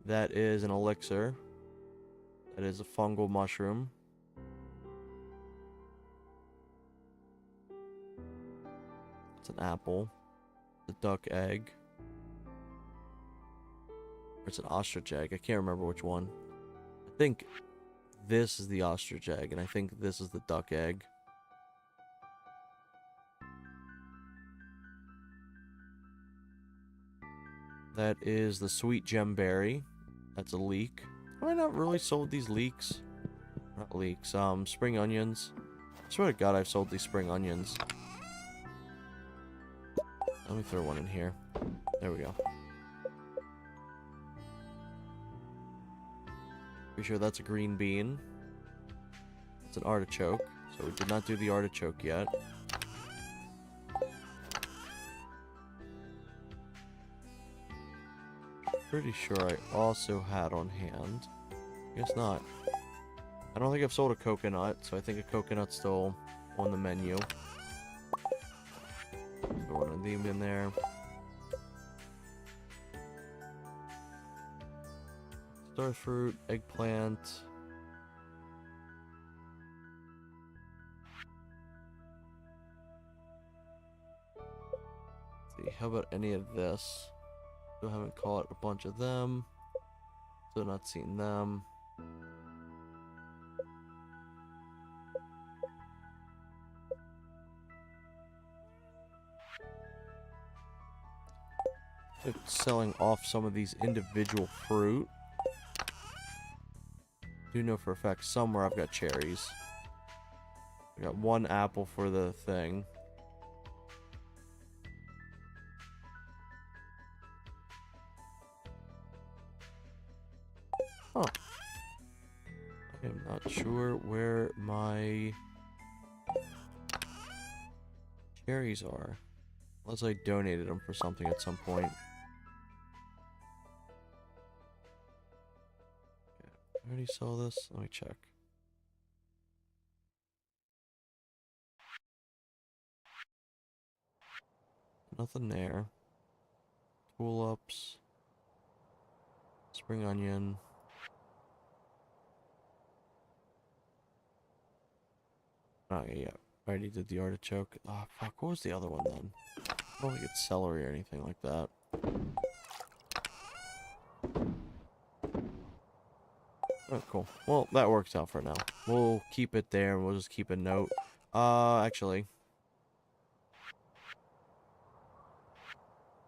That is an elixir. That is a fungal mushroom. It's an apple. It's a duck egg. Or it's an ostrich egg. I can't remember which one. I think this is the ostrich egg, and I think this is the duck egg. That is the sweet gemberry. That's a leek. Have I not really sold these leeks? Not leeks, spring onions. I swear to God I've sold these spring onions. Let me throw one in here. There we go. Pretty sure that's a green bean. It's an artichoke. So we did not do the artichoke yet. Pretty sure I also had on hand. Guess not. I don't think I've sold a coconut, so I think a coconut's still on the menu. Throw one of them in there. Starfruit, eggplant. Let's see, how about any of this? Still haven't caught a bunch of them. Still not seen them. Selling off some of these individual fruit. Do know for a fact somewhere I've got cherries. I got 1 apple for the thing. Huh. I am not sure where my cherries are. Unless I donated them for something at some point. Okay. I already saw this. Let me check. Nothing there. Tulips. Spring onion. Oh, yeah. I already did the artichoke. Oh, fuck. What was the other one then? I don't think it's celery or anything like that. Oh, cool. Well, that works out for now. We'll keep it there, and we'll just keep a note. Actually,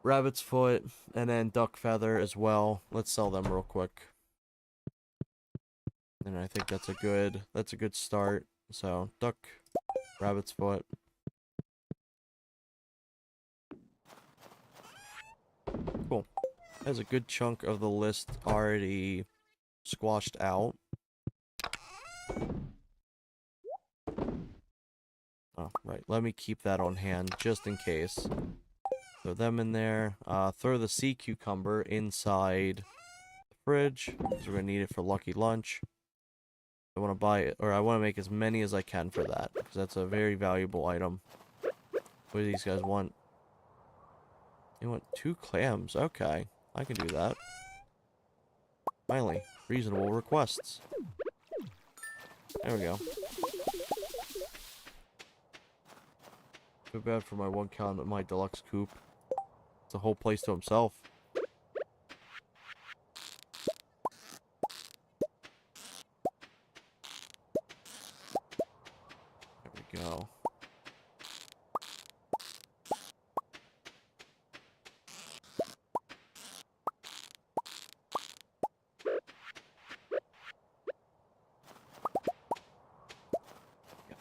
rabbit's foot, and then duck feather as well. Let's sell them real quick. And I think that's a good start. So, duck, rabbit's foot. Cool. There's a good chunk of the list already squashed out. Oh, right. Let me keep that on hand just in case. Throw them in there. Throw the sea cucumber inside the fridge, because we're going to need it for Lucky Lunch. I want to buy it, or I want to make as many as I can for that, because that's a very valuable item. What do these guys want? They want 2 clams. Okay, I can do that. Finally, reasonable requests. There we go. Too bad for my 1 count at my deluxe coop. It's a whole place to himself. There we go.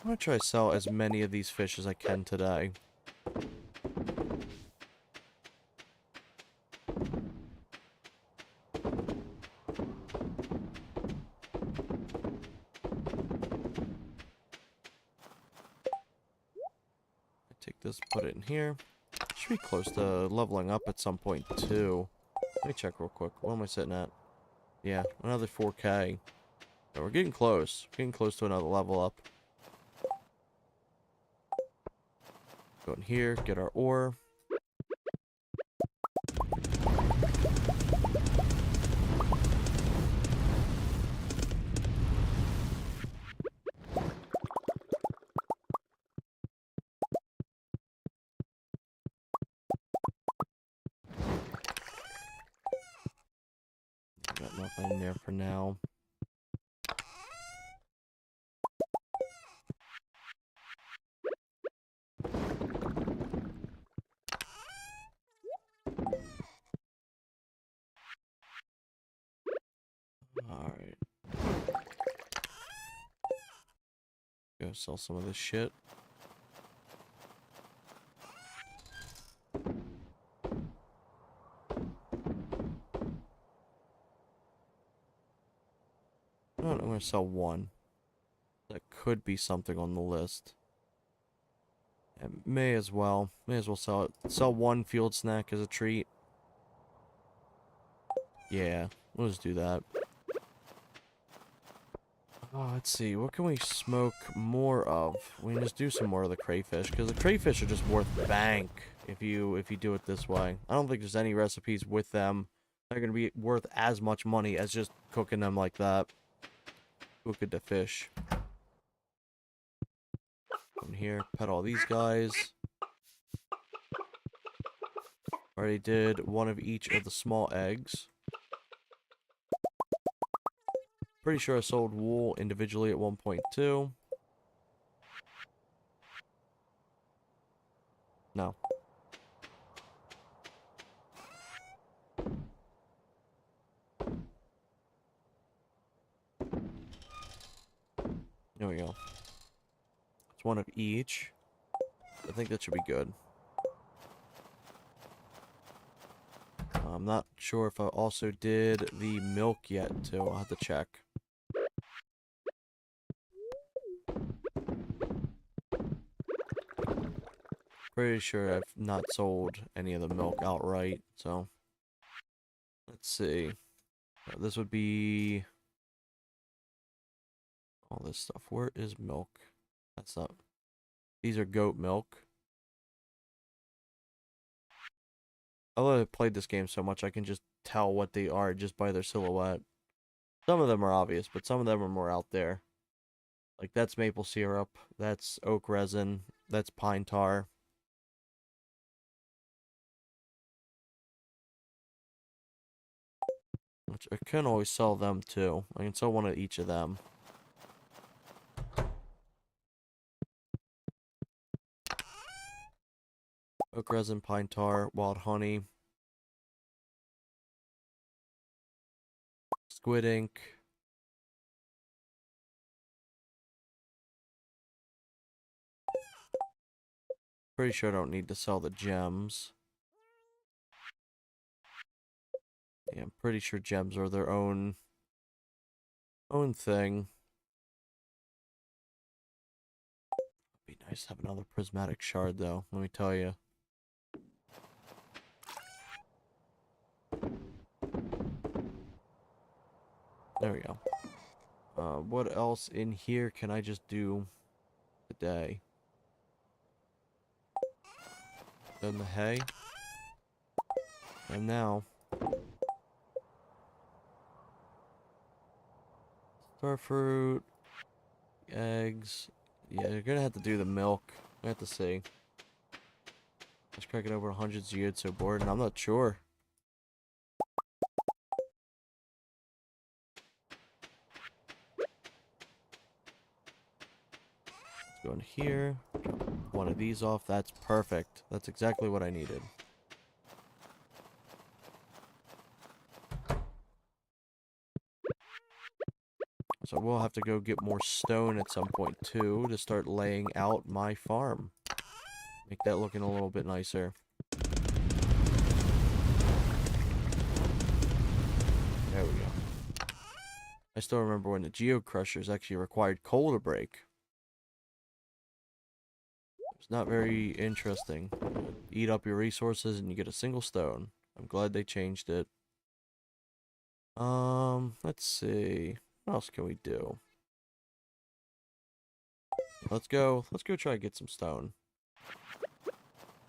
I'm gonna try to sell as many of these fish as I can today. Take this, put it in here. Should be close to leveling up at some point too. Let me check real quick. What am I sitting at? Yeah, another 4K. So we're getting close. Getting close to another level up. Go in here, get our ore. Got nothing in there for now. Alright. Go sell some of this shit. I'm gonna sell 1. That could be something on the list. And may as well sell it. Sell 1 field snack as a treat. Yeah, we'll just do that. Oh, let's see, what can we smoke more of? We can just do some more of the crayfish, because the crayfish are just worth bank if you do it this way. I don't think there's any recipes with them that are going to be worth as much money as just cooking them like that. Cook the fish. Come here, pet all these guys. Already did 1 of each of the small eggs. Pretty sure I sold wool individually at 1.2. No. There we go. It's 1 of each. I think that should be good. I'm not sure if I also did the milk yet, too. I'll have to check. Pretty sure I've not sold any of the milk outright, so... Let's see. This would be... all this stuff. Where is milk? That's not... These are goat milk. Although I've played this game so much, I can just tell what they are just by their silhouette. Some of them are obvious, but some of them are more out there. Like, that's maple syrup, that's oak resin, that's pine tar. Which I can always sell them too. I can sell one of each of them. Oak resin, pine tar, wild honey, squid ink. Pretty sure I don't need to sell the gems. Yeah, I'm pretty sure gems are their own thing. Be nice to have another prismatic shard though, let me tell you. There we go. What else in here can I just do today? Done the hay. And now starfruit, eggs. Yeah, you're gonna have to do the milk. I have to see. Let's crack it over 100 geode so bored, and I'm not sure. Let's go in here. Drop one of these off. That's perfect. That's exactly what I needed. So we'll have to go get more stone at some point too to start laying out my farm. Make that looking a little bit nicer. There we go. I still remember when the geocrushers actually required coal to break. It's not very interesting. Eat up your resources and you get a single stone. I'm glad they changed it. Let's see. What else can we do? Let's go try to get some stone.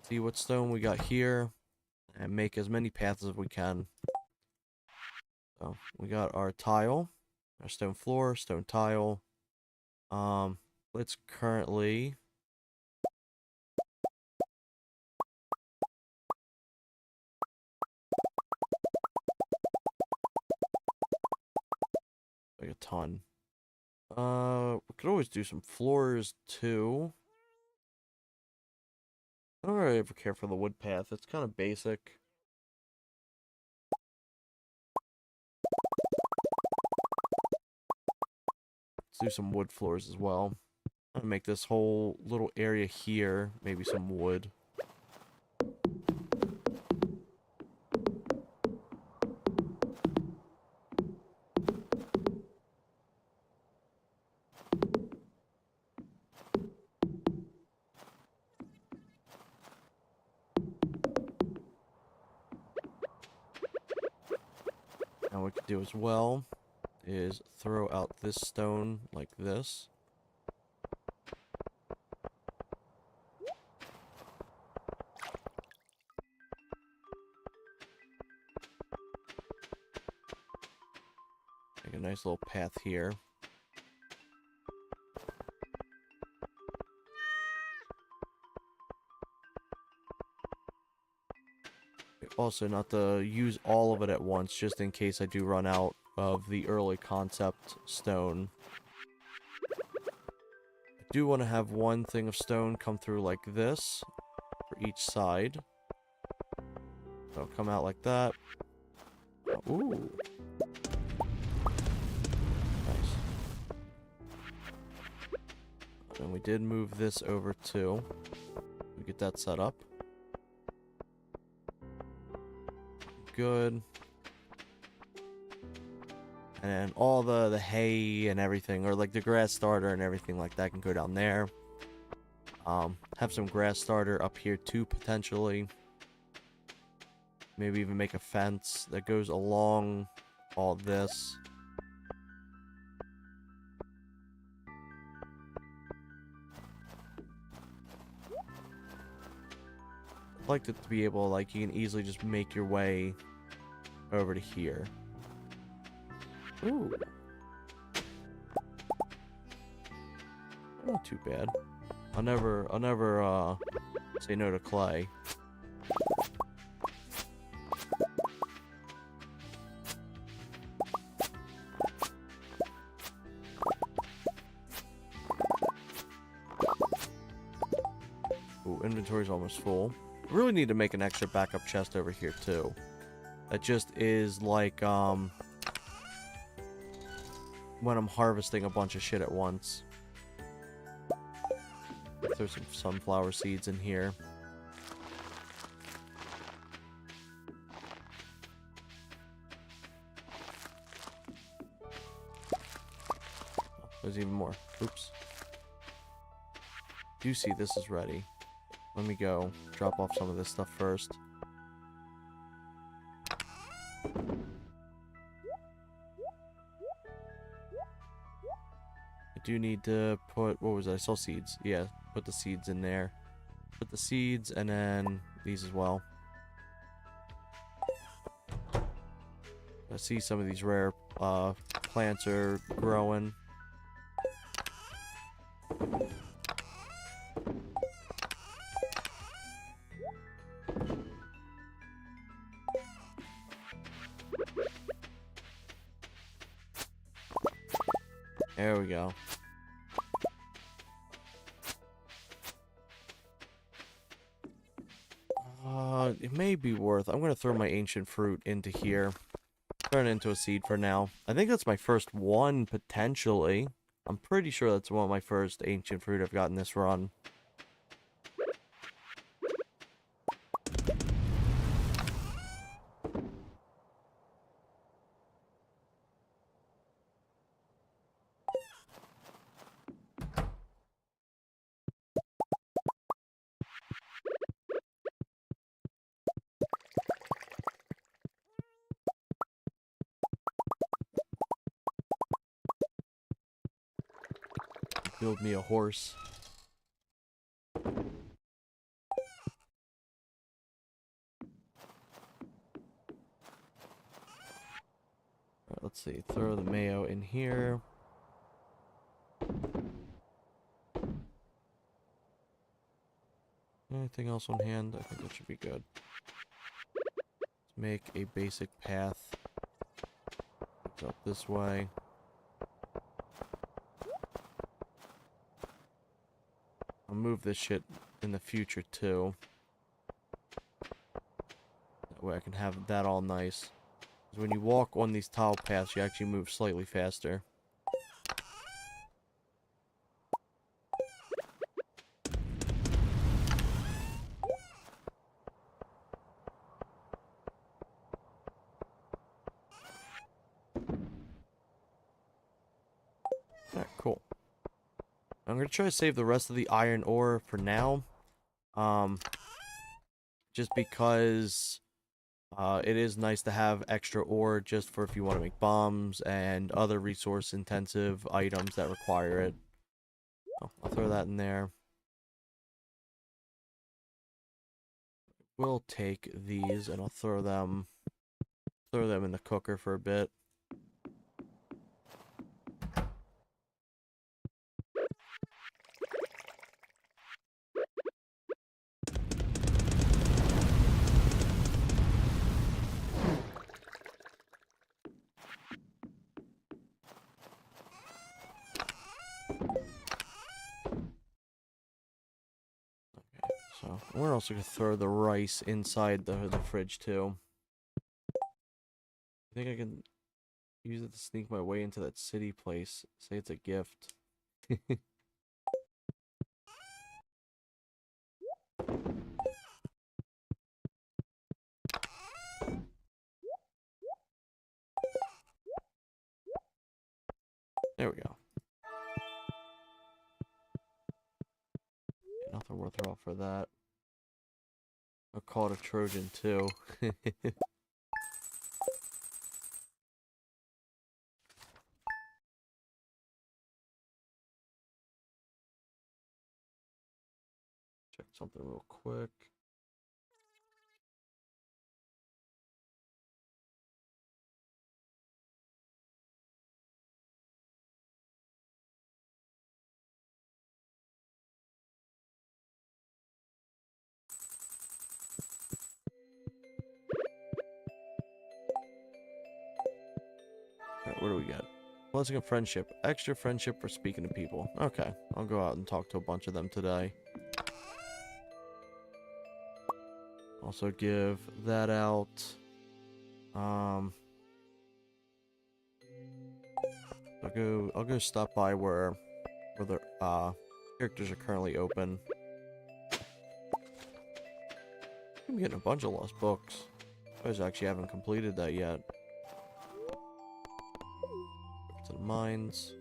See what stone we got here. And make as many paths as we can. So, we got our tile. Our stone floor, stone tile. Let's currently... like a ton. We could always do some floors too. I don't really ever care for the wood path. It's kind of basic. Let's do some wood floors as well. I'm gonna make this whole little area here maybe some wood. Now what we could do as well is throw out this stone like this. Make a nice little path here. Also, not to use all of it at once, just in case I do run out of the early concept stone. I do want to have one thing of stone come through like this for each side. So come out like that. Ooh. Nice. And we did move this over too. We get that set up. Good. And all the hay and everything, or like the grass starter and everything like that can go down there. Have some grass starter up here too, potentially. Maybe even make a fence that goes along all this. I'd like it to be able, like, you can easily just make your way over to here. Ooh. Not too bad. I'll never say no to clay. . inventory's almost full. I really need to make an extra backup chest over here, too. That just is like, when I'm harvesting a bunch of shit at once. There's some sunflower seeds in here. Oh, there's even more. Oops. Do see this is ready. Let me go drop off some of this stuff first. I do need to put, what was it? I saw seeds. Yeah, put the seeds in there. Put the seeds and then these as well. I see some of these rare plants are growing. There we go. It may be worth... I'm going to throw my ancient fruit into here. Turn it into a seed for now. I think that's my first one, potentially. I'm pretty sure that's one of my first ancient fruit I've gotten this run. Build me a horse. Alright, let's see. Throw the mayo in here. Anything else on hand? I think that should be good. Let's make a basic path. Up this way. I'll move this shit in the future too. That way I can have that all nice. Because when you walk on these tile paths, you actually move slightly faster. Alright, cool. I'm going to try to save the rest of the iron ore for now. Just because it is nice to have extra ore just for if you want to make bombs and other resource-intensive items that require it. Oh, I'll throw that in there. We'll take these and I'll throw them in the cooker for a bit. So we're also gonna throw the rice inside the fridge too. I think I can use it to sneak my way into that city place. Say it's a gift. There we go. Nothing worthwhile for that. I'll call it a Trojan too. Check something real quick. Alright, what do we got? Blessing of friendship. Extra friendship for speaking to people. Okay, I'll go out and talk to a bunch of them today. Also give that out. I'll go stop by where the characters are currently open. I'm getting a bunch of lost books. I actually haven't completed that yet. Over to the mines.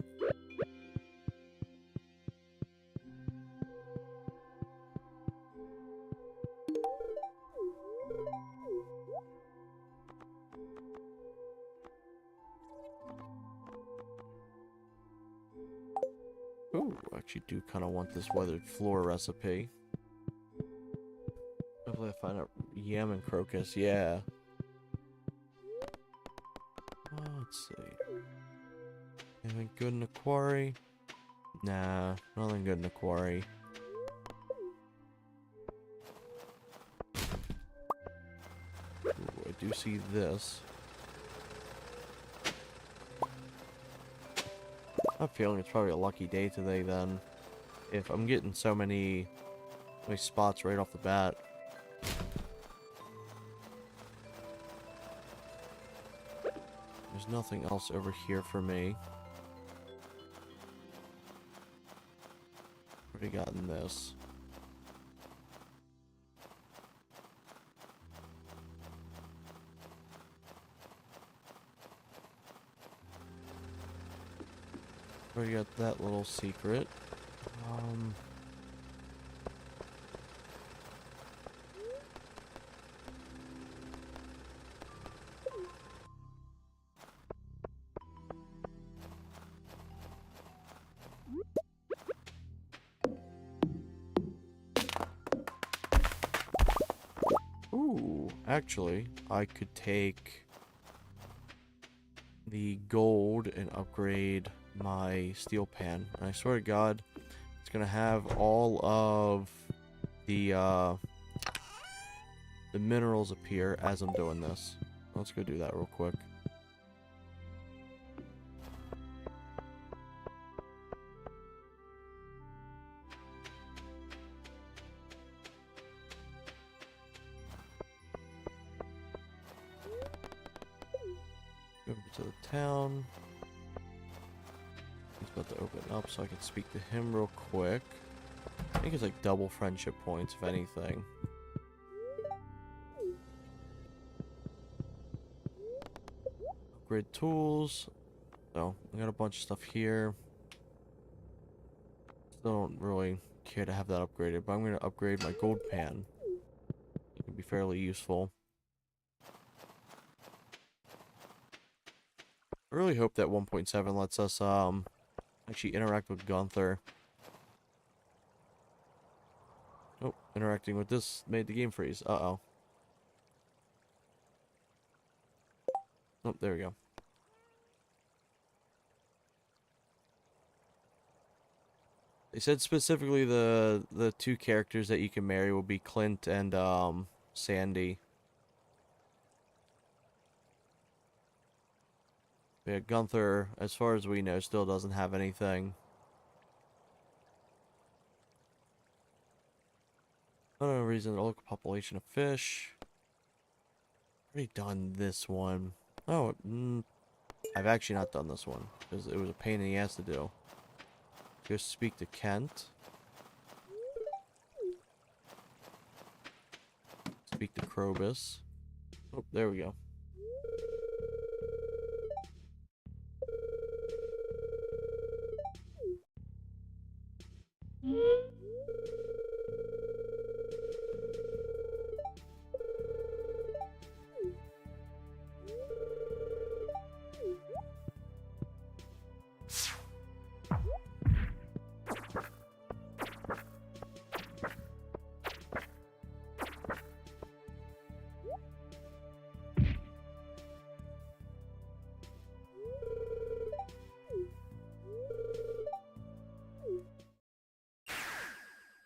Ooh, I actually do kind of want this weathered floor recipe. Hopefully I find out yam and crocus, yeah. Let's see. Anything good in the quarry? Nah, nothing good in the quarry. Ooh, I do see this. I have a feeling it's probably a lucky day today then. If I'm getting so many spots right off the bat. There's nothing else over here for me. Already gotten this. Already got that little secret. Ooh, actually, I could take the gold and upgrade my steel pan. And I swear to God, it's gonna have all of the minerals appear as I'm doing this. Let's go do that real quick. Go over to the town. He's about to open up so I can speak to him real quick. I think it's like double friendship points, if anything. Upgrade tools. So, I got a bunch of stuff here. Still don't really care to have that upgraded, but I'm going to upgrade my gold pan. It can be fairly useful. I really hope that 1.7 lets us actually interact with Gunther. Oh, interacting with this made the game freeze. Uh-oh. Oh, there we go. They said specifically the two characters that you can marry will be Clint and Sandy. Yeah, Gunther, as far as we know, still doesn't have anything. Another reason to look at population of fish. Already done this one. Oh, I've actually not done this one because it was a pain in the ass to do. Go speak to Kent. Speak to Krobus. Oh, there we go.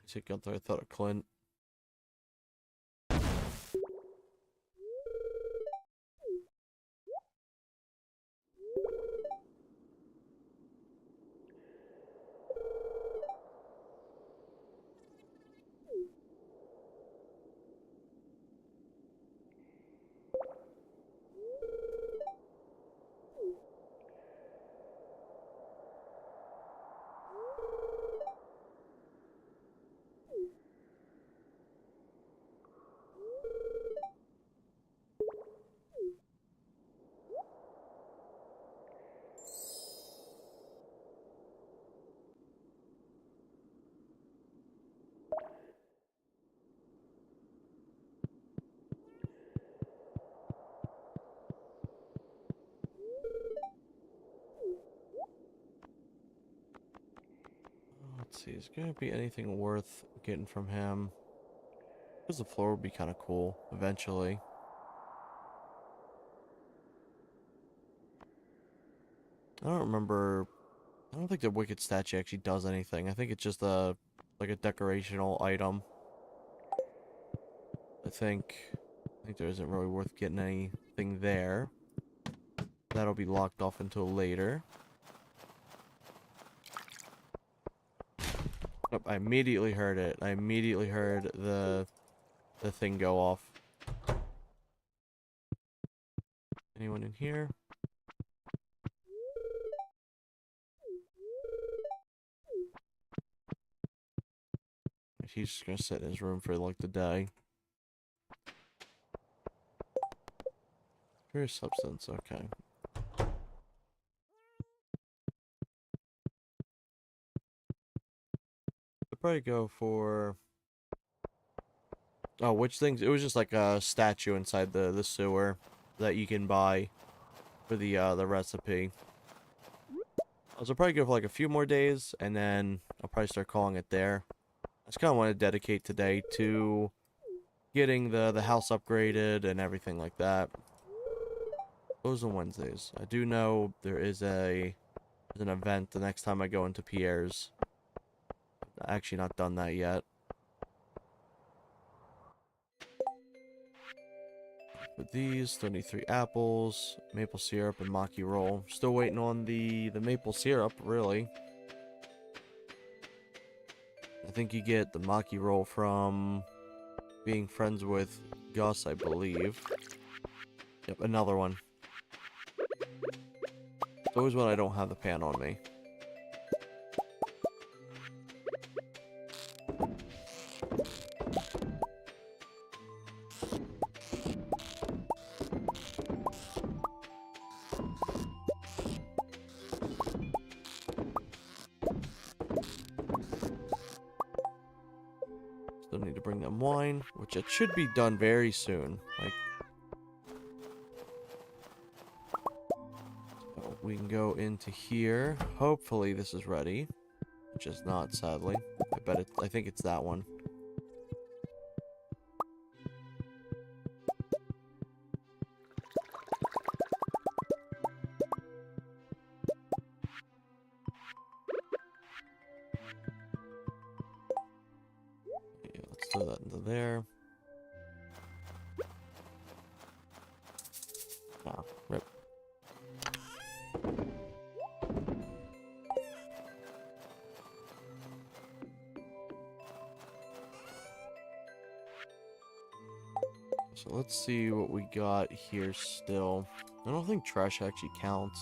You said Gunther, I thought of Clint. see. Is gonna be anything worth getting from him? Because the floor would be kind of cool eventually. I don't remember. I don't think the Wicked statue actually does anything. I think it's just a like a decorational item. I think there isn't really worth getting anything there. That'll be locked off until later. Oh, I immediately heard it. I immediately heard the thing go off. Anyone in here? He's just gonna sit in his room for like the day. Pure substance, okay. I'd probably go for... Oh, which things? It was just like a statue inside the sewer that you can buy for the recipe. So I'll probably go for like a few more days, and then I'll probably start calling it there. I just kind of want to dedicate today to getting the house upgraded and everything like that. Those are Wednesdays. I do know there is an event the next time I go into Pierre's. I've actually not done that yet. With these, still need 3 apples, maple syrup, and maki roll. Still waiting on the maple syrup, really. I think you get the maki roll from being friends with Gus, I believe. Yep, another one. It's always when I don't have the pan on me. Still need to bring them wine, which it should be done very soon. Like, so we can go into here. Hopefully this is ready, which is not, sadly. I think it's that one. Yeah, let's throw that into there. Ah, rip. So let's see what we got here still. I don't think trash actually counts.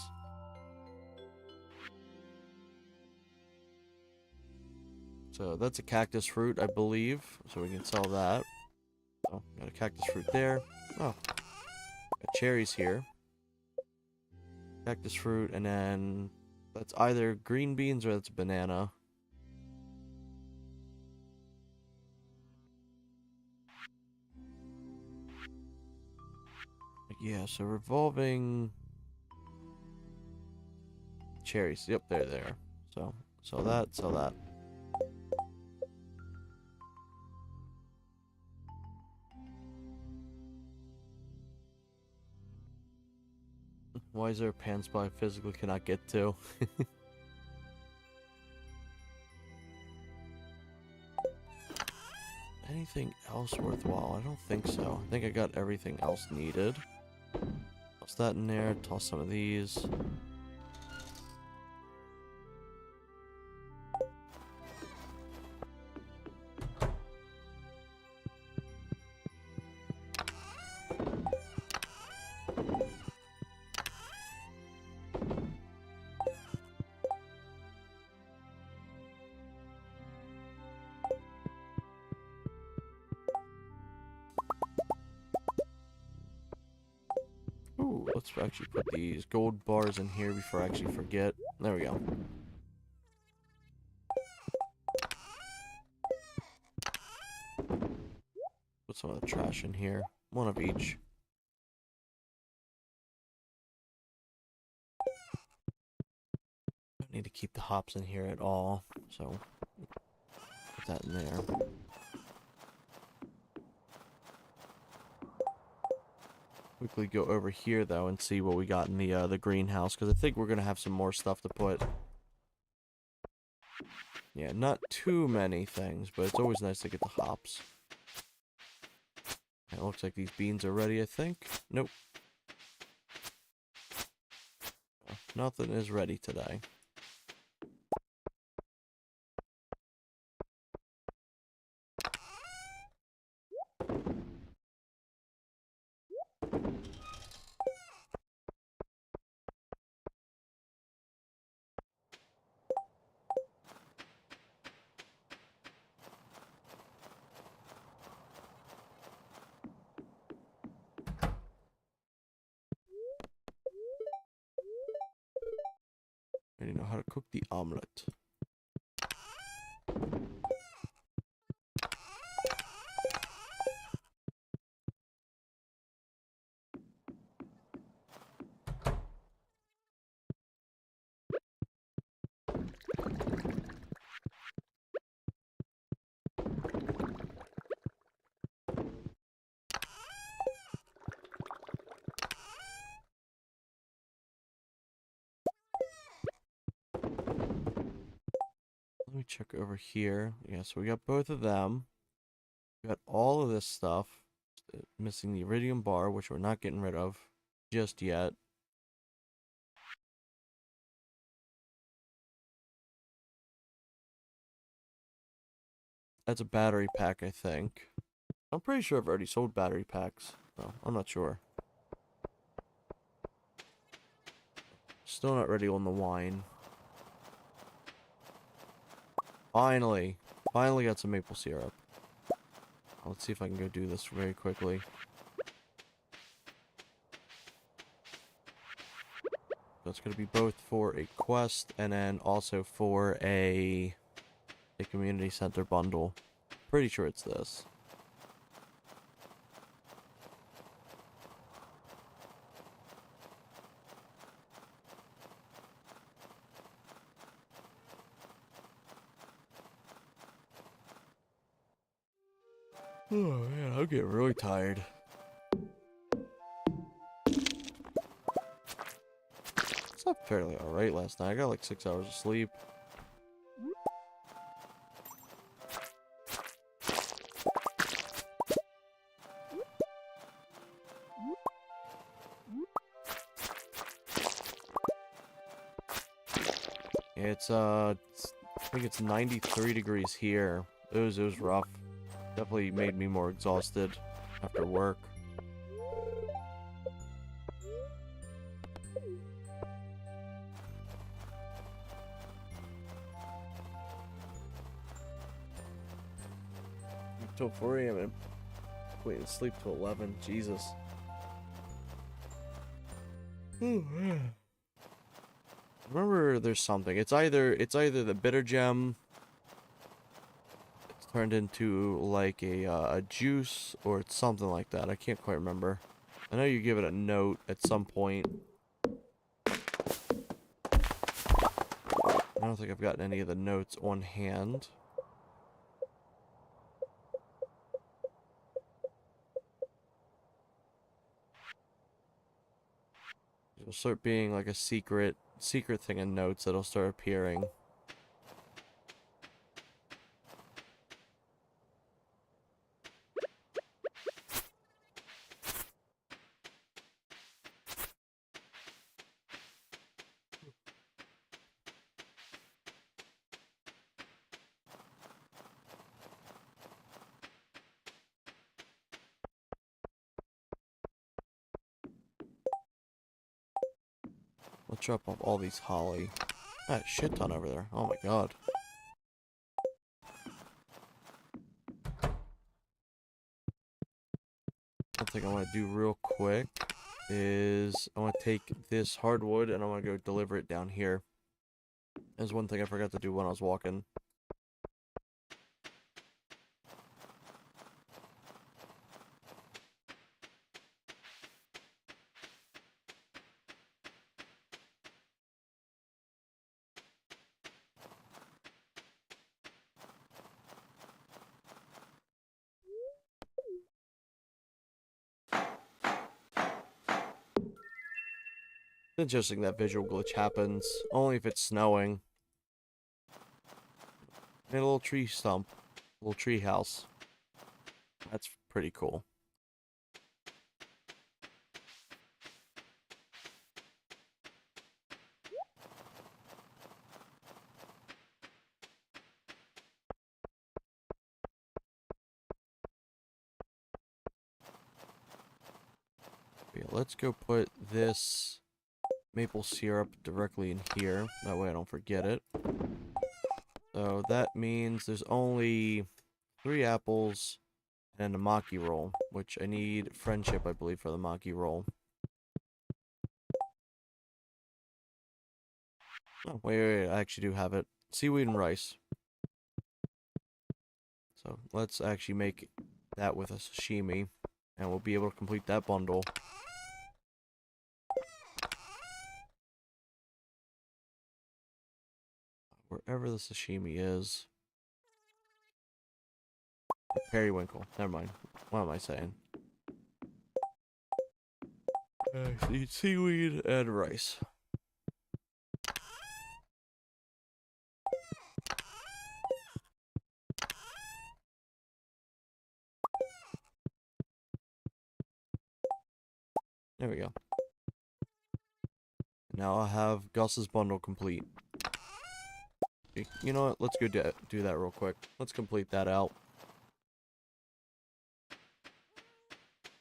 So that's a cactus fruit, I believe. So we can sell that. Oh, got a cactus fruit there. Oh, got cherries here. Cactus fruit, and then that's either green beans or that's banana. Yeah, so revolving cherries. Yep, they're there. So sell that, sell that. Why is there a pan spot I physically cannot get to? Anything else worthwhile? I don't think so. I think I got everything else needed. Toss that in there, toss some of these. Ooh, let's actually put these gold bars in here before I actually forget. There we go. Put some of the trash in here. One of each. Don't need to keep the hops in here at all. So Put that in there. Quickly go over here though and see what we got in the greenhouse, because I think we're gonna have some more stuff to put. Yeah, not too many things, but it's always nice to get the hops. It looks like these beans are ready, I think. Nope. Nothing is ready today. I already know how to cook the omelet. Let me check over here. Yeah, so we got both of them. We got all of this stuff. Missing the iridium bar, which we're not getting rid of just yet. That's a battery pack, I think. I'm pretty sure I've already sold battery packs. No, I'm not sure. Still not ready on the wine. Finally. Finally got some maple syrup. Let's see if I can go do this very quickly. That's going to be both for a quest and then also for a community center bundle. Pretty sure it's this. Oh man, I'm getting really tired. Slept fairly alright last night. I got like 6 hours of sleep. I think it's 93 degrees here. It was rough. Definitely made me more exhausted after work. Till 4 a.m. and waiting to sleep till 11. Jesus. Remember, there's something. It's either the bitter gem. It's turned into like a juice, or it's something like that. I can't quite remember. I know you give it a note at some point. I don't think I've gotten any of the notes on hand. It'll start being like a secret thing in notes that'll start appearing. Let's drop off all these holly. Ah, shit ton over there. Oh my god. One thing I want to do real quick is I want to take this hardwood and I want to go deliver it down here. There's one thing I forgot to do when I was walking. It's interesting that visual glitch happens only if it's snowing. And a little tree stump. A little tree house. That's pretty cool. Yeah, let's go put this maple syrup directly in here. That way I don't forget it. So that means there's only 3 apples and a maki roll, which I need friendship, I believe, for the maki roll. Oh, wait, I actually do have it. Seaweed and rice. So let's actually make that with a sashimi, and we'll be able to complete that bundle. Wherever the sashimi is. Periwinkle. Never mind. What am I saying? Seaweed and rice. There we go. Now I'll have Gus's bundle complete. You know what? Let's go do that real quick. Let's complete that out.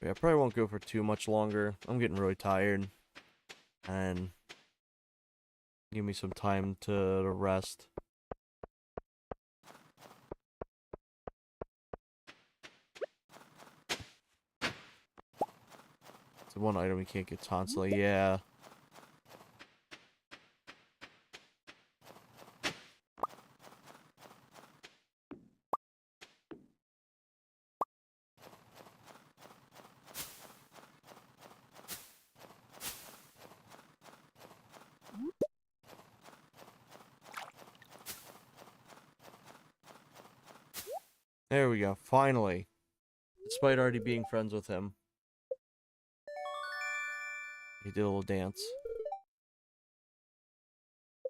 Yeah, I probably won't go for too much longer. I'm getting really tired. And give me some time to rest. It's the one item we can't get constantly. Yeah. There we go. Finally. Despite already being friends with him. He did a little dance.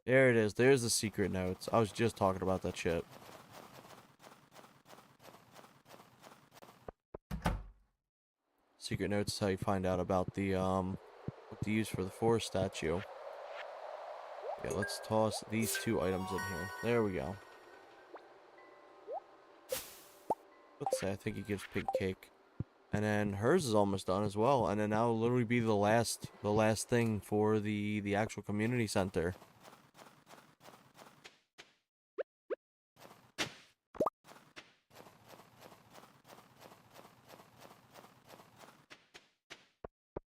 There it is. There's the secret notes. I was just talking about that shit. Secret notes is how you find out about the, what to use for the forest statue. Yeah, let's toss these 2 items in here. There we go. Let's say I think he gives pig cake. And then hers is almost done as well. And then that will literally be the last thing for the actual community center. I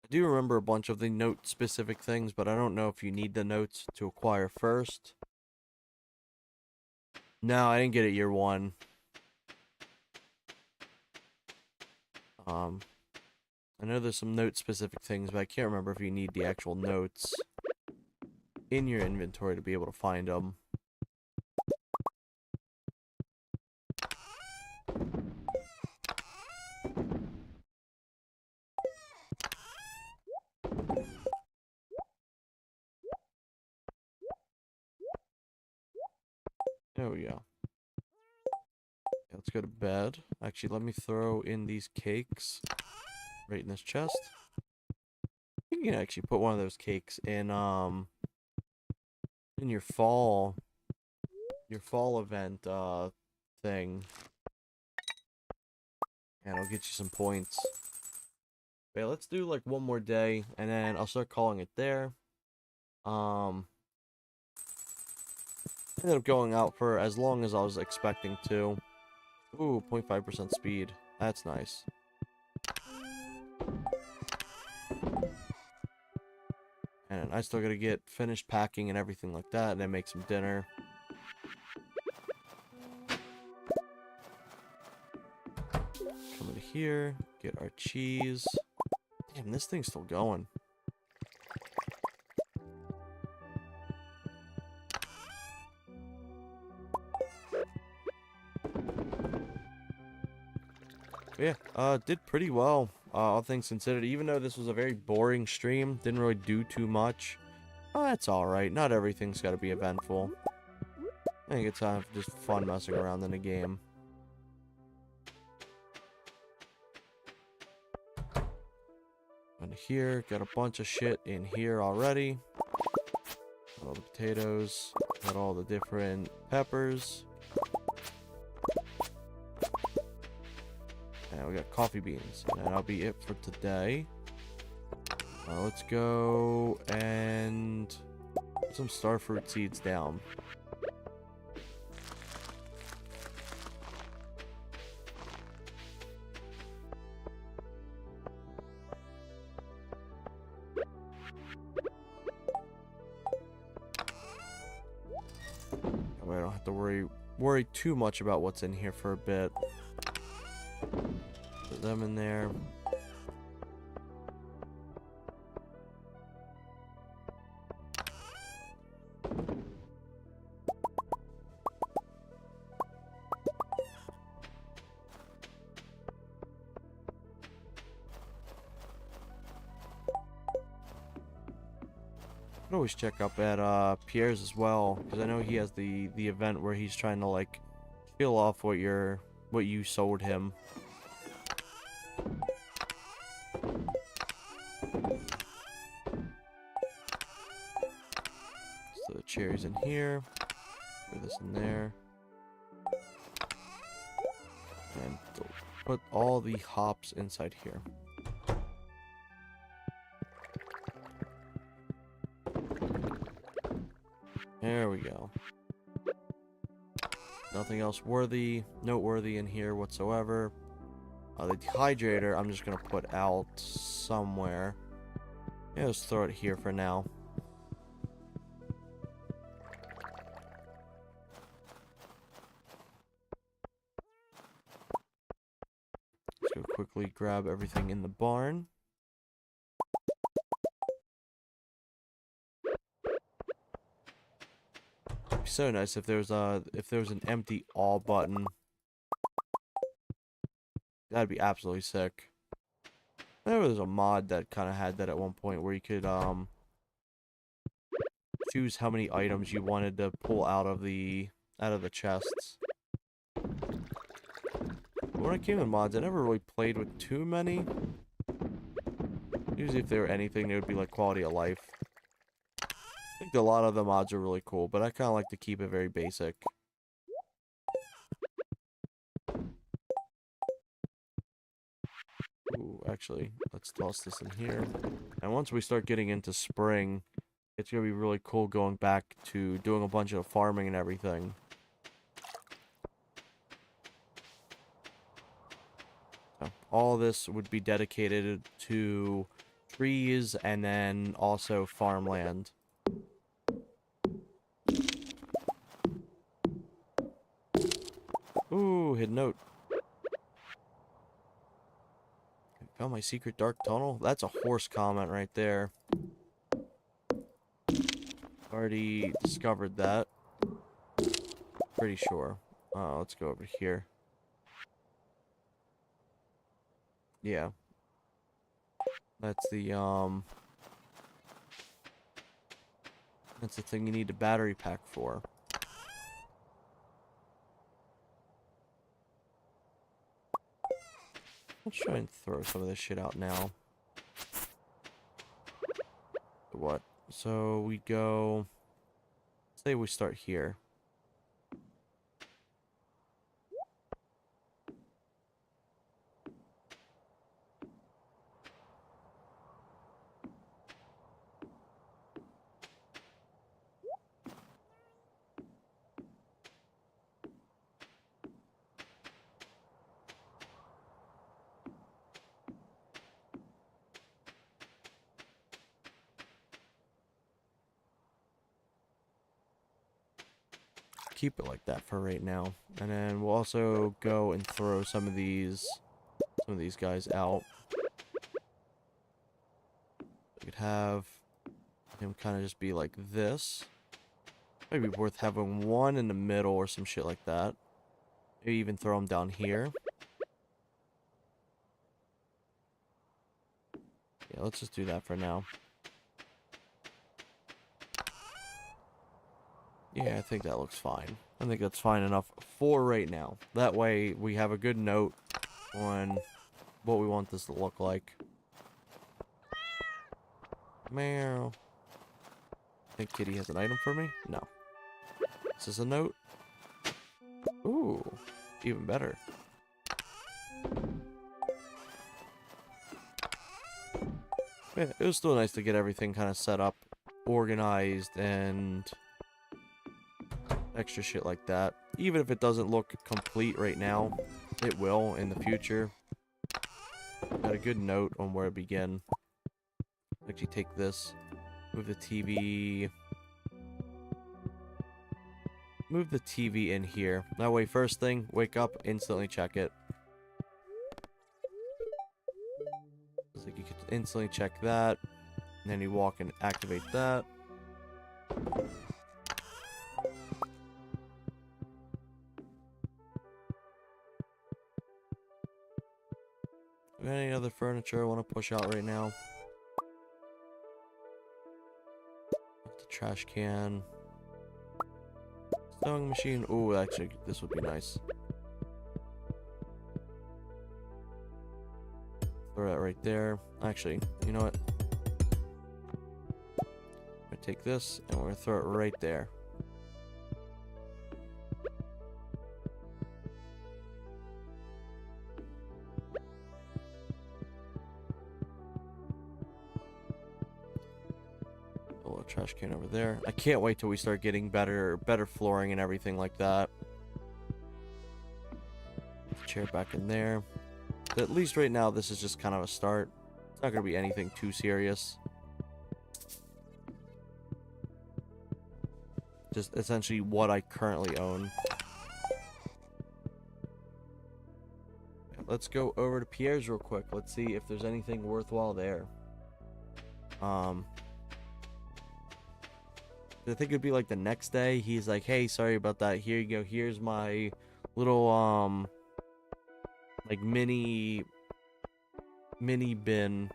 do remember a bunch of the note-specific things, but I don't know if you need the notes to acquire first. No, I didn't get it year 1. I know there's some note-specific things, but I can't remember if you need the actual notes in your inventory to be able to find them. There we go. Yeah, let's go to bed. Actually, let me throw in these cakes right in this chest. You can actually put one of those cakes in your fall event thing, and it'll get you some points. But yeah, let's do like one more day, and then I'll start calling it there. Ended up going out for as long as I was expecting to. Ooh, 0.5% speed. That's nice. And I still gotta get finished packing and everything like that, and then make some dinner. Come into here, get our cheese. Damn, this thing's still going. Yeah, did pretty well, all things considered. Even though this was a very boring stream, didn't really do too much. Oh, that's alright. Not everything's got to be eventful. I think it's just fun messing around in a game. And here, got a bunch of shit in here already. Got all the potatoes. Got all the different peppers. And we got coffee beans. And that'll be it for today. Let's go and put some starfruit seeds down. I don't have to worry too much about what's in here for a bit. Put them in there. I'd always check up at Pierre's as well, because I know he has the event where he's trying to like kill off what you sold him. So the cherries in here, put this in there, and put all the hops inside here. There we go. Nothing else noteworthy in here whatsoever. The dehydrator, I'm just gonna put out somewhere. Yeah, let's throw it here for now. Let's go quickly grab everything in the barn. So nice if there was an empty all button. That'd be absolutely sick. There was a mod that kind of had that at one point where you could choose how many items you wanted to pull out of the chests. But when it came to mods, I never really played with too many. Usually if they were anything, they would be like quality of life. I think a lot of the mods are really cool, but I kind of like to keep it very basic. Ooh, actually, let's toss this in here. And once we start getting into spring, it's going to be really cool going back to doing a bunch of farming and everything. So, all this would be dedicated to trees and then also farmland. Ooh, hidden note. Found my secret dark tunnel? That's a horse comment right there. Already discovered that. Pretty sure. Let's go over here. Yeah. That's the thing you need a battery pack for. Let's try and throw some of this shit out now. What? So we go... Say we start here. Keep it like that for right now, and then we'll also go and throw some of these guys out. We could have him kind of just be like this. Maybe worth having one in the middle or some shit like that. Maybe even throw him down here. Yeah, let's just do that for now. Yeah, I think that looks fine. I think that's fine enough for right now. That way we have a good note on what we want this to look like. Meow. I think Kitty has an item for me? No. Is this a note? Ooh, even better. Yeah, it was still nice to get everything kind of set up, organized, and extra shit like that. Even if it doesn't look complete right now, it will in the future. Got a good note on where to begin. Actually take this, move the TV... Move the TV in here. That way, first thing, wake up, instantly check it. So you could instantly check that. And then you walk and activate that. Any other furniture I want to push out right now? The trash can. Sewing machine. Ooh, actually, this would be nice. Throw that right there. Actually, you know what? I'm gonna take this and we're gonna throw it right there. A little trash can over there. I can't wait till we start getting better flooring and everything like that. Chair back in there. But at least right now, this is just kind of a start. It's not going to be anything too serious. Just essentially what I currently own. Let's go over to Pierre's real quick. Let's see if there's anything worthwhile there. I think it'd be like the next day. He's like, hey, sorry about that. Here you go. Here's my little, like mini bin.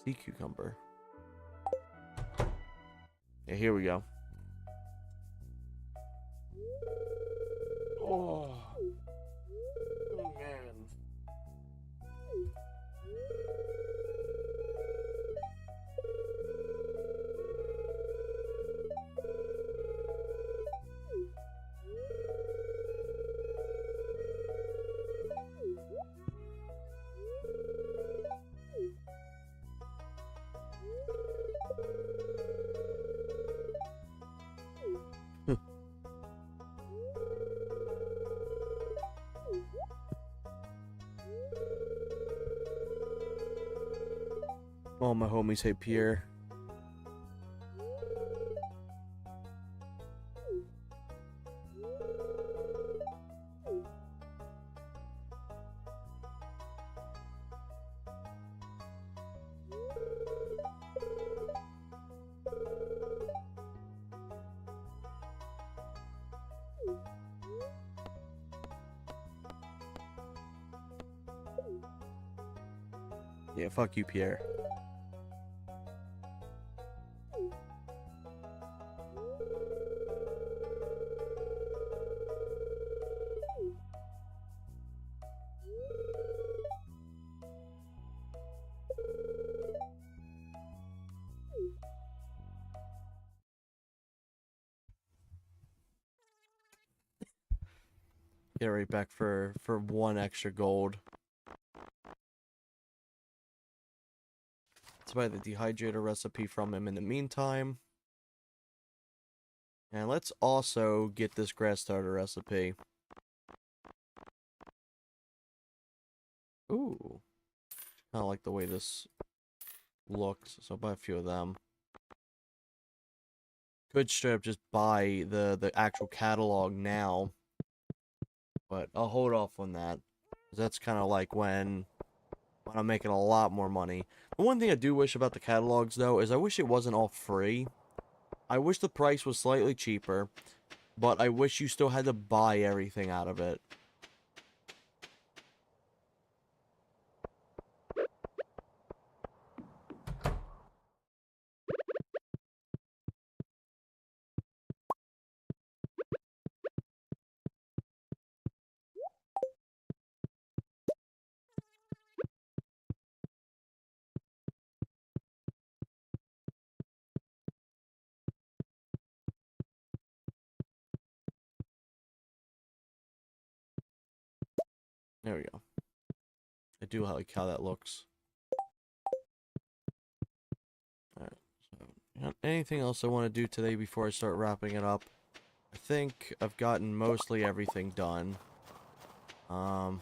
Sea cucumber. Yeah, here we go. Oh. Oh man. All my homies hate Pierre. Yeah, fuck you, Pierre. Get right back for 1 extra gold. Let's buy the dehydrator recipe from him in the meantime. And let's also get this grass starter recipe. Ooh. I like the way this looks, so I'll buy a few of them. Could straight up just buy the actual catalog now. But I'll hold off on that. That's kind of like when I'm making a lot more money. The one thing I do wish about the catalogs, though, is I wish it wasn't all free. I wish the price was slightly cheaper, but I wish you still had to buy everything out of it. There we go. I do like how that looks. Alright, so anything else I want to do today before I start wrapping it up? I think I've gotten mostly everything done. Oh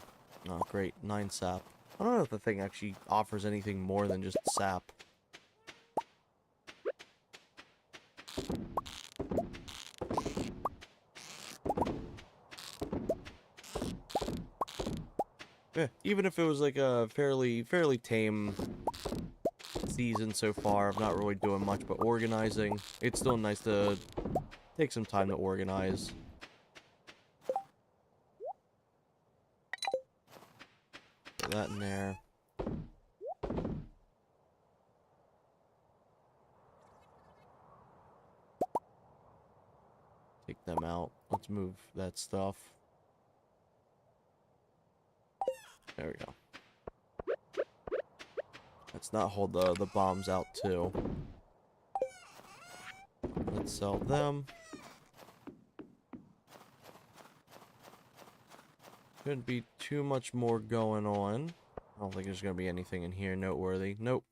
great, 9 sap. I don't know if the thing actually offers anything more than just sap. Yeah, even if it was like a fairly tame season so far, I'm not really doing much but organizing. It's still nice to take some time to organize. Put that in there. Take them out. Let's move that stuff. There we go. Let's not hold the bombs out too. Let's sell them. Shouldn't be too much more going on. I don't think there's going to be anything in here noteworthy. Nope.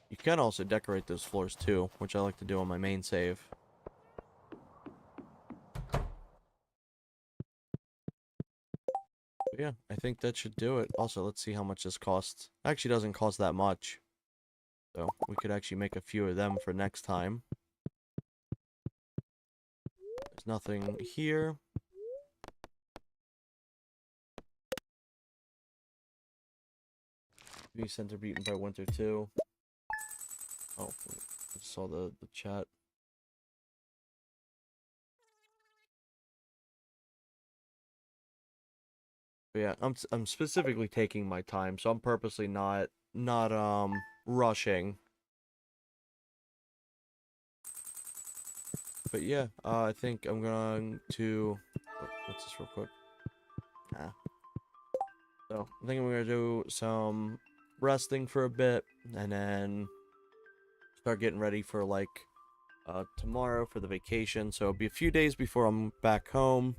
You can also decorate those floors too, which I like to do on my main save. But yeah, I think that should do it. Also, let's see how much this costs. Actually doesn't cost that much. So, we could actually make a few of them for next time. There's nothing here. Be center beaten by winter too. Oh, I saw the chat. But yeah, I'm specifically taking my time, so I'm purposely not rushing. But yeah, I think I'm going to what's this real quick? Ah. So I think I'm gonna do some resting for a bit, and then start getting ready for like tomorrow for the vacation. So it'll be a few days before I'm back home.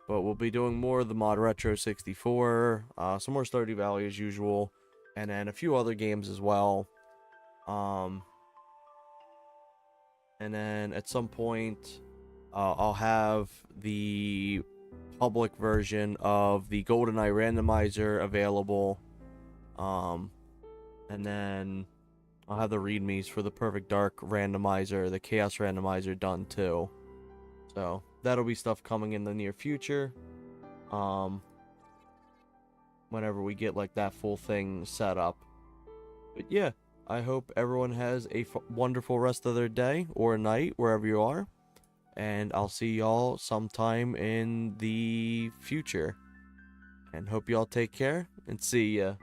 But we'll be doing more of the Mod Retro 64, some more Stardew Valley as usual, and then a few other games as well. And then at some point, I'll have the public version of the GoldenEye randomizer available. And then I'll have the readmes for the Perfect Dark randomizer, the Chaos randomizer done too. So that'll be stuff coming in the near future. Whenever we get like that full thing set up. But yeah, I hope everyone has a wonderful rest of their day or night wherever you are. And I'll see y'all sometime in the future. And hope y'all take care and see ya.